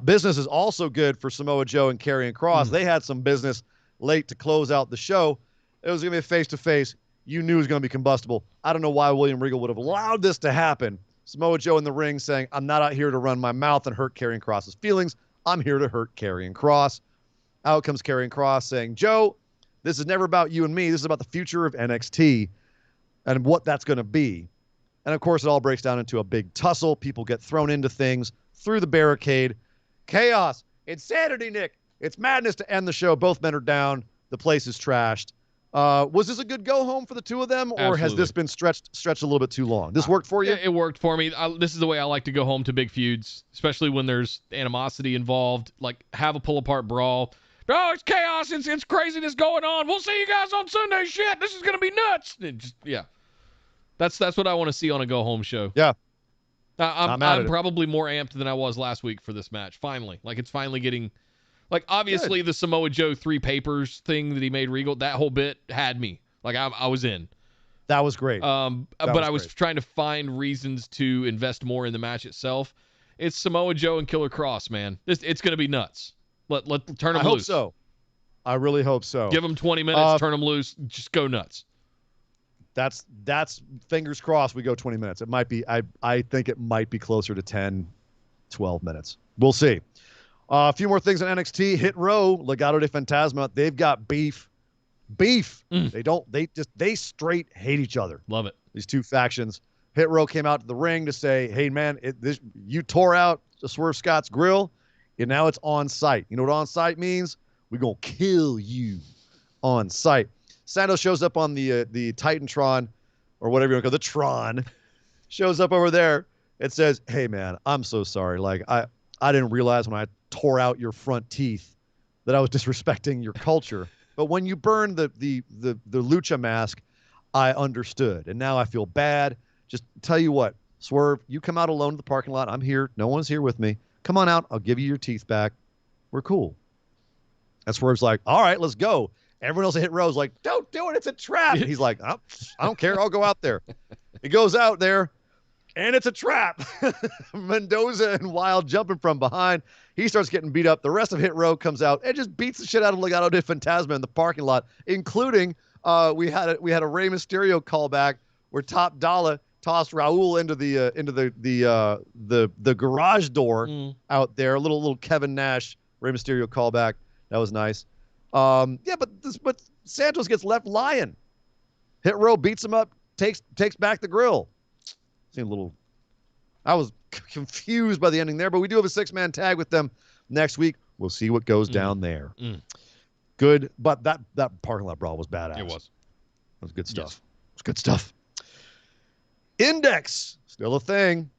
Business is also good for Samoa Joe and Karrion Kross. They had some business late to close out the show. It was going to be a face-to-face. You knew it was going to be combustible. I don't know why William Regal would have allowed this to happen. Samoa Joe in the ring saying, I'm not out here to run my mouth and hurt Karrion Kross's feelings. I'm here to hurt Karrion Kross. Out comes Karrion Kross saying, Joe, this is never about you and me. This is about the future of NXT and what that's going to be. And, of course, it all breaks down into a big tussle. People get thrown into things through the barricade. Chaos. Insanity, Nick. It's madness to end the show. Both men are down. The place is trashed. Was this a good go home for the two of them, or has this been stretched a little bit too long? This worked for you? It worked for me. This is the way I like to go home to big feuds, especially when there's animosity involved. Like, have a pull-apart brawl. Oh, it's chaos. It's craziness going on. We'll see you guys on Sunday. Shit, this is going to be nuts. That's what I want to see on a go-home show. Yeah. I'm probably more amped than I was last week for this match. Finally. Like, it's finally getting... Like, obviously, the Samoa Joe 3 papers thing that he made Regal, that whole bit had me. Like, I was in. That was great. But I was trying to find reasons to invest more in the match itself. It's Samoa Joe and Killer Cross, man. It's going to be nuts. Let turn them loose. I hope so. I really hope so. Give them 20 minutes, turn them loose, just go nuts. That's fingers crossed we go 20 minutes. It might be, I think it might be closer to 10, 12 minutes. We'll see. A few more things on NXT. Hit Row, Legado de Fantasma, they've got beef. They straight hate each other. Love it. These two factions. Hit Row came out to the ring to say, hey, man, you tore out the Swerve Scott's grill, and now it's on site. You know what on site means? We're going to kill you on site. Santos shows up on the Titantron, or whatever you want to call it, the Tron, shows up over there. It says, hey, man, I'm so sorry. Like, I didn't realize when I tore out your front teeth that I was disrespecting your culture. But when you burned the lucha mask, I understood. And now I feel bad. Just tell you what, Swerve, you come out alone to the parking lot. I'm here. No one's here with me. Come on out. I'll give you your teeth back. We're cool. And Swerve's like, all right, let's go. Everyone else at Hit Row's like, don't do it. It's a trap. And he's like, I don't care. I'll go out there. He goes out there, and it's a trap. Mendoza and Wild jumping from behind. He starts getting beat up. The rest of Hit Row comes out and just beats the shit out of Legado de Fantasma in the parking lot, including we had a Rey Mysterio callback where Top Dollar tossed Raul into the garage door out there. A little Kevin Nash Rey Mysterio callback. That was nice. But Santos gets left lying. Hit Row beats him up, takes back the grill. I was confused by the ending there, but we do have a 6-man tag with them next week. We'll see what goes down there. Good, but that parking lot brawl was badass. It was. It was good stuff. Yes. It was good stuff. Index, still a thing.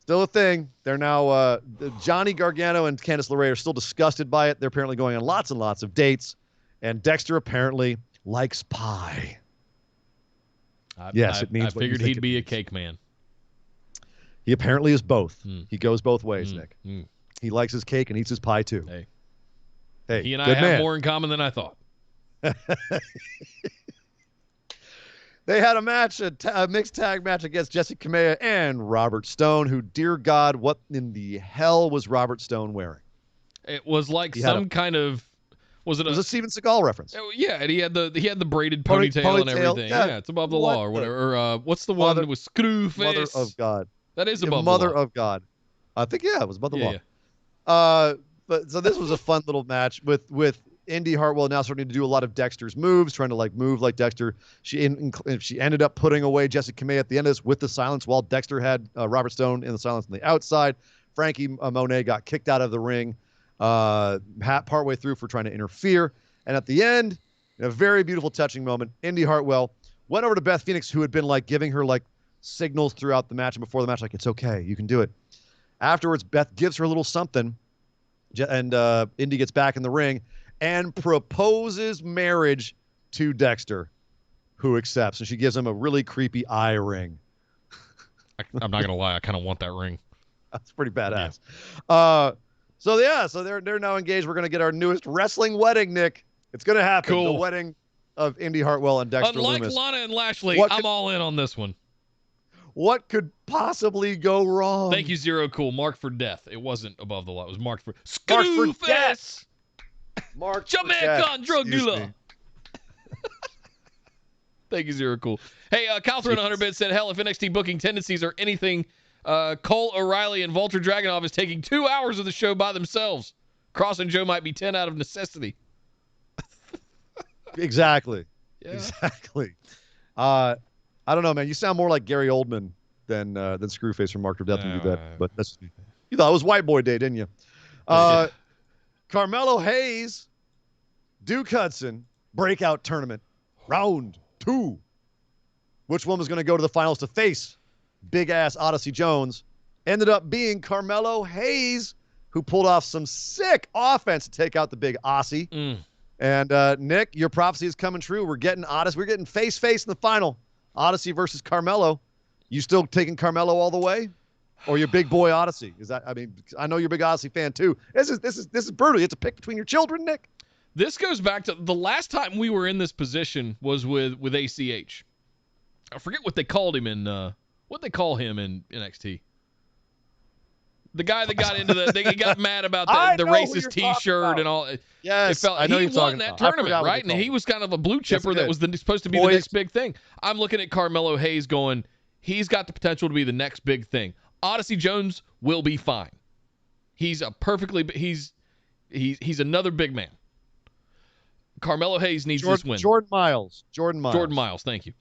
They're now Johnny Gargano and Candice LeRae are still disgusted by it. They're apparently going on lots and lots of dates, and Dexter apparently likes pie. It means I figured he'd be a cake man. He apparently is both. He goes both ways, Nick. He likes his cake and eats his pie too. Hey, he and I have more in common than I thought. They had a match, a mixed tag match against Jesse Kamea and Robert Stone, who, dear God, what in the hell was Robert Stone wearing? It was like kind of... Was it a Steven Seagal reference? Yeah, and he had the braided ponytail and everything. Yeah, it's above the law or whatever. Or what's the one that was Screwface? Mother of God. That is above the law. Mother of God. I think, it was above the law. Yeah. So this was a fun little match with Indy Hartwell now starting to do a lot of Dexter's moves, trying to move like Dexter. She ended up putting away Jesse Kamea at the end of this with the silence while Dexter had Robert Stone in the silence on the outside. Frankie Monet got kicked out of the ring partway through for trying to interfere. And at the end, in a very beautiful, touching moment, Indy Hartwell went over to Beth Phoenix, who had been giving her signals throughout the match and before the match, it's okay, you can do it. Afterwards, Beth gives her a little something, and Indy gets back in the ring and proposes marriage to Dexter, who accepts. And she gives him a really creepy eye ring. I'm not going to lie, I kind of want that ring. That's pretty badass. Yeah. So they're now engaged. We're going to get our newest wrestling wedding, Nick. It's going to happen. Cool. The wedding of Indy Hartwell and Dexter Unlike Lumis. Lana and Lashley, I'm all in on this one. What could possibly go wrong? Thank you, Zero Cool. Marked for death. It wasn't above the law. It was marked for death. Marked Jamaican drug dealer. Thank you, Zero Cool. Hey, Calthrin 100-bit said, hell, if NXT booking tendencies are anything, Cole O'Reilly and Walter Dragunov is taking 2 hours of the show by themselves. Cross and Joe might be 10 out of necessity. Exactly. Yeah. Exactly. I don't know, man. You sound more like Gary Oldman than Screwface from Mark of Death when you do that. But you thought it was White Boy Day, didn't you? Carmelo Hayes, Duke Hudson, breakout tournament, round 2. Which one was going to go to the finals to face big-ass Odyssey Jones? Ended up being Carmelo Hayes, who pulled off some sick offense to take out the big Aussie. And Nick, your prophecy is coming true. We're getting Odyssey. We're getting face-face in the final. Odyssey versus Carmelo. You still taking Carmelo all the way? Or your big boy Odyssey? Is that? I mean, I know you're a big Odyssey fan too. This is brutal. It's a pick between your children, Nick. This goes back to the last time we were in this position was with ACH. I forget what they called him in what they call him in NXT. The guy that got into they got mad about the racist T-shirt and all. Yes, I know he won that tournament, right? And he was kind of a blue chipper that was supposed to be the next big thing. I'm looking at Carmelo Hayes going, he's got the potential to be the next big thing. Odyssey Jones will be fine. He's another big man. Carmelo Hayes needs this win. Jordan Miles, thank you.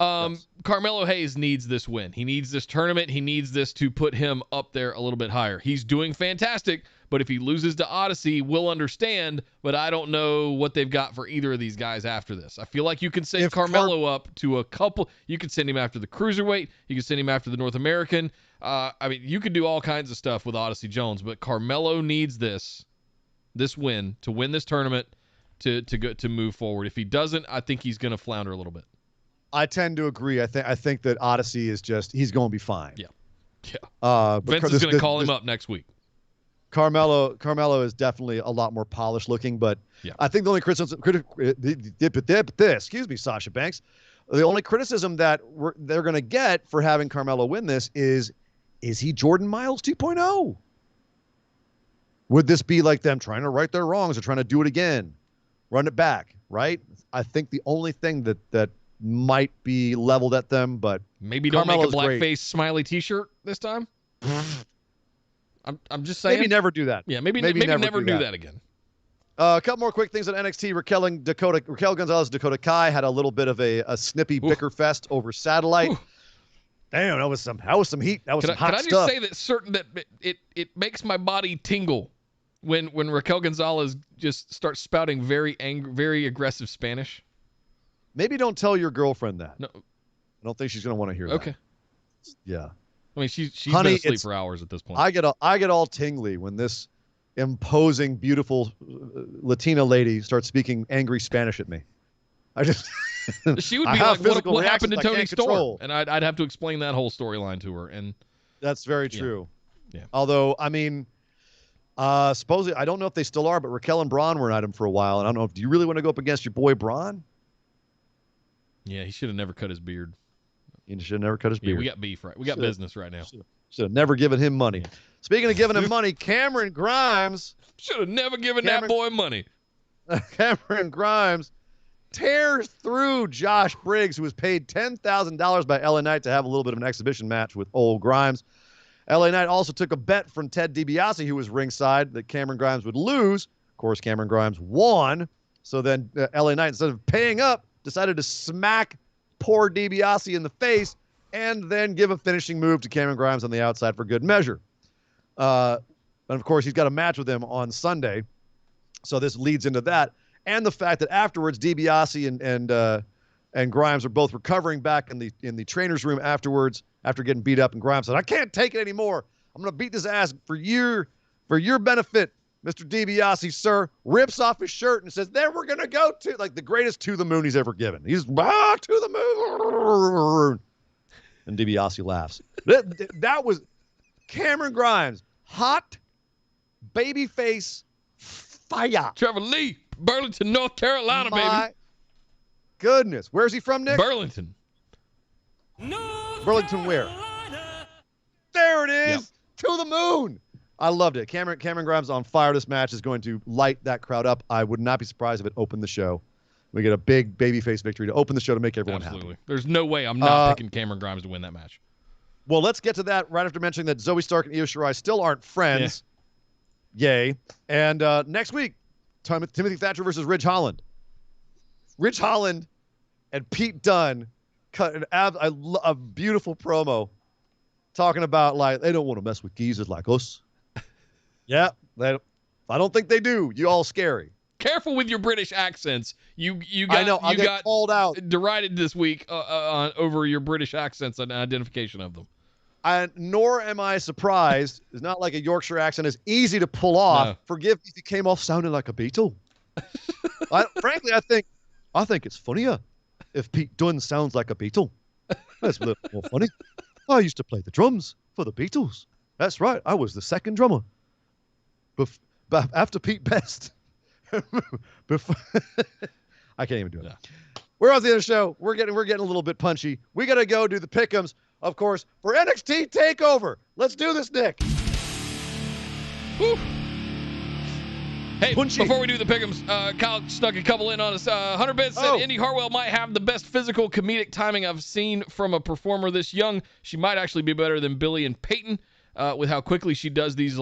Yes. Carmelo Hayes needs this win. He needs this tournament. He needs this to put him up there a little bit higher. He's doing fantastic, but if he loses to Odyssey, we'll understand, but I don't know what they've got for either of these guys after this. I feel like you can send Carmelo up to a couple. You could send him after the Cruiserweight. You could send him after the North American. I mean, you could do all kinds of stuff with Odyssey Jones, but Carmelo needs this win to win this tournament to move forward. If he doesn't, I think he's going to flounder a little bit. I tend to agree. I think that Odyssey is he's going to be fine. Yeah. Vince is going to call him up next week. Carmelo is definitely a lot more polished looking, but I think the only criticism, excuse me, Sasha Banks, the only criticism that they're going to get for having Carmelo win this is he Jordan Miles 2.0? Would this be like them trying to right their wrongs or trying to do it again, run it back, right? I think the only thing that might be leveled at them, but maybe don't make a blackface smiley T-shirt this time. I'm just saying. Maybe never do that. Yeah, maybe never do that again. A couple more quick things on NXT. Raquel Gonzalez, Dakota Kai had a little bit of a snippy bicker fest over Satellite. Damn, that was some heat. That was some hot stuff. Can I just say that it makes my body tingle when Raquel Gonzalez just starts spouting very aggressive Spanish. Maybe don't tell your girlfriend that. No, I don't think she's going to want to hear that. Okay. Yeah. I mean, she's Honey, been asleep for hours at this point. I get all tingly when this imposing, beautiful Latina lady starts speaking angry Spanish at me. I just she would be like, "What happened to Tony Storm?" And I'd have to explain that whole storyline to her. And that's very true. Yeah. Although, I mean, supposedly, I don't know if they still are, but Raquel and Braun were at him for a while, and I don't know. Do you really want to go up against your boy Braun? Yeah, he should have never cut his beard. He should have never cut his beard. Yeah, we got beef, right? We got business right now. Should have never given him money. Yeah. Speaking of giving him money, Cameron Grimes. Should have never given that boy money. Cameron Grimes tears through Josh Briggs, who was paid $10,000 by LA Knight to have a little bit of an exhibition match with old Grimes. LA Knight also took a bet from Ted DiBiase, who was ringside, that Cameron Grimes would lose. Of course, Cameron Grimes won. So then LA Knight, instead of paying up, decided to smack poor DiBiase in the face and then give a finishing move to Cameron Grimes on the outside for good measure. And of course, he's got a match with him on Sunday. So this leads into that. And the fact that afterwards, DiBiase and Grimes are both recovering back in the trainer's room afterwards, after getting beat up. And Grimes said, "I can't take it anymore. I'm going to beat this ass for your benefit, Mr. DiBiase, sir." Rips off his shirt and says, "Then we're going to go to," like the greatest to the moon he's ever given. He's to the moon. And DiBiase laughs. That was Cameron Grimes. Hot babyface fire. Trevor Lee, Burlington, North Carolina, baby. Goodness. Where's he from, Nick? Burlington. Burlington where? There it is. Yep. To the moon. I loved it. Cameron Grimes on fire. This match is going to light that crowd up. I would not be surprised if it opened the show. We get a big babyface victory to open the show to make everyone happy. There's no way I'm not picking Cameron Grimes to win that match. Well, let's get to that right after mentioning that Zoe Stark and Io Shirai still aren't friends. Yeah. Yay. And next week, Timothy Thatcher versus Ridge Holland. Ridge Holland and Pete Dunne cut a beautiful promo talking about, like, they don't want to mess with geezers like us. Yeah, If I don't think they do, you all scary. Careful with your British accents. You got I know. I get got called out. derided this week over your British accents and identification of them. Nor am I surprised. It's not like a Yorkshire accent is easy to pull off. No. Forgive me if you came off sounding like a Beatle. Frankly, I think it's funnier if Pete Dunne sounds like a Beatle. That's a little more funny. I used to play the drums for the Beatles. That's right. I was the second drummer. After Pete Best. Before I can't even do it. Yeah. We're on the other show. We're getting a little bit punchy. We got to go do the pick'ems, of course, for NXT Takeover. Let's do this, Nick. Whew. Hey, Punchy. before we do the pick'ems, Kyle snuck a couple in on us. 100 bits said Indy Hartwell might have the best physical comedic timing I've seen from a performer this young. She might actually be better than Billy and Peyton with how quickly she does these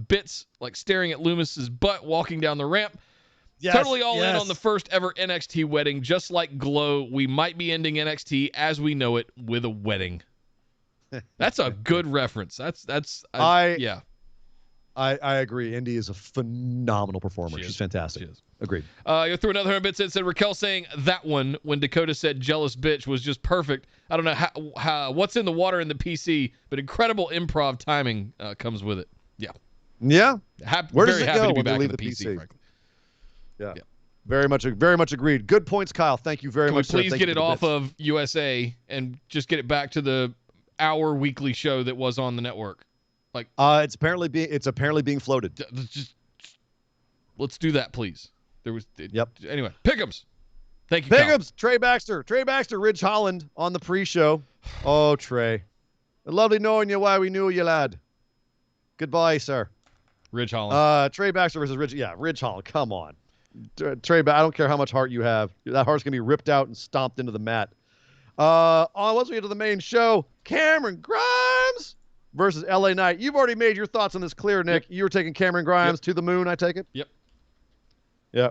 bits, like staring at Loomis's butt walking down the ramp. Yes, Totally all in on the first ever NXT wedding. Just like Glow, we might be ending NXT as we know it with a wedding. That's a good reference. Yeah. I agree. Indy is a phenomenal performer. She's fantastic. She is. Agreed. You threw another 100 bits in. Said Raquel saying that one when Dakota said jealous bitch was just perfect. I don't know how what's in the water in the PC, but incredible improv timing comes with it. Yeah. Yeah. Where does very it happy go to be when back you leave in the PC. Frankly. Yeah. Very much agreed. Good points, Kyle. Thank you very Can much. we please get it off of USA and just get it back to the hour weekly show that was on the network? Like it's apparently being floated. Let's do that, please. Yep. Anyway, pick'ems. Thank you, Pick'ems. Trey Baxter, Ridge Holland on the pre-show. Oh, Trey, lovely knowing you. Why we knew you, lad. Goodbye, sir. Ridge Holland. Trey Baxter versus Ridge. Yeah, Ridge Holland. Come on, Trey. I don't care how much heart you have. That heart's gonna be ripped out and stomped into the mat. Once we get to the main show, Cameron Grimes versus LA Knight. You've already made your thoughts on this clear, Nick. Yep. You were taking Cameron Grimes to the moon, I take it? Yep. Yeah.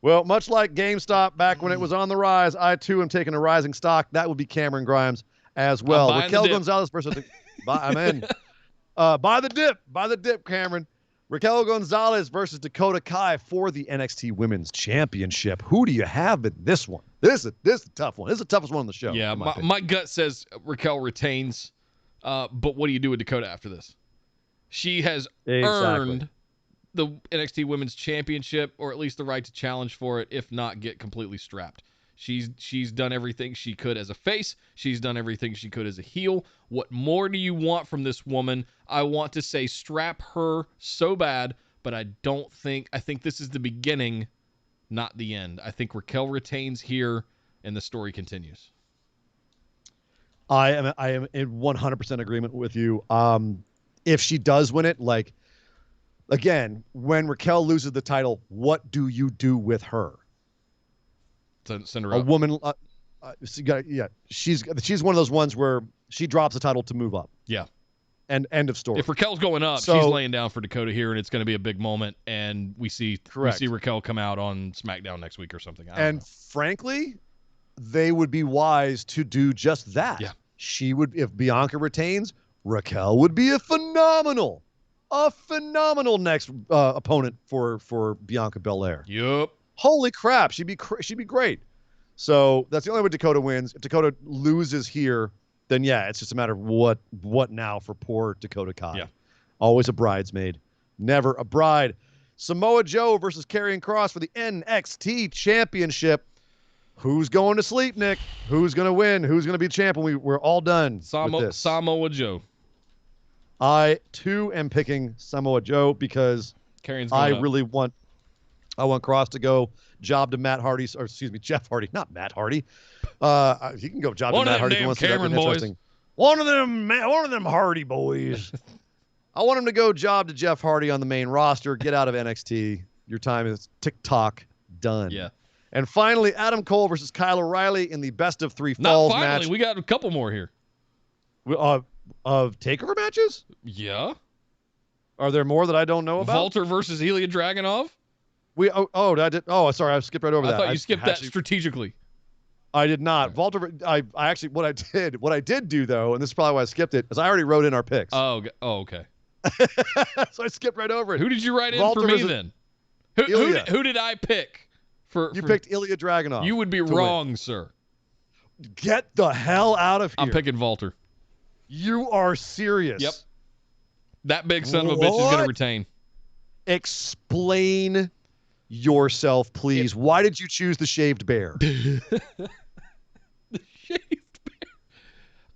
Well, much like GameStop back when it was on the rise, I too am taking a rising stock. That would be Cameron Grimes as well. Raquel Gonzalez versus I'm in. Buy the dip, Cameron. Raquel Gonzalez versus Dakota Kai for the NXT Women's Championship. Who do you have in this one? This is a tough one. This is the toughest one on the show. Yeah, my gut says Raquel retains. But what do you do with Dakota after this? She has earned the NXT Women's Championship, or at least the right to challenge for it, if not get completely strapped. She's done everything she could as a face. She's done everything she could as a heel. What more do you want from this woman? I want to say strap her so bad, but I think this is the beginning, not the end. I think Raquel retains here, and the story continues. I am in 100% agreement with you. If she does win it, like, again, when Raquel loses the title, what do you do with her? Send her a up. Woman. She's one of those ones where she drops the title to move up. Yeah. And end of story. If Raquel's going up, she's laying down for Dakota here, and it's going to be a big moment. And we see Raquel come out on SmackDown next week or something. I don't know. Frankly, they would be wise to do just that. Yeah. She would, if Bianca retains, Raquel would be a phenomenal next opponent for Bianca Belair. Yep. Holy crap, she'd be great. So that's the only way Dakota wins. If Dakota loses here, then yeah, it's just a matter of what now for poor Dakota Kai. Yeah. Always a bridesmaid, never a bride. Samoa Joe versus Karrion Kross for the NXT Championship. Who's going to sleep, Nick? Who's going to win? Who's going to be champion? We're all done with this. Samoa Joe. I, too, am picking Samoa Joe because I want Kross to go job to Jeff Hardy, not Matt Hardy. He can go job to Matt Hardy if he wants to. Cameron boys. One of them Hardy boys. I want him to go job to Jeff Hardy on the main roster. Get out of NXT. Your time is tick-tock done. Yeah. And finally, Adam Cole versus Kyle O'Reilly in the best of 3 Not falls finally. match. We got a couple more here. Of takeover matches? Yeah. Are there more that I don't know about? Walter versus Ilja Dragunov. Sorry, I skipped right over that. I thought you skipped that strategically. I did not. Right. Walter, I actually, what I did do though, and this is probably why I skipped it, is I already wrote in our picks. Oh, okay. So I skipped right over it. Who did you write in Walter for me is a- then? Ilja. Who did I pick? You picked Ilja Dragunov. You would be wrong, sir. Get the hell out of here. I'm picking Walter. You are serious. Yep. That big son of a bitch is going to retain. Explain yourself, please. Why did you choose the shaved bear? The shaved bear.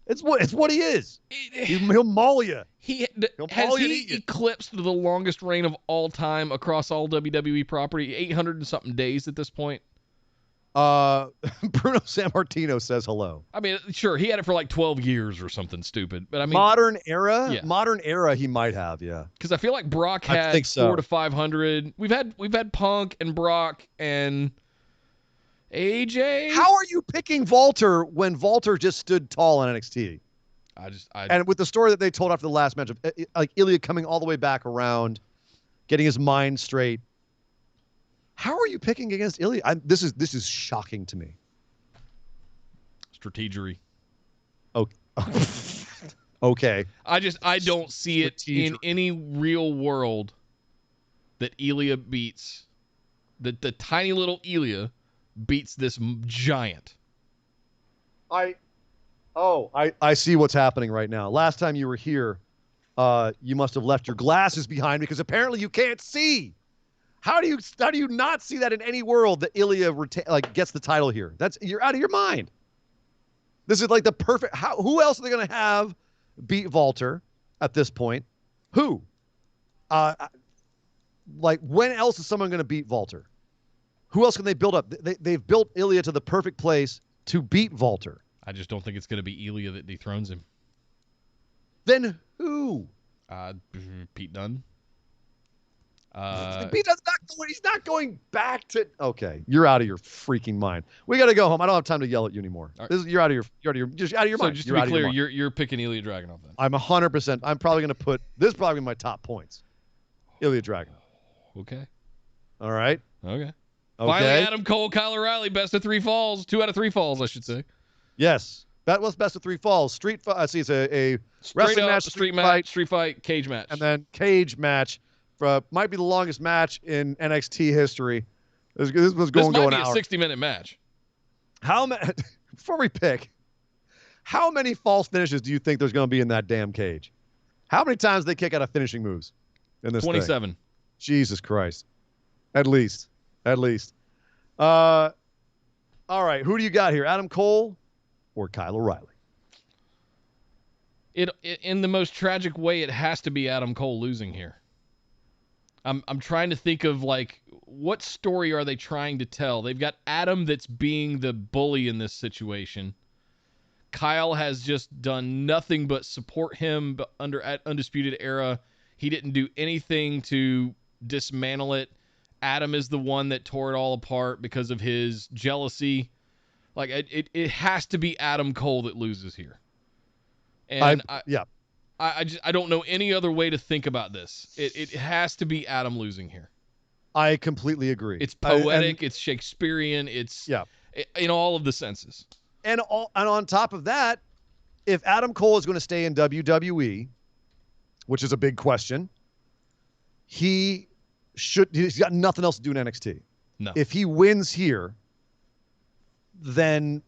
It's what he is. He'll maul you. Has he eclipsed the longest reign of all time across all WWE property? 800 and something days at this point. Bruno Sammartino says hello. I mean, sure, he had it for like 12 years or something stupid. But I mean, modern era, yeah. he might have, yeah. Because I feel like Brock had 400 to 500. We've had Punk and Brock and AJ. How are you picking Walter when Walter just stood tall on NXT? And with the story that they told after the last match of like Ilja coming all the way back around, getting his mind straight. How are you picking against Ilja? This is shocking to me. Strategery. Okay. I don't see it in any real world that Ilja beats, that the tiny little Ilja beats this giant. I see what's happening right now. Last time you were here, you must have left your glasses behind because apparently you can't see. How do you not see that in any world that Ilja gets the title here? You're out of your mind. This is like the perfect. Who else are they going to have beat Walter at this point? Who? When else is someone going to beat Walter? Who else can they build up? They've built Ilja to the perfect place to beat Walter. I just don't think it's going to be Ilja that dethrones him. Then who? Pete Dunne. Pete Dunne's he's not going back to. Okay, you're out of your freaking mind. We got to go home. I don't have time to yell at you anymore. Right. You're out of your mind. Just to be clear, you're picking Ilja Dragunov then. I'm 100%. I'm probably going to put this is probably my top points. Ilja Dragunov. Okay. All right. Okay. Finally, Adam Cole, Kyle O'Reilly, best of 3 falls. 2 out of 3 falls, I should say. Yes. That was best of 3 falls. Street fight. It's a wrestling match, street fight, cage match. And then cage match. Might be the longest match in NXT history. This was going an hour. This might be a 60-minute match. Before we pick, how many false finishes do you think there's going to be in that damn cage? How many times they kick out of finishing moves in this 27. thing? Jesus Christ. At least. All right. Who do you got here? Adam Cole or Kyle O'Reilly? In the most tragic way, it has to be Adam Cole losing here. I'm trying to think of what story are they trying to tell? They've got Adam that's being the bully in this situation. Kyle has just done nothing but support him, but under Undisputed Era, he didn't do anything to dismantle it. Adam is the one that tore it all apart because of his jealousy. It has to be Adam Cole that loses here. And I don't know any other way to think about this. It has to be Adam losing here. I completely agree. It's poetic. It's Shakespearean. It's in all of the senses. And on top of that, if Adam Cole is going to stay in WWE, which is a big question, he's got nothing else to do in NXT. No. If he wins here, then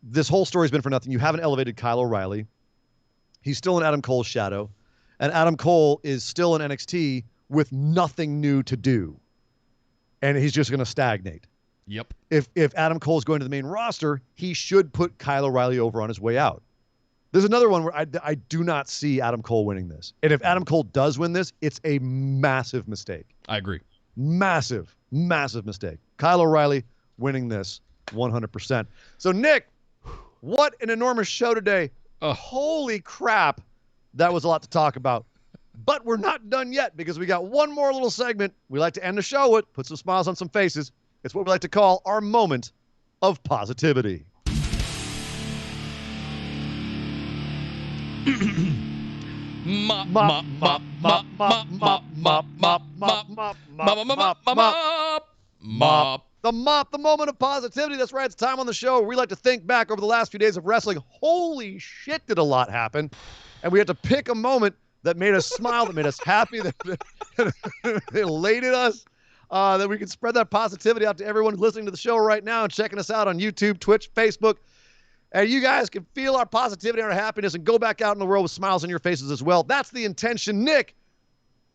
this whole story's been for nothing. You haven't elevated Kyle O'Reilly. He's still in Adam Cole's shadow. And Adam Cole is still in NXT with nothing new to do. And he's just going to stagnate. Yep. If Adam Cole is going to the main roster, he should put Kyle O'Reilly over on his way out. There's another one where I do not see Adam Cole winning this. And if Adam Cole does win this, it's a massive mistake. I agree. Massive mistake. Kyle O'Reilly winning this 100%. So, Nick, what an enormous show today. Holy crap. That was a lot to talk about. But we're not done yet because we got one more little segment we like to end the show with, put some smiles on some faces. It's what we like to call our moment of positivity. The mop, the moment of positivity. That's right. It's time on the show where we like to think back over the last few days of wrestling. Holy shit, did a lot happen. And we have to pick a moment that made us smile, that made us happy, that elated us, that we can spread that positivity out to everyone listening to the show right now and checking us out on YouTube, Twitch, Facebook. And you guys can feel our positivity and our happiness and go back out in the world with smiles on your faces as well. That's the intention. Nick,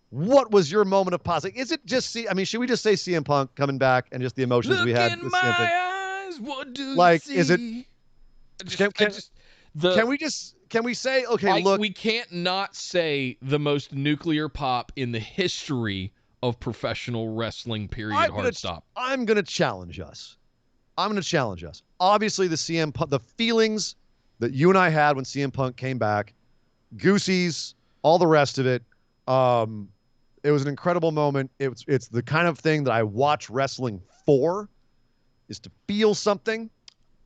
what was your moment of positive? Is it just should we just say CM Punk coming back and just the emotions we had? Look in my eyes, what do like, you see? is it? Can we say, okay, look, we can't not say the most nuclear pop in the history of professional wrestling, period, hard stop. I'm going to challenge us. Obviously, the CM Punk, the feelings that you and I had when CM Punk came back, Goosey's, all the rest of it, it was an incredible moment. It's the kind of thing that I watch wrestling for, is to feel something.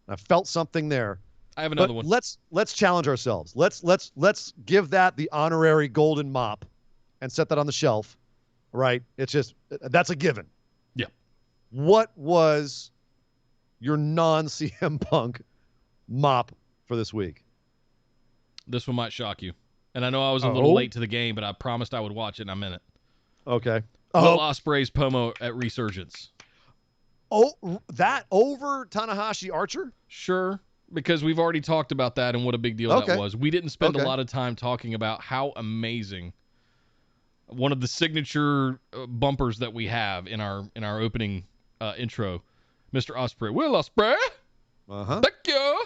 I felt something there. I have another one. Let's challenge ourselves. Let's give that the honorary golden mop and set that on the shelf. Right? It's just, that's a given. Yeah. What was your non-CM Punk mop for this week? This one might shock you. And I know I was a little late to the game, but I promised I would watch it, and I'm in it. Okay. Will Ospreay's promo at Resurgence. Oh, that over Tanahashi Archer? Sure, because we've already talked about that and what a big deal that was. We didn't spend a lot of time talking about how amazing one of the signature bumpers that we have in our opening intro, Mr. Ospreay. Will Ospreay? Thank you.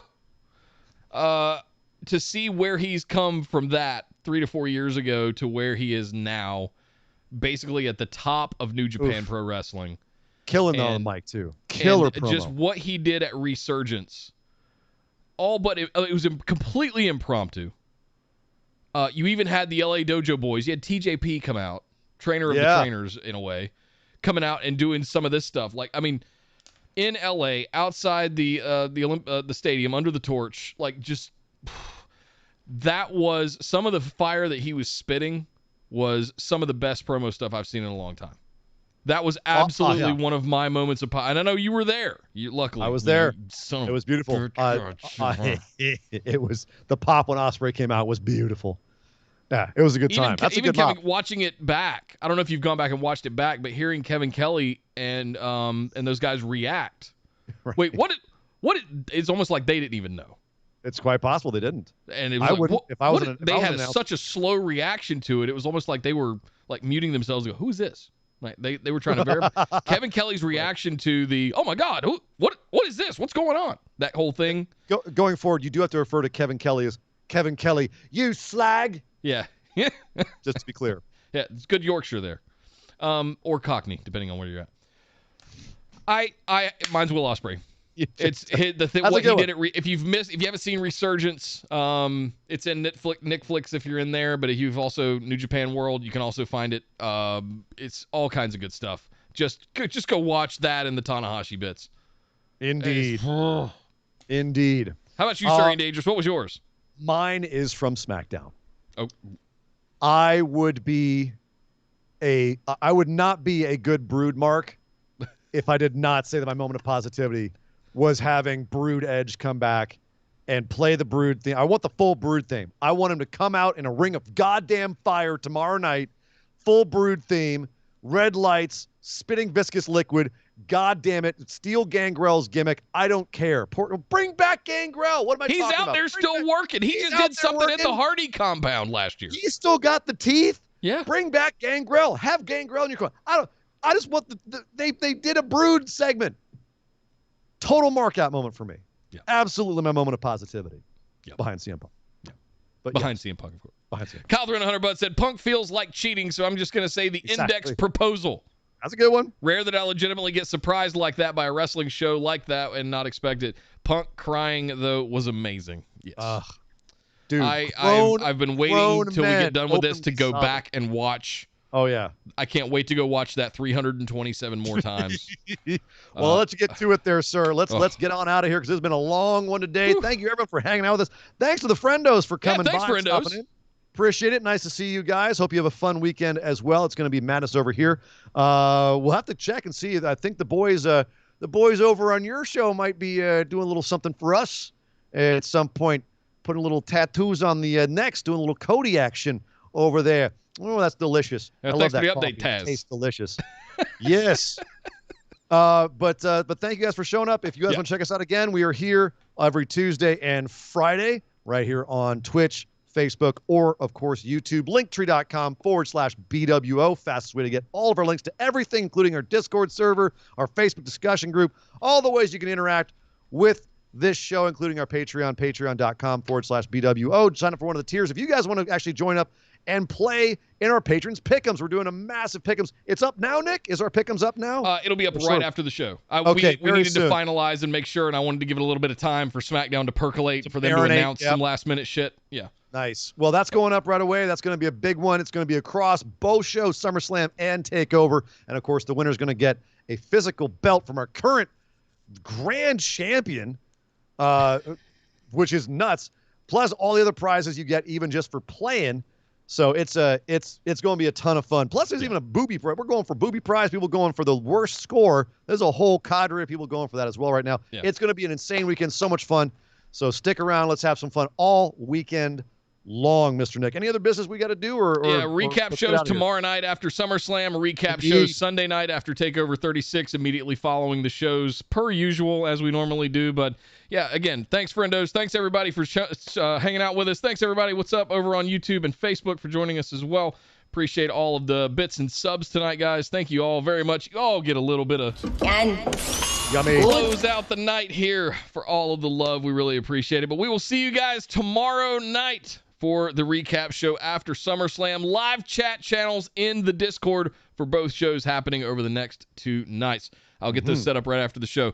To see where he's come from that 3 to 4 years ago to where he is now, basically at the top of New Japan Pro Wrestling. Killing on the mic, too. Killer promo. Just what he did at Resurgence. It was completely impromptu. You even had the LA Dojo boys. You had TJP come out, trainer of the trainers in a way, coming out and doing some of this stuff. Like, I mean, in LA, outside the stadium, under the torch, like, just that was some of the fire that he was spitting was some of the best promo stuff I've seen in a long time. That was absolutely one of my moments of and I know you were there. Luckily, I was there. It was beautiful. It was the pop when Ospreay came out was beautiful. Yeah, it was a good time. That's a good Kevin, watching it back. I don't know if you've gone back and watched it back, but hearing Kevin Kelly and those guys react. Right. Wait, it's almost like they didn't even know. It's quite possible they didn't. And it was they had such a slow reaction to it. It was almost like they were like muting themselves and go, "Who's this?" Like they were trying to verify. Kevin Kelly's reaction to the, "Oh my God, what is this? What's going on?" That whole thing. Going forward, you do have to refer to Kevin Kelly as Kevin Kelly. You slag. Yeah. Just to be clear. Yeah, it's good Yorkshire there, or Cockney, depending on where you're at. Mine's Will Ospreay. It's the thing. What he did if you haven't seen Resurgence, it's in Netflix if you're in there. But if you've also New Japan World, you can also find it. It's all kinds of good stuff. Just go watch that and the Tanahashi bits. Indeed. Indeed. How about you, Sir Dangerous? What was yours? Mine is from SmackDown. Oh. I would not be a good Brood Mark if I did not say that my moment of positivity was having Brood Edge come back and play the Brood theme. I want the full Brood theme. I want him to come out in a ring of goddamn fire tomorrow night, full Brood theme, red lights, spitting viscous liquid. God damn it. Steal Gangrel's gimmick. I don't care. Bring back Gangrel. What am I talking about? He's out there still working. He just did something at the Hardy compound last year. He's still got the teeth. Yeah. Bring back Gangrel. Have Gangrel in your corner. I just want they did a Brood segment. Total mark out moment for me. Yeah. Absolutely my moment of positivity. Yeah. Behind CM Punk. Yeah. But behind CM Punk, of course. Behind CM Punk. Kyle 300 Bud said Punk feels like cheating, so I'm just going to say the index proposal. That's a good one. Rare that I legitimately get surprised like that by a wrestling show like that and not expect it. Punk crying, though, was amazing. Yes. Dude, I've been waiting until we get done with this to go back and watch. Oh, yeah. I can't wait to go watch that 327 more times. Well, I'll let you get to it there, sir. Let's get on out of here because it's been a long one today. Thank you, everyone, for hanging out with us. Thanks to the friendos for coming by. Thanks, friendos. Appreciate it. Nice to see you guys. Hope you have a fun weekend as well. It's going to be madness over here. We'll have to check and see. I think the boys over on your show might be doing a little something for us at some point, putting little tattoos on the necks, doing a little Cody action over there. Oh, that's delicious. I love thanks that for the coffee. update, Taz. It tastes delicious. Yes. But thank you guys for showing up. If you guys want to check us out again, we are here every Tuesday and Friday right here on Twitch, Facebook, or, of course, YouTube. Linktree.com/BWO. Fastest way to get all of our links to everything, including our Discord server, our Facebook discussion group, all the ways you can interact with this show, including our Patreon, patreon.com/BWO. Sign up for one of the tiers. If you guys want to actually join up and play in our patrons pick'ems, we're doing a massive pick'ems. It's up now, Nick? Is our pick'ems up now? It'll be up right after the show. Okay, we needed soon. to finalize and make sure, and I wanted to give it a little bit of time for SmackDown to percolate, for them to marinate, announce some last-minute shit. Yeah. Nice. Well, that's going up right away. That's going to be a big one. It's going to be across both shows, SummerSlam and TakeOver. And, of course, the winner's going to get a physical belt from our current grand champion, which is nuts, plus all the other prizes you get even just for playing. So it's going to be a ton of fun. Plus, there's even a booby prize. We're going for booby prize. People going for the worst score. There's a whole cadre of people going for that as well right now. Yeah. It's going to be an insane weekend. So much fun. So stick around. Let's have some fun all weekend long, Mr. Nick. Any other business we got to do? Recap shows tomorrow night after SummerSlam. Recap shows Sunday night after TakeOver 36, immediately following the shows per usual as we normally do. But yeah, again, thanks, friendos. Thanks, everybody, for hanging out with us. Thanks, everybody. What's up over on YouTube and Facebook for joining us as well. Appreciate all of the bits and subs tonight, guys. Thank you all very much. You all get a little bit of yummy. Close out the night here for all of the love. We really appreciate it. But we will see you guys tomorrow night for the recap show after SummerSlam. Live chat channels in the Discord for both shows happening over the next 2 nights. I'll get those set up right after the show.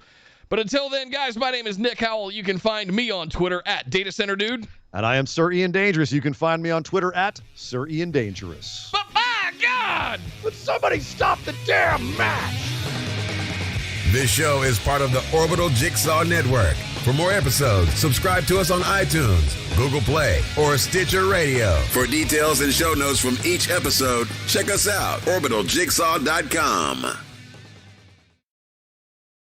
But until then, guys, my name is Nick Howell. You can find me on Twitter at DataCenterDude. And I am Sir Ian Dangerous. You can find me on Twitter at Sir Ian Dangerous. But my God! Would somebody stop the damn match? This show is part of the Orbital Jigsaw Network. For more episodes, subscribe to us on iTunes, Google Play, or Stitcher Radio. For details and show notes from each episode, check us out, orbitaljigsaw.com.